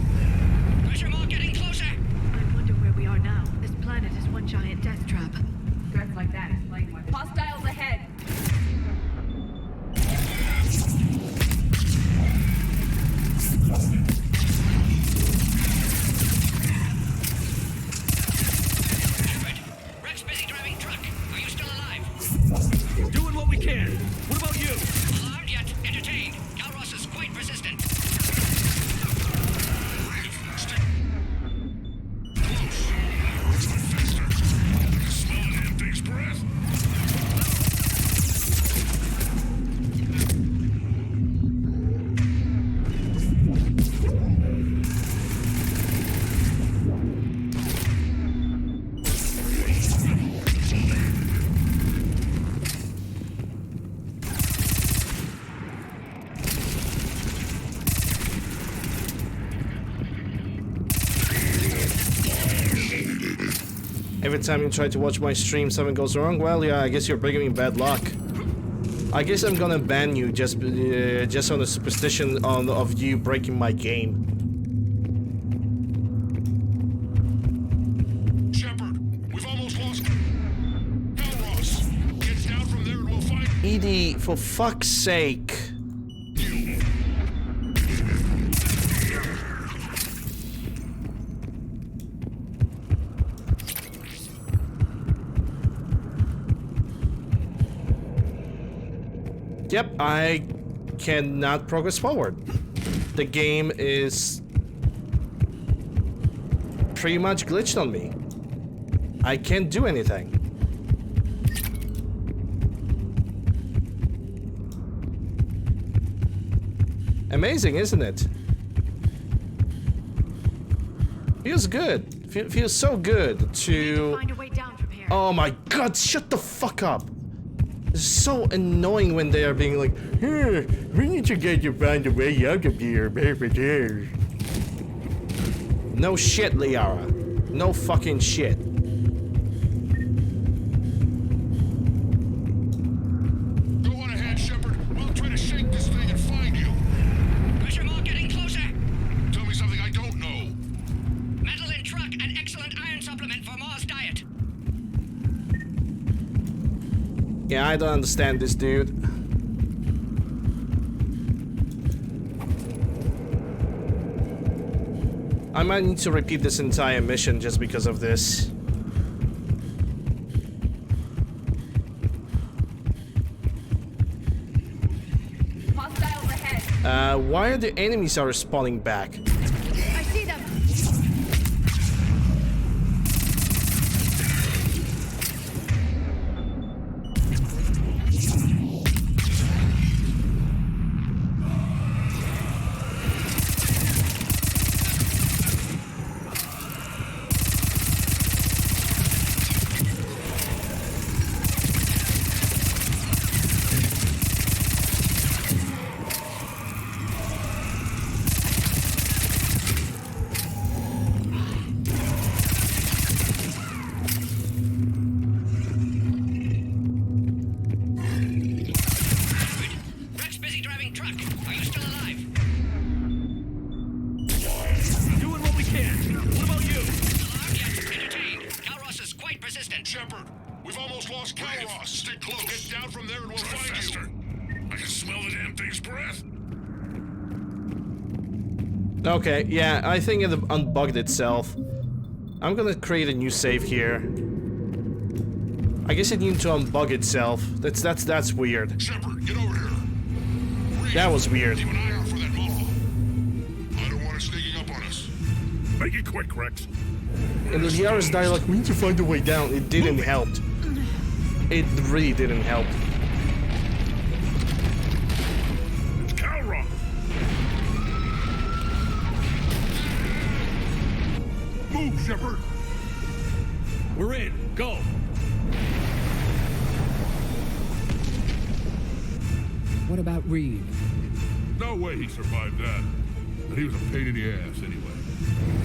Pressure mark getting closer. I wonder where we are now. This planet is one giant death trap. Threats like that explain why. Hostiles ahead. Shepard, Rex busy driving truck. Are you still alive? Doing what we can. What about you? Alarmed yet entertained. Calros is quite resistant. every time you try to watch my stream, something goes wrong. Well, yeah, I guess you're bringing me bad luck. I guess I'm gonna ban you just on the superstition of you breaking my game. Shepard, we've almost lost Calros. Get down from there and we'll find Edie, for fuck's sake. Yep, I cannot progress forward. The game is pretty much glitched on me. I can't do anything. Amazing, isn't it? Feels good. Feels so good to... Oh my god, shut the fuck up. It's so annoying when they are being like, "Here, we need to get you find a way out of here, baby." No shit, Liara. No fucking shit. Go on ahead, Shepard. We'll try to shake this thing and find you. Pressure mark getting closer. Tell me something I don't know. Metal in truck, an excellent iron supplement for Mars diet. Yeah, I don't understand this dude. I might need to repeat this entire mission just because of this. Hostiles ahead. Why are the enemies are respawning back? I see them. Shepard, we've almost lost Calros. Stay close. Get down from there and we'll find faster. You. I can smell the damn thing's breath. Okay, yeah, I think it unbugged itself. I'm gonna create a new save here. I guess it needed to unbug itself. That's weird. Shepard, get over here. That was weird. Keep an eye out for that mall. I don't want it sneaking up on us. Make it quick, Rex. In Liara's dialogue, we need to find a way down. It didn't help. It really didn't help. It's Calros. Move, Shepard. We're in. Go. What about Reed? No way he survived that. But he was a pain in the ass anyway.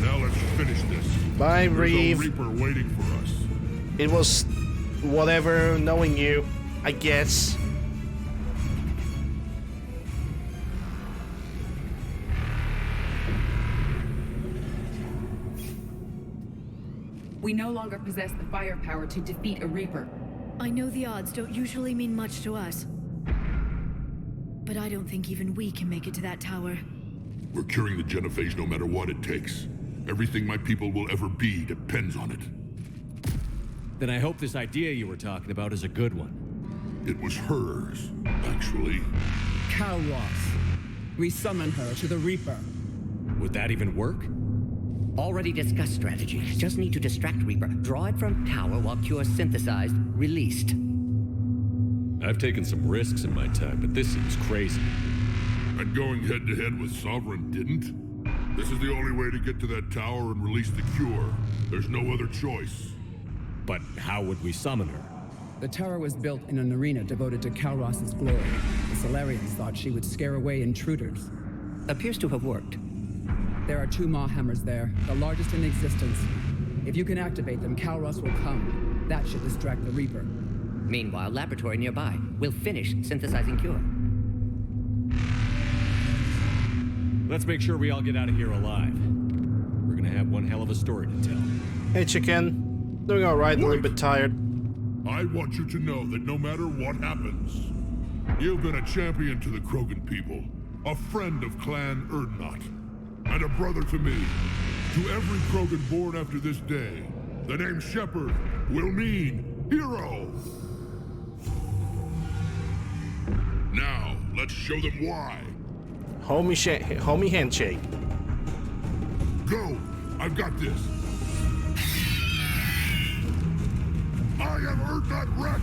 Now let's finish this. Bye, Reeve. There's a Reaper waiting for us. It was whatever, knowing you, I guess. We no longer possess the firepower to defeat a Reaper. I know the odds don't usually mean much to us. But I don't think even we can make it to that tower. We're curing the genophage no matter what it takes. Everything my people will ever be depends on it. Then I hope this idea you were talking about is a good one. It was hers, actually. Calros. We summon her to the Reaper. Would that even work? Already discussed strategy. Just need to distract Reaper. Draw it from tower while Cure synthesized, released. I've taken some risks in my time, but this seems crazy. And going head-to-head with Sovereign didn't? This is the only way to get to that tower and release the Cure. There's no other choice. But how would we summon her? The tower was built in an arena devoted to Calros' glory. The Solarians thought she would scare away intruders. Appears to have worked. There are 2 Maw hammers there, the largest in existence. If you can activate them, Kalros will come. That should distract the Reaper. Meanwhile, laboratory nearby. We'll finish synthesizing Cure. Let's make sure we all get out of here alive. We're gonna have one hell of a story to tell. Hey, chicken. Doing alright, a little bit tired. I want you to know that no matter what happens, you've been a champion to the Krogan people, a friend of Clan Erdnot, and a brother to me. To every Krogan born after this day, the name Shepard will mean hero. Now, let's show them why. Homie handshake. Go! I've got this. I am Erdnot Rex,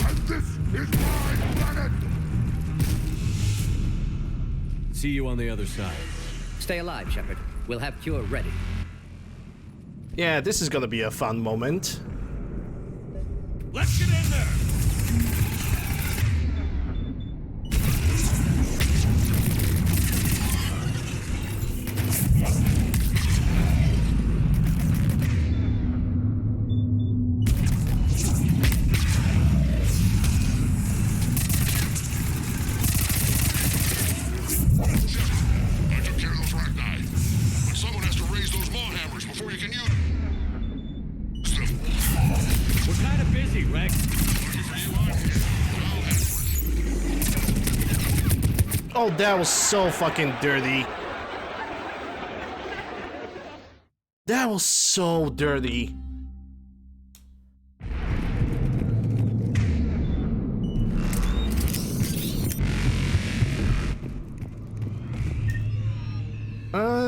and this is my planet! See you on the other side. Stay alive, Shepard. We'll have Cure ready. Yeah, this is gonna be a fun moment. Let's get in there! Oh, that was so fucking dirty. That was so dirty.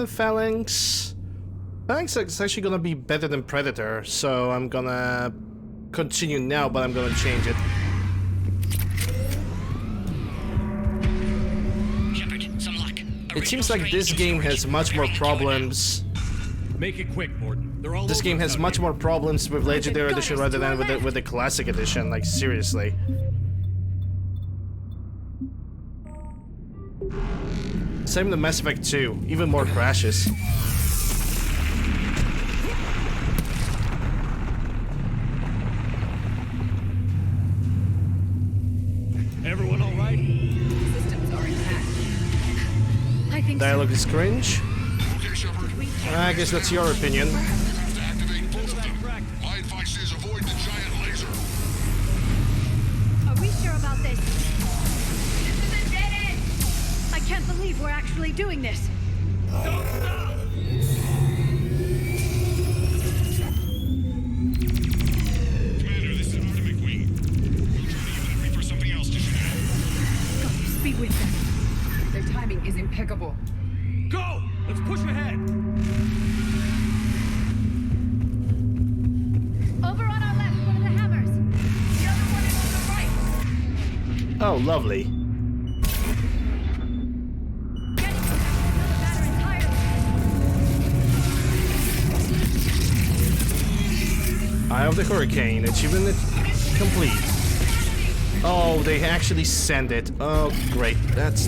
Phalanx. Phalanx is actually gonna be better than Predator, so I'm gonna continue now, but I'm gonna change it. It seems like this game has much more problems. Make it quick, Morden. They're all this game has much more problems with Legendary Edition rather than with the Classic Edition. Like, seriously. Same with Mass Effect 2. Even more crashes. Everyone all right? Systems are intact. I think Dialogue is cringe. I guess that's your opinion. My advice is avoid the giant laser. Are we sure about this? This is a dead end! I can't believe we're actually doing this. Don't stop! Commander, this is Atomic Wing. We'll try to use the Reaper something else to shoot at. Gotta be with them. Their timing is impeccable. Go! Let's push ahead! Over on our left, one of the hammers. The other one is on the right! Oh, lovely. Getting another battery tire. Eye of the Hurricane. Achievement complete. Oh, they actually send it. Oh, great. That's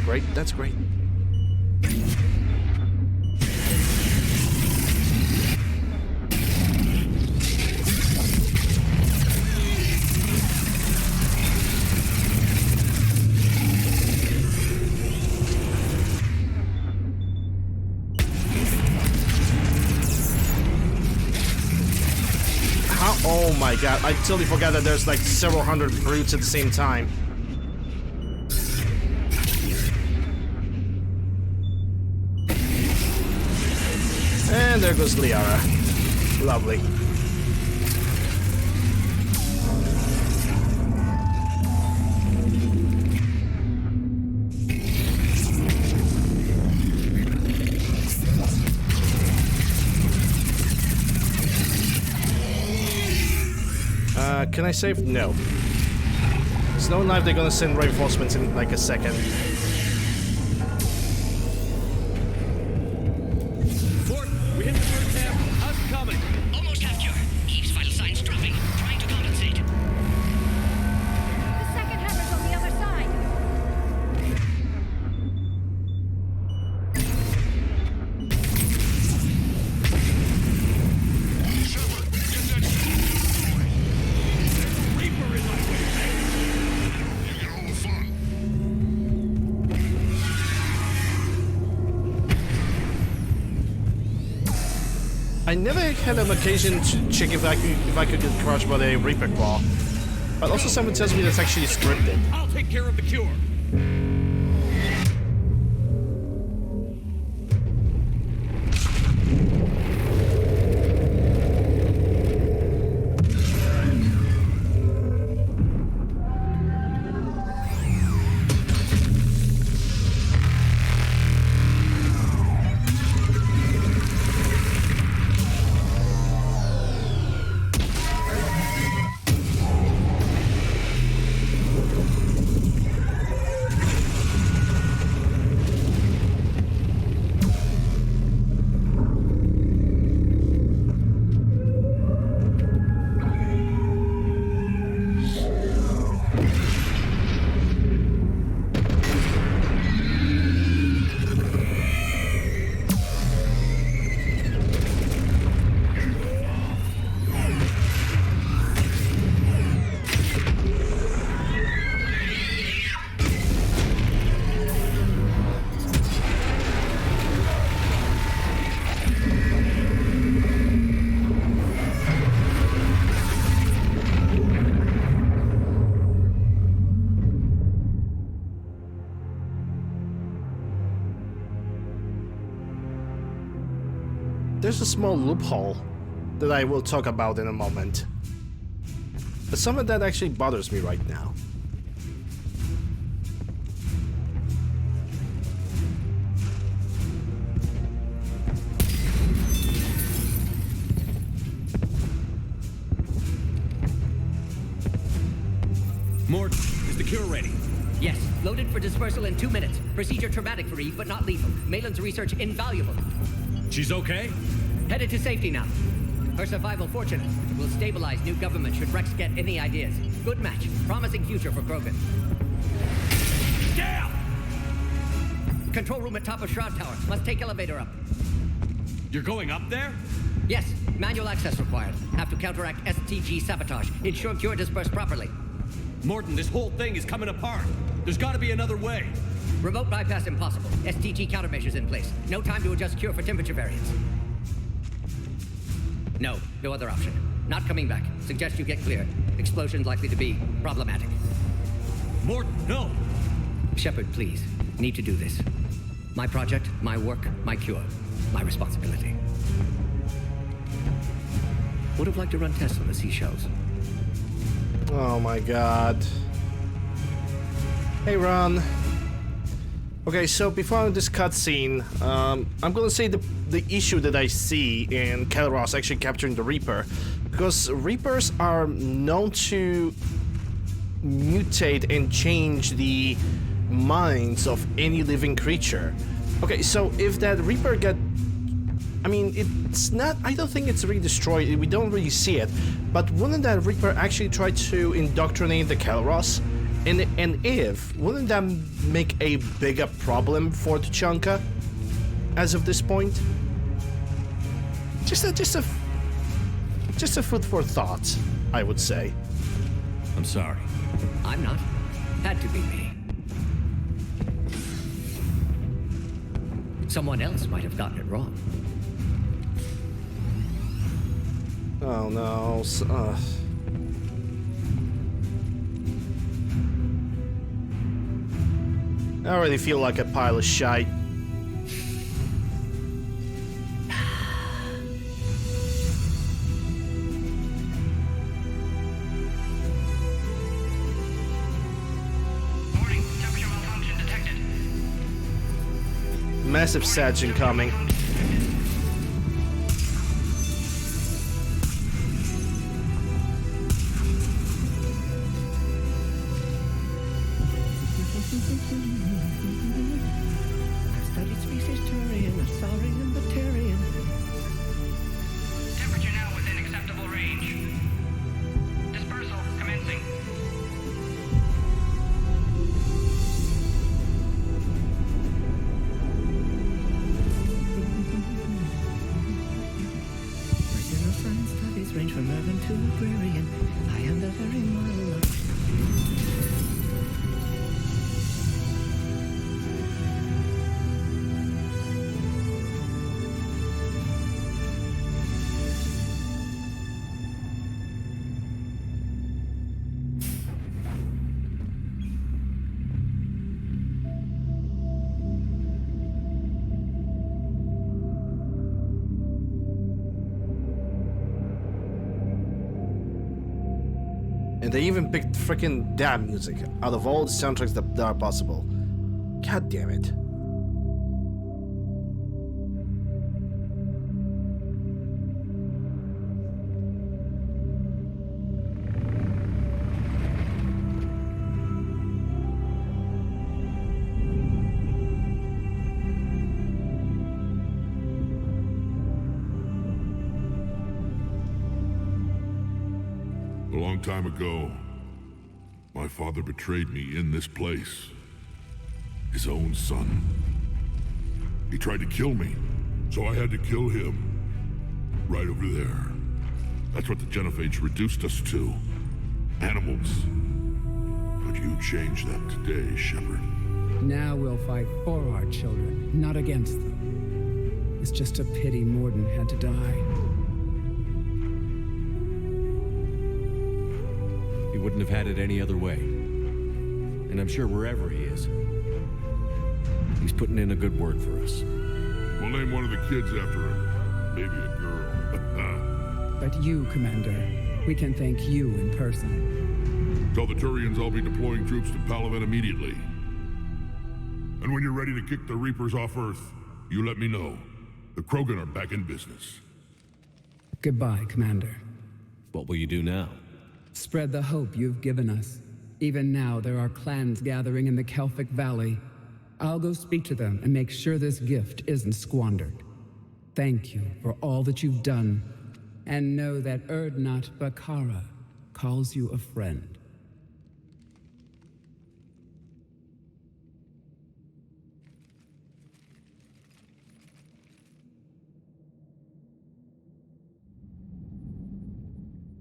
great. That's great. Oh my god, I totally forgot that there's like several hundred brutes at the same time. And there goes Liara. Lovely. Can I save? No. There's no knife, they're gonna send reinforcements in like a second. Fort, we hit the first half. How's it coming? Almost half cure. Eve's vital signs dropping. Trying to compensate. The second hammer's on the other side. I never had an occasion to check if I could get crushed by the Reaper Claw. But also someone tells me that's actually scripted. I'll take care of the cure. There's a small loophole that I will talk about in a moment. But some of that actually bothers me right now. Mort, is the cure ready? Yes, loaded for dispersal in 2 minutes. Procedure traumatic for Eve, but not lethal. Malin's research invaluable. She's okay? Headed to safety now. Her survival fortunate. Will stabilize new government should Rex get any ideas. Good match. Promising future for Krogan. Down! Control room at top of Shroud Tower. Must take elevator up. You're going up there? Yes, manual access required. Have to counteract STG sabotage. Ensure cure dispersed properly. Morton, this whole thing is coming apart. There's got to be another way. Remote bypass impossible. STG countermeasures in place. No time to adjust cure for temperature variance. No other option. Not coming back. Suggest you get clear. Explosion likely to be problematic. Morton, no! Shepard, please. Need to do this. My project, my work, my cure. My responsibility. Would have liked to run tests on the seashells. Oh my god. Hey, Ron. Okay, so before this cutscene, I'm gonna say the issue that I see in Kelros actually capturing the Reaper, because Reapers are known to mutate and change the minds of any living creature. Okay, so if that Reaper I mean, it's not, I don't think it's really destroyed, we don't really see it, but wouldn't that Reaper actually try to indoctrinate the Kelros? And if, wouldn't that make a bigger problem for Tuchanka as of this point? Just a food for thought, I would say. I'm sorry. I'm not. Had to be me. Someone else might have gotten it wrong. Oh no. I already feel like a pile of shite. Warning, temperature malfunction detected. Massive surge incoming. Temperature now within acceptable range. Dispersal commencing. Personal science studies range from urban to agrarian. I am the very model of... And they even picked freaking that music out of all the soundtracks that are possible. God damn it. A long time ago, my father betrayed me in this place. His own son. He tried to kill me, so I had to kill him. Right over there. That's what the Genophage reduced us to. Animals. But you changed that today, Shepard. Now we'll fight for our children, not against them. It's just a pity Morden had to die. He wouldn't have had it any other way. And I'm sure wherever he is, he's putting in a good word for us. We'll name one of the kids after him. Maybe a girl. But you, Commander, we can thank you in person. Tell the Turians I'll be deploying troops to Paragon immediately. And when you're ready to kick the Reapers off Earth, you let me know. The Krogan are back in business. Goodbye, Commander. What will you do now? Spread the hope you've given us. Even now, there are clans gathering in the Kelphic Valley. I'll go speak to them and make sure this gift isn't squandered. Thank you for all that you've done, and know that Erdnot Bakara calls you a friend.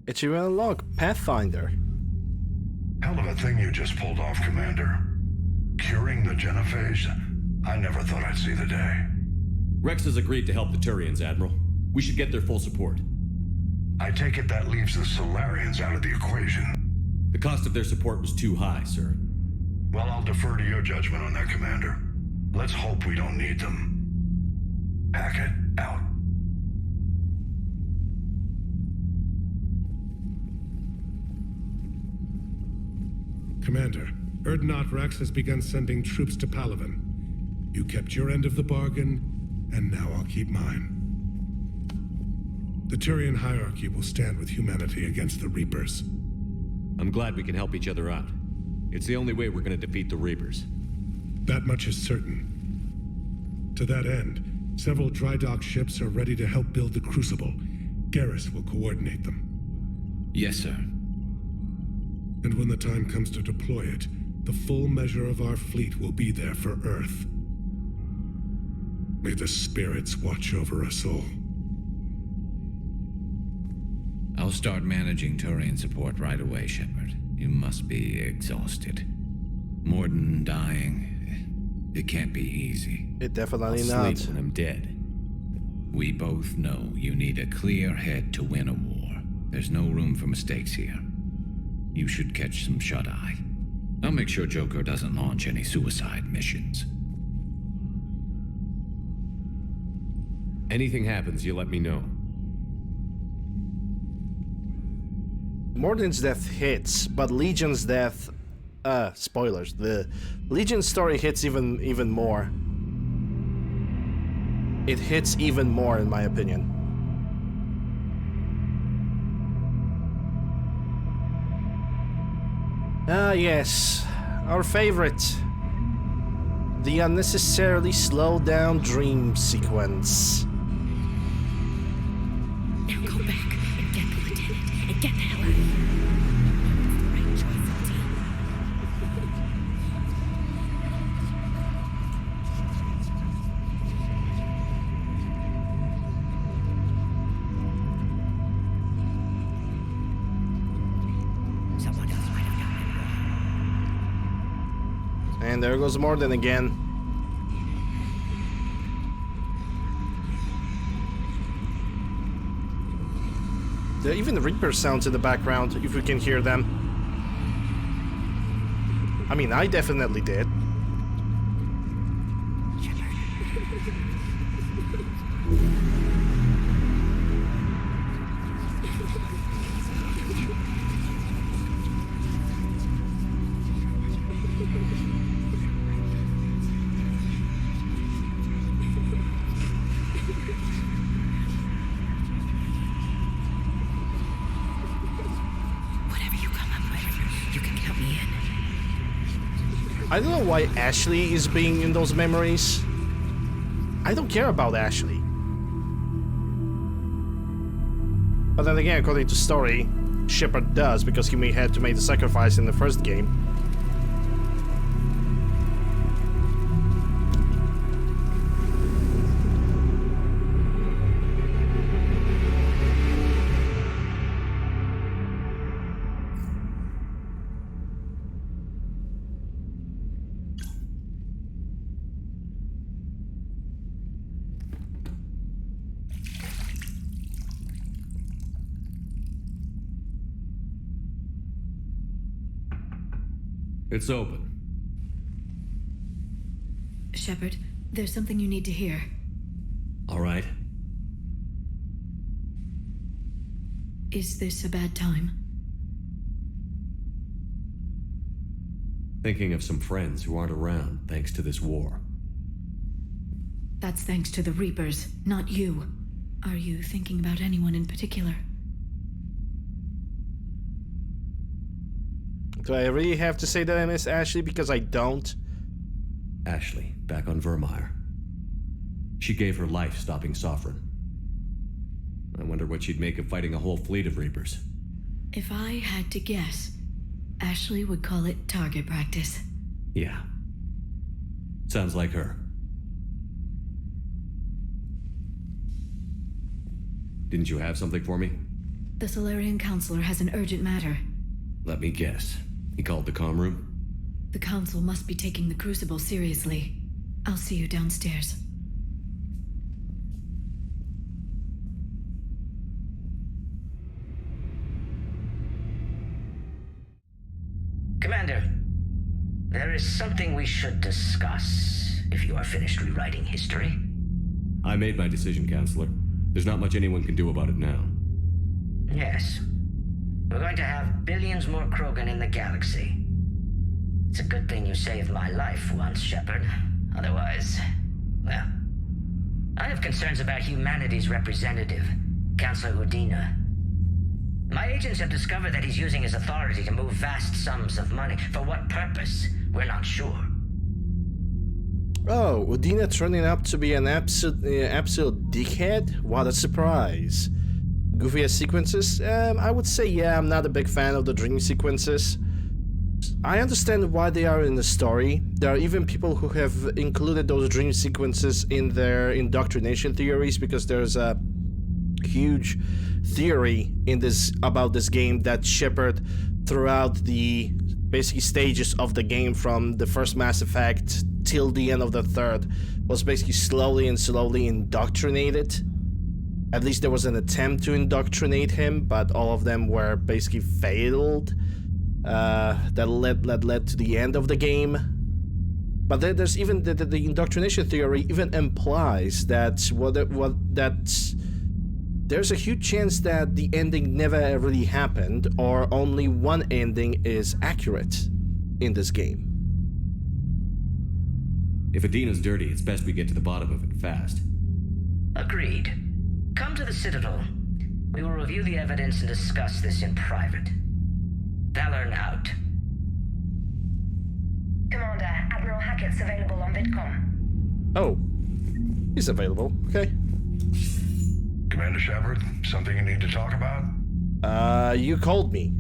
Achievement unlocked, Pathfinder. Hell of a thing you just pulled off, Commander. Curing the Genophage? I never thought I'd see the day. Rex has agreed to help the Turians, Admiral. We should get their full support. I take it that leaves the Solarians out of the equation. The cost of their support was too high, sir. Well, I'll defer to your judgment on that, Commander. Let's hope we don't need them. Hackett, out. Commander, Erdnot Rex has begun sending troops to Paragon. You kept your end of the bargain, and now I'll keep mine. The Turian hierarchy will stand with humanity against the Reapers. I'm glad we can help each other out. It's the only way we're going to defeat the Reapers. That much is certain. To that end, several dry dock ships are ready to help build the Crucible. Garrus will coordinate them. Yes, sir. And when the time comes to deploy it, the full measure of our fleet will be there for Earth. May the spirits watch over us all. I'll start managing Turian support right away, Shepard. You must be exhausted. Morden dying, it can't be easy. It definitely I'll not. Sleep when I'm dead. We both know you need a clear head to win a war. There's no room for mistakes here. You should catch some shut-eye. I'll make sure Joker doesn't launch any suicide missions. Anything happens, you let me know. Morden's death hits, but Legion's death... spoilers. The Legion story hits even more. It hits even more, in my opinion. Ah, yes. Our favorite. The unnecessarily slowed down dream sequence. Now go back and get the lieutenant and get the hell out of here. It's the right choice, team. Someone else might have gotten it wrong. And there goes Morden again. There are even Reaper sounds in the background, if we can hear them. I mean, I definitely did. I don't know why Ashley is being in those memories. I don't care about Ashley. But then again, according to story, Shepard does, because he had to make the sacrifice in the first game. It's open. Shepard, there's something you need to hear. All right. Is this a bad time? Thinking of some friends who aren't around thanks to this war. That's thanks to the Reapers, not you. Are you thinking about anyone in particular? Do I really have to say that I miss Ashley? Because I don't. Ashley, back on Vermeer. She gave her life stopping Sovereign. I wonder what she'd make of fighting a whole fleet of Reapers. If I had to guess, Ashley would call it target practice. Yeah. Sounds like her. Didn't you have something for me? The Solarian Counselor has an urgent matter. Let me guess. He called the comm room? The Council must be taking the Crucible seriously. I'll see you downstairs. Commander, there is something we should discuss, if you are finished rewriting history. I made my decision, Counselor. There's not much anyone can do about it now. Yes. We're going to have billions more Krogan in the galaxy. It's a good thing you saved my life once, Shepard. Otherwise, well... I have concerns about humanity's representative, Councilor Udina. My agents have discovered that he's using his authority to move vast sums of money. For what purpose? We're not sure. Oh, Udina turning up to be an absolute dickhead? What a surprise. Goofy as sequences? I would say yeah, I'm not a big fan of the dream sequences. I understand why they are in the story. There are even people who have included those dream sequences in their indoctrination theories, because there's a huge theory in this about this game that Shepard, throughout the basically stages of the game from the first Mass Effect till the end of the third, was basically slowly indoctrinated. At least there was an attempt to indoctrinate him, but all of them were basically failed. That led to the end of the game. But there's even the indoctrination theory even implies that there's a huge chance that the ending never really happened, or only one ending is accurate in this game. If Adina's dirty, it's best we get to the bottom of it fast. Agreed. Come to the Citadel. We will review the evidence and discuss this in private. Valorn out. Commander, Admiral Hackett's available on VidCom. Oh. He's available. Okay. Commander Shepard, something you need to talk about? You called me.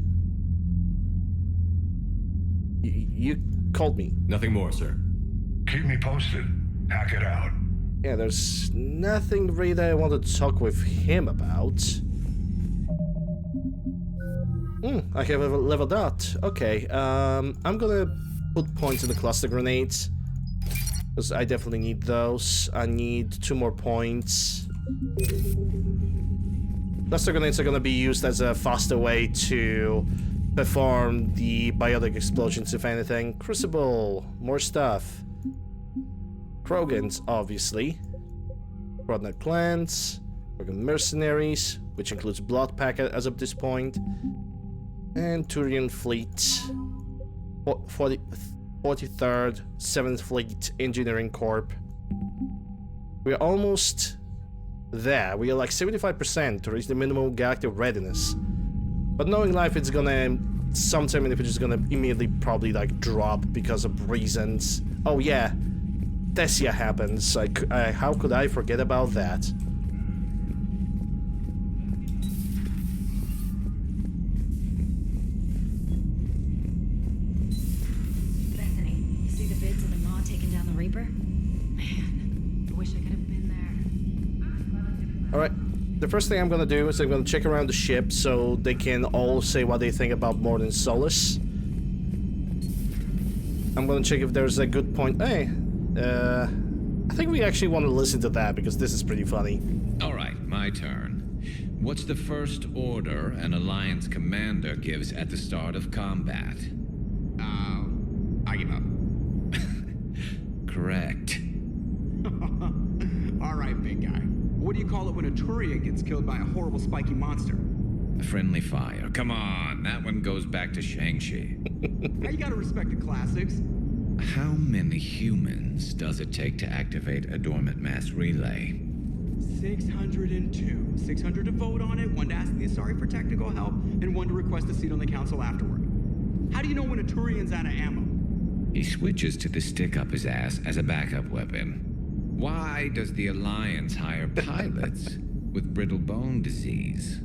You called me. Nothing more, sir. Keep me posted. Hackett out. Yeah, there's nothing really that I want to talk with him about. I have a leveled out. Okay, I'm gonna put points in the cluster grenades, because I definitely need those. I need 2 more points. Cluster grenades are gonna be used as a faster way to perform the biotic explosions, if anything. Crucible, more stuff. Krogans, obviously. Rodnet clans, Krogan mercenaries, which includes Blood Packet as of this point, and Turian fleet, 43rd, 7th Fleet Engineering Corps. We're almost there. We are like 75% to reach the minimum galactic readiness. But knowing life, it's gonna some time in the future is gonna immediately probably like drop because of reasons. Oh yeah, Tessia happens. How could I forget about that? Bethany, you see the vids of the Maw taking down the Reaper? Man, I wish I could have been there. All right. The first thing I'm gonna do is I'm gonna check around the ship so they can all say what they think about Morden Solus. I'm gonna check if there's a good point. Hey, I think we actually want to listen to that because this is pretty funny. All right, my turn. What's the first order an Alliance commander gives at the start of combat? I give up. Correct. All right, big guy. What do you call it when a Turian gets killed by a horrible spiky monster? A friendly fire. Come on, that one goes back to Shang-Chi. Now you gotta respect the classics. How many humans does it take to activate a dormant mass relay? 602. 600 to vote on it, 1 to ask the Asari for technical help, and 1 to request a seat on the council afterward. How do you know when a Turian's out of ammo? He switches to the stick up his ass as a backup weapon. Why does the Alliance hire pilots with brittle bone disease?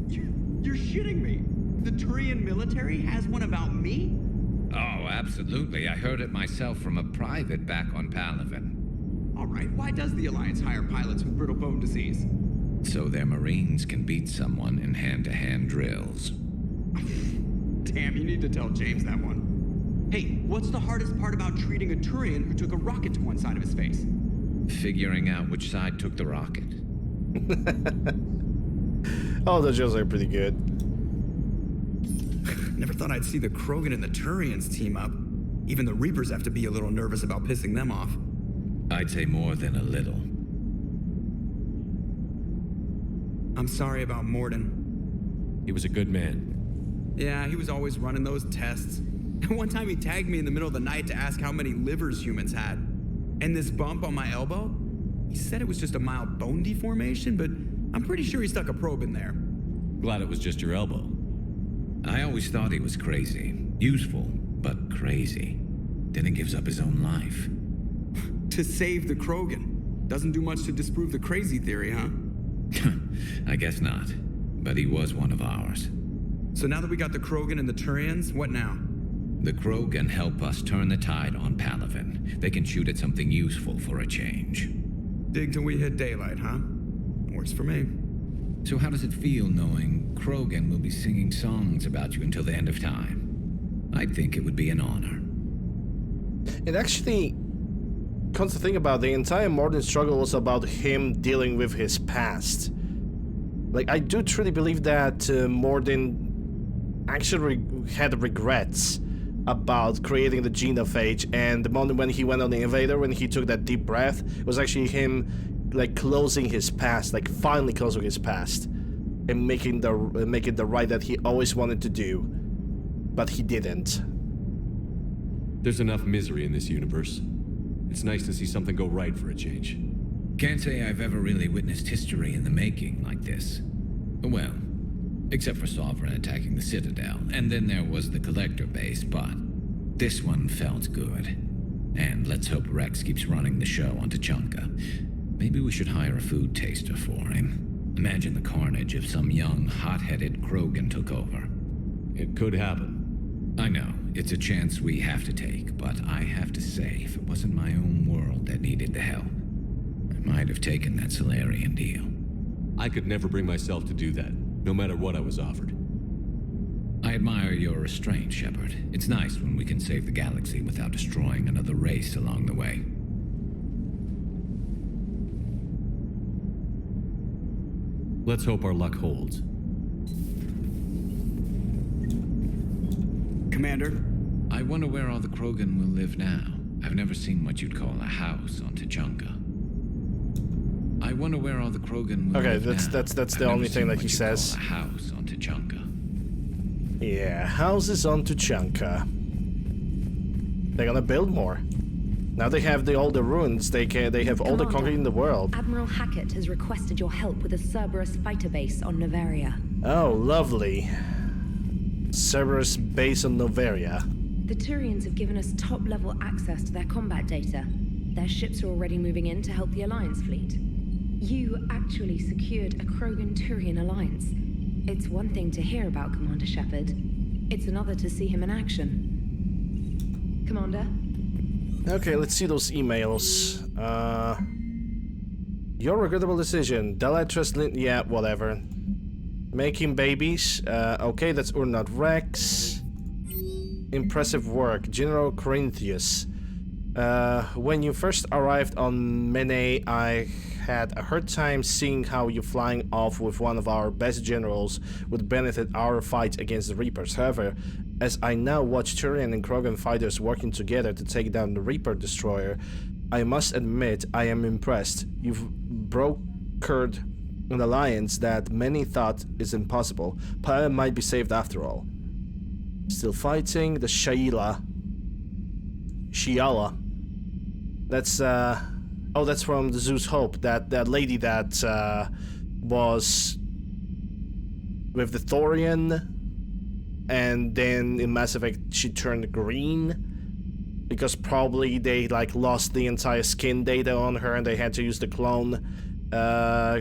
You're shitting me. The Turian military has one about me? Oh, absolutely. I heard it myself from a private back on Palaven. All right, why does the Alliance hire pilots with brittle bone disease? So their Marines can beat someone in hand-to-hand drills. Damn, you need to tell James that one. Hey, what's the hardest part about treating a Turian who took a rocket to one side of his face? Figuring out which side took the rocket. Oh, those jokes are pretty good. Never thought I'd see the Krogan and the Turians team up. Even the Reapers have to be a little nervous about pissing them off. I'd say more than a little. I'm sorry about Morden. He was a good man. Yeah, he was always running those tests. And one time he tagged me in the middle of the night to ask how many livers humans had. And this bump on my elbow? He said it was just a mild bone deformation, but I'm pretty sure he stuck a probe in there. Glad it was just your elbow. I always thought he was crazy. Useful, but crazy. Then he gives up his own life. To save the Krogan. Doesn't do much to disprove the crazy theory, huh? I guess not. But he was one of ours. So now that we got the Krogan and the Turians, what now? The Krogan help us turn the tide on Palaven. They can shoot at something useful for a change. Dig till we hit daylight, huh? Works for me. So how does it feel knowing Krogan will be singing songs about you until the end of time? I'd think it would be an honor. It actually comes to think about, the entire Morden struggle was about him dealing with his past. Like, I do truly believe that Morden actually had regrets about creating the genophage, and the moment when he went on the invader, when he took that deep breath, it was actually him like closing his past, like finally closing his past and making the right that he always wanted to do, but he didn't. There's enough misery in this universe. It's nice to see something go right for a change. Can't say I've ever really witnessed history in the making like this. Well, except for Sovereign attacking the Citadel, and then there was the Collector base, but this one felt good. And let's hope Rex keeps running the show on Tuchanka. Maybe we should hire a food taster for him. Imagine the carnage if some young, hot-headed Krogan took over. It could happen. I know, it's a chance we have to take, but I have to say, if it wasn't my own world that needed the help, I might have taken that Solarian deal. I could never bring myself to do that, no matter what I was offered. I admire your restraint, Shepard. It's nice when we can save the galaxy without destroying another race along the way. Let's hope our luck holds. Commander? I wonder where all the Krogan will live now. I've never seen what you'd call a house on Tuchanka. I wonder where all the Krogan will live now. that's the only thing that he says. A house on Tuchanka. Yeah, houses on Tuchanka. They're gonna build more. Now they have all the ruins. They have all the concrete in the world. Admiral Hackett has requested your help with a Cerberus fighter base on Novaria. Oh, lovely. Cerberus base on Noveria. The Turians have given us top-level access to their combat data. Their ships are already moving in to help the Alliance fleet. You actually secured a Krogan-Turian alliance. It's one thing to hear about Commander Shepard. It's another to see him in action. Commander? Okay, let's see those emails. Your regrettable decision. Delatras yeah, whatever. Making babies. Okay, that's Urnat Rex. Impressive work. General Corinthius. When you first arrived on Mene, I had a hard time seeing how you flying off with one of our best generals would benefit our fight against the Reapers. However, as I now watch Turian and Krogan fighters working together to take down the Reaper destroyer, I must admit I am impressed. You've brokered an alliance that many thought is impossible. Pilot might be saved after all. Still fighting the Shiala. That's oh, that's from the Zeus Hope. That lady that was with the Thorian, and then in Mass Effect she turned green because probably they like lost the entire skin data on her and they had to use the clone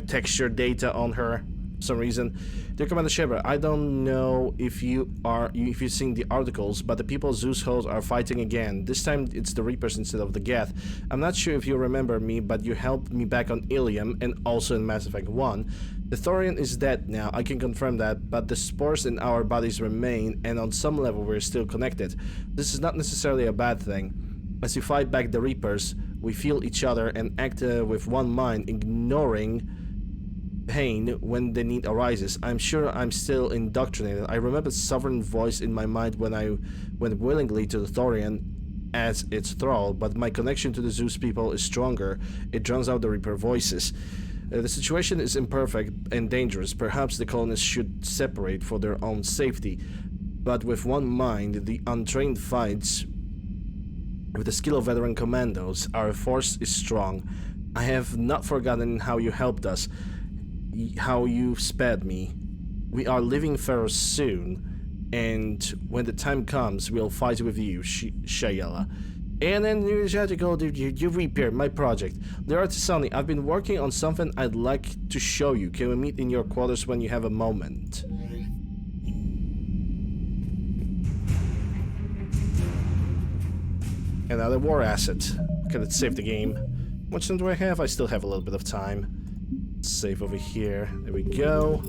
texture data on her for some reason. Dear Commander Shepard, I don't know if you've seen the articles, but the people Zeus holds are fighting again. This time it's the Reapers instead of the Geth. I'm not sure if you remember me, but you helped me back on Ilium and also in Mass Effect 1. The Thorian is dead now, I can confirm that, but the spores in our bodies remain, and on some level we're still connected. This is not necessarily a bad thing. As we fight back the Reapers, we feel each other and act with one mind, ignoring pain when the need arises. I'm sure I'm still indoctrinated. I remember Sovereign voice in my mind when I went willingly to the Thorian as its thrall, but my connection to the Zeus people is stronger. It drowns out the Reaper voices. The situation is imperfect and dangerous. Perhaps the colonists should separate for their own safety, but with one mind, the untrained fights with the skill of veteran commandos. Our force is strong. I have not forgotten how you helped us, how you spared me. We are leaving Pharaoh soon, and when the time comes, we'll fight with you, Shayala. And then you had to go to you repair my project. There are Tisani, I've been working on something I'd like to show you. Can we meet in your quarters when you have a moment? Another war asset. Okay, let's save the game. How much time do I have? I still have a little bit of time. Save over here. There we go.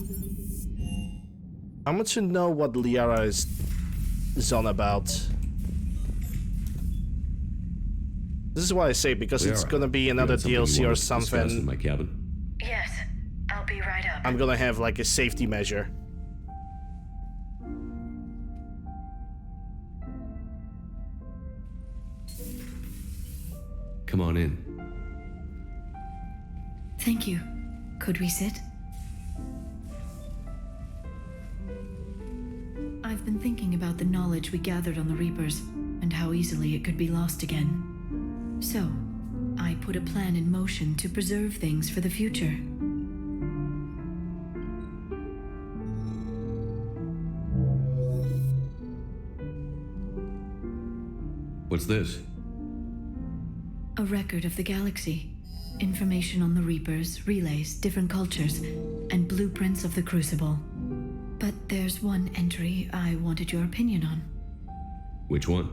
I want to know what Liara is on about. This is why I say, because it's gonna be another DLC or something. In my cabin? Yes, I'll be right up. I'm gonna have like a safety measure. Come on in. Thank you. Could we sit? I've been thinking about the knowledge we gathered on the Reapers, and how easily it could be lost again. So, I put a plan in motion to preserve things for the future. What's this? A record of the galaxy. Information on the Reapers, relays, different cultures, and blueprints of the Crucible. But there's one entry I wanted your opinion on. Which one?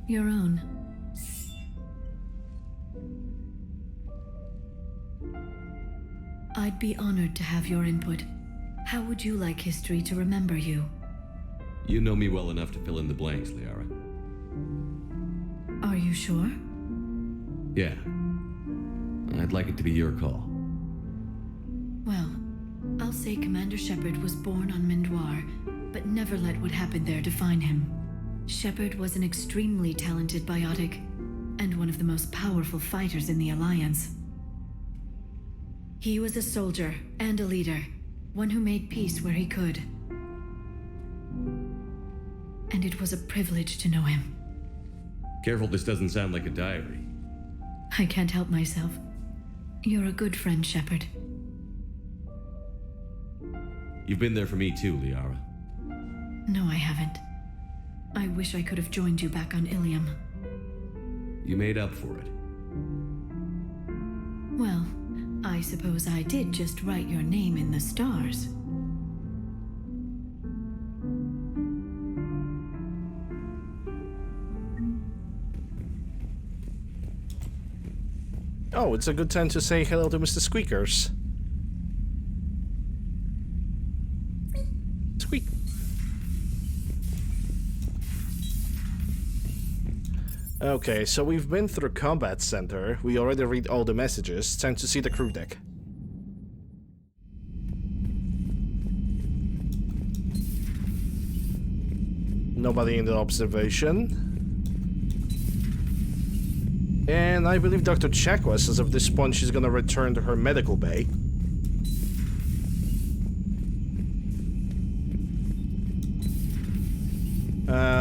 Your own. I'd be honored to have your input. How would you like history to remember you? You know me well enough to fill in the blanks, Liara. Are you sure? Yeah. I'd like it to be your call. Well, I'll say Commander Shepard was born on Mindoir, but never let what happened there define him. Shepard was an extremely talented biotic, and one of the most powerful fighters in the Alliance. He was a soldier and a leader, one who made peace where he could. And it was a privilege to know him. Careful, this doesn't sound like a diary. I can't help myself. You're a good friend, Shepard. You've been there for me too, Liara. No, I haven't. I wish I could have joined you back on Ilium. You made up for it. Well, I suppose I did just write your name in the stars. Oh, it's a good time to say hello to Mr. Squeakers. Squeak. Okay, so we've been through Combat Center. We already read all the messages. Time to see the crew deck. Nobody in the observation. And I believe Dr. Chakwa says of this point she's gonna return to her medical bay.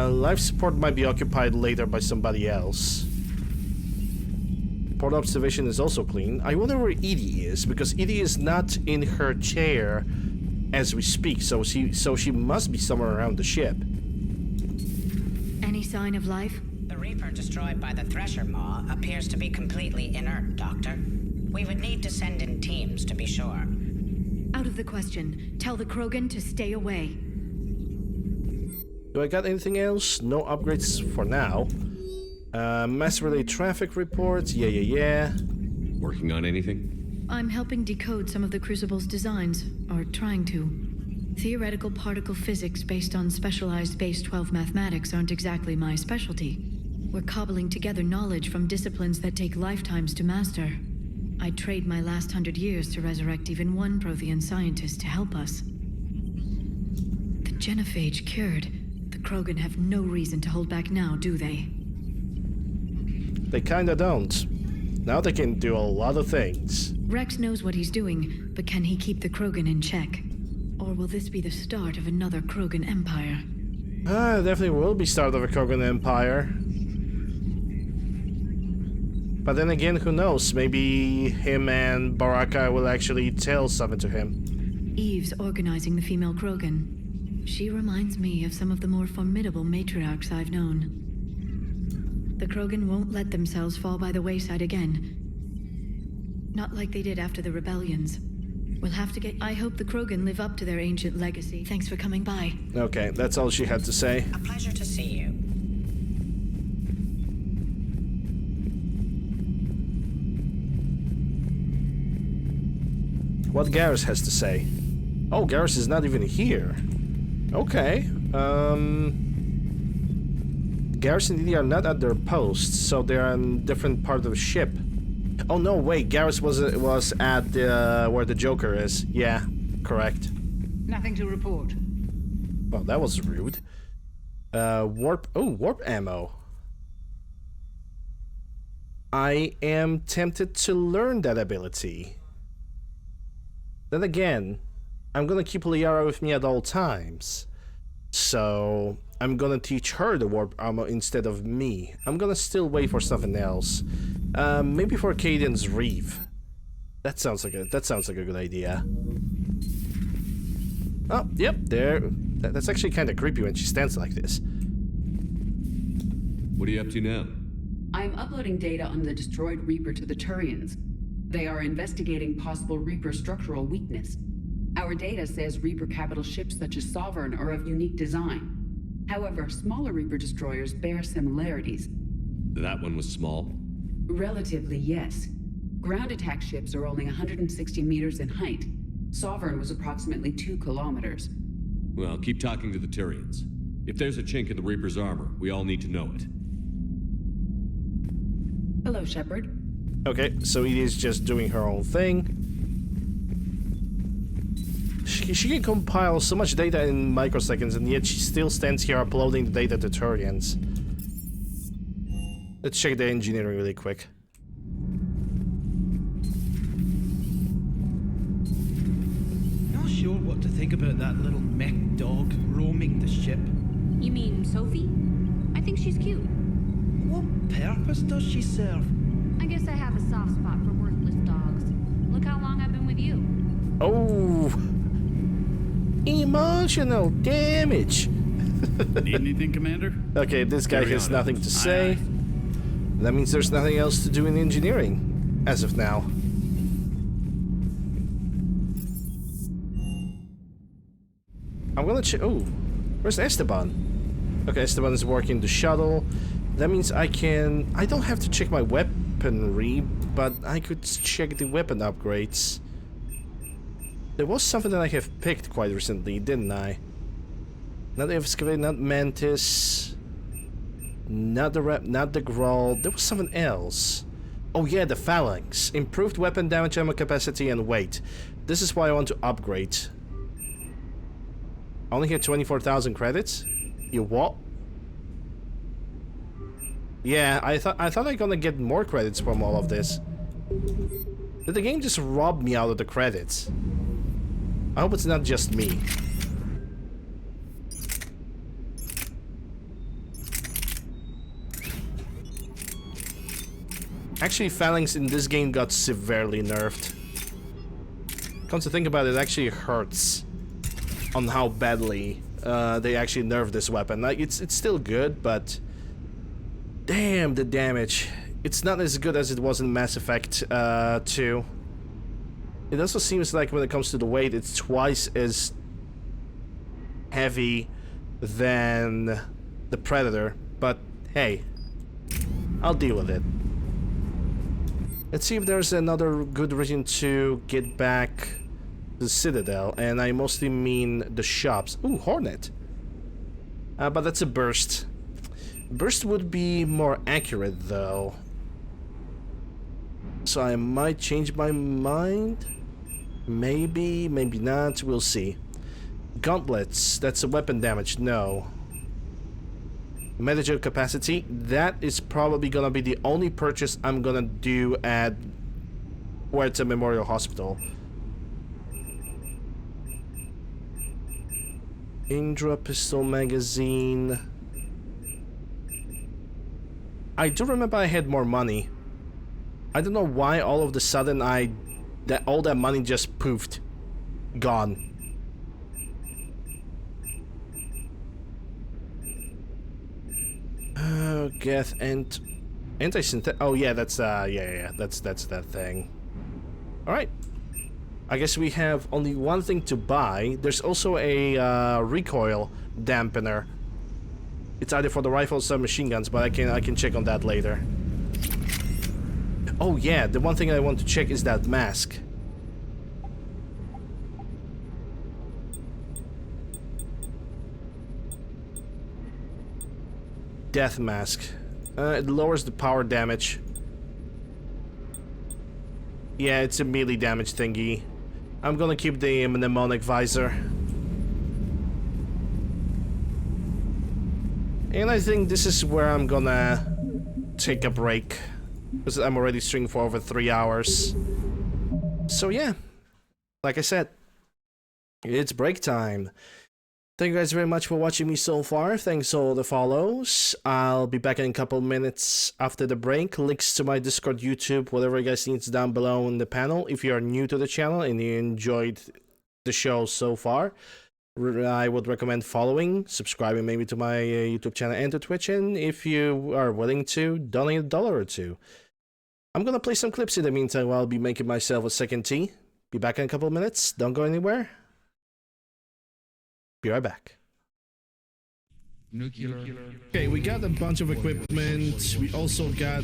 Life support might be occupied later by somebody else. Port observation is also clean. I wonder where Edie is, because Edie is not in her chair as we speak, so she must be somewhere around the ship. Any sign of life? The Reaper destroyed by the Thresher Maw appears to be completely inert, Doctor. We would need to send in teams to be sure. Out of the question. Tell the Krogan to stay away. Do I got anything else? No upgrades for now. Mass relay traffic reports. Yeah. Working on anything? I'm helping decode some of the Crucible's designs, or trying to. Theoretical particle physics based on specialized base 12 mathematics aren't exactly my specialty. We're cobbling together knowledge from disciplines that take lifetimes to master. I'd trade my last 100 years to resurrect even one Prothean scientist to help us. The genophage cured. The Krogan have no reason to hold back now, do they? They kinda don't. Now they can do a lot of things. Rex knows what he's doing, but can he keep the Krogan in check? Or will this be the start of another Krogan empire? Definitely will be start of a Krogan empire. But then again, who knows? Maybe him and Baraka will actually tell something to him. Eve's organizing the female Krogan. She reminds me of some of the more formidable matriarchs I've known. The Krogan won't let themselves fall by the wayside again. Not like they did after the rebellions. We'll have to get... I hope the Krogan live up to their ancient legacy. Thanks for coming by. Okay, that's all she had to say. A pleasure to see you. What Garrus has to say. Oh, Garrus is not even here. Okay. Garrus and Edie are not at their posts, so they're in different part of the ship. Oh no, wait, Garrus was at where the Joker is. Yeah, correct. Nothing to report. Well, that was rude. Warp ammo. I am tempted to learn that ability. Then again, I'm gonna keep Liara with me at all times. So I'm gonna teach her the warp ammo instead of me. I'm gonna still wait for something else. Maybe for Caden's Reeve. That sounds like a good idea. Oh, yep, there. That's actually kind of creepy when she stands like this. What are you up to now? I'm uploading data on the destroyed Reaper to the Turians. They are investigating possible Reaper structural weakness. Our data says Reaper capital ships such as Sovereign are of unique design. However, smaller Reaper destroyers bear similarities. That one was small? Relatively, yes. Ground attack ships are only 160 meters in height. Sovereign was approximately 2 kilometers. Well, keep talking to the Turians. If there's a chink in the Reaper's armor, we all need to know it. Hello, Shepard. Okay, so Edie is just doing her own thing. She can compile so much data in microseconds, and yet she still stands here uploading the data to Turians. Let's check the engineering really quick. Not sure what to think about that little mech dog roaming the ship. You mean Sophie? I think she's cute. What purpose does she serve? I guess I have a soft spot for worthless dogs. Look how long I've been with you. Oh, emotional damage. Need anything, Commander? Okay, this guy has nothing to say. That means there's nothing else to do in engineering, as of now. I'm gonna check. Oh, where's Esteban? Okay, Esteban is working the shuttle. That means I don't have to check my weaponry, but I could check the weapon upgrades. There was something that I have picked quite recently, didn't I? Not the excavator, not Mantis, not the Growl. There was something else. Oh yeah, the Phalanx. Improved weapon damage, ammo capacity, and weight. This is why I want to upgrade. I only get 24,000 credits. You what? Yeah, I thought I'm gonna get more credits from all of this. Did the game just rob me out of the credits? I hope it's not just me. Actually, Phalanx in this game got severely nerfed. Come to think about it, it actually hurts on how badly they actually nerfed this weapon. Like, it's still good, but damn the damage. It's not as good as it was in Mass Effect 2. It also seems like when it comes to the weight, it's twice as heavy than the Predator. But hey, I'll deal with it. Let's see if there's another good reason to get back to the Citadel, and I mostly mean the shops. Ooh, Hornet. But that's a burst. Burst would be more accurate, though. So I might change my mind. Maybe, maybe not. We'll see. Gauntlets. That's a weapon damage. No. Medical capacity. That is probably gonna be the only purchase I'm gonna do at Huerta Memorial Hospital. Indra pistol magazine. I do remember I had more money. I don't know why all of a sudden all that money just poofed. Gone. Geth and anti-synthetic. Oh yeah, that's that's that thing. All right. I guess we have only one thing to buy. There's also a recoil dampener. It's either for the rifles or machine guns, but I can check on that later. Oh yeah, the one thing I want to check is that mask. Death mask. It lowers the power damage. Yeah, it's a melee damage thingy. I'm gonna keep the mnemonic visor. And I think this is where I'm gonna take a break, because I'm already streaming for over 3 hours. So yeah, like I said, it's break time. Thank you guys very much for watching me so far. Thanks for all the follows. I'll be back in a couple minutes after the break. Links to my Discord, YouTube, whatever you guys need is down below in the panel. If you are new to the channel and you enjoyed the show so far, I would recommend following, subscribing maybe to my YouTube channel and to Twitch, and if you are willing to, donate $1 or $2. I'm gonna play some clips in the meantime while I'll be making myself a second tea. Be back in a couple minutes. Don't go anywhere. Be right back. Nuclear. Okay, we got a bunch of equipment. We also got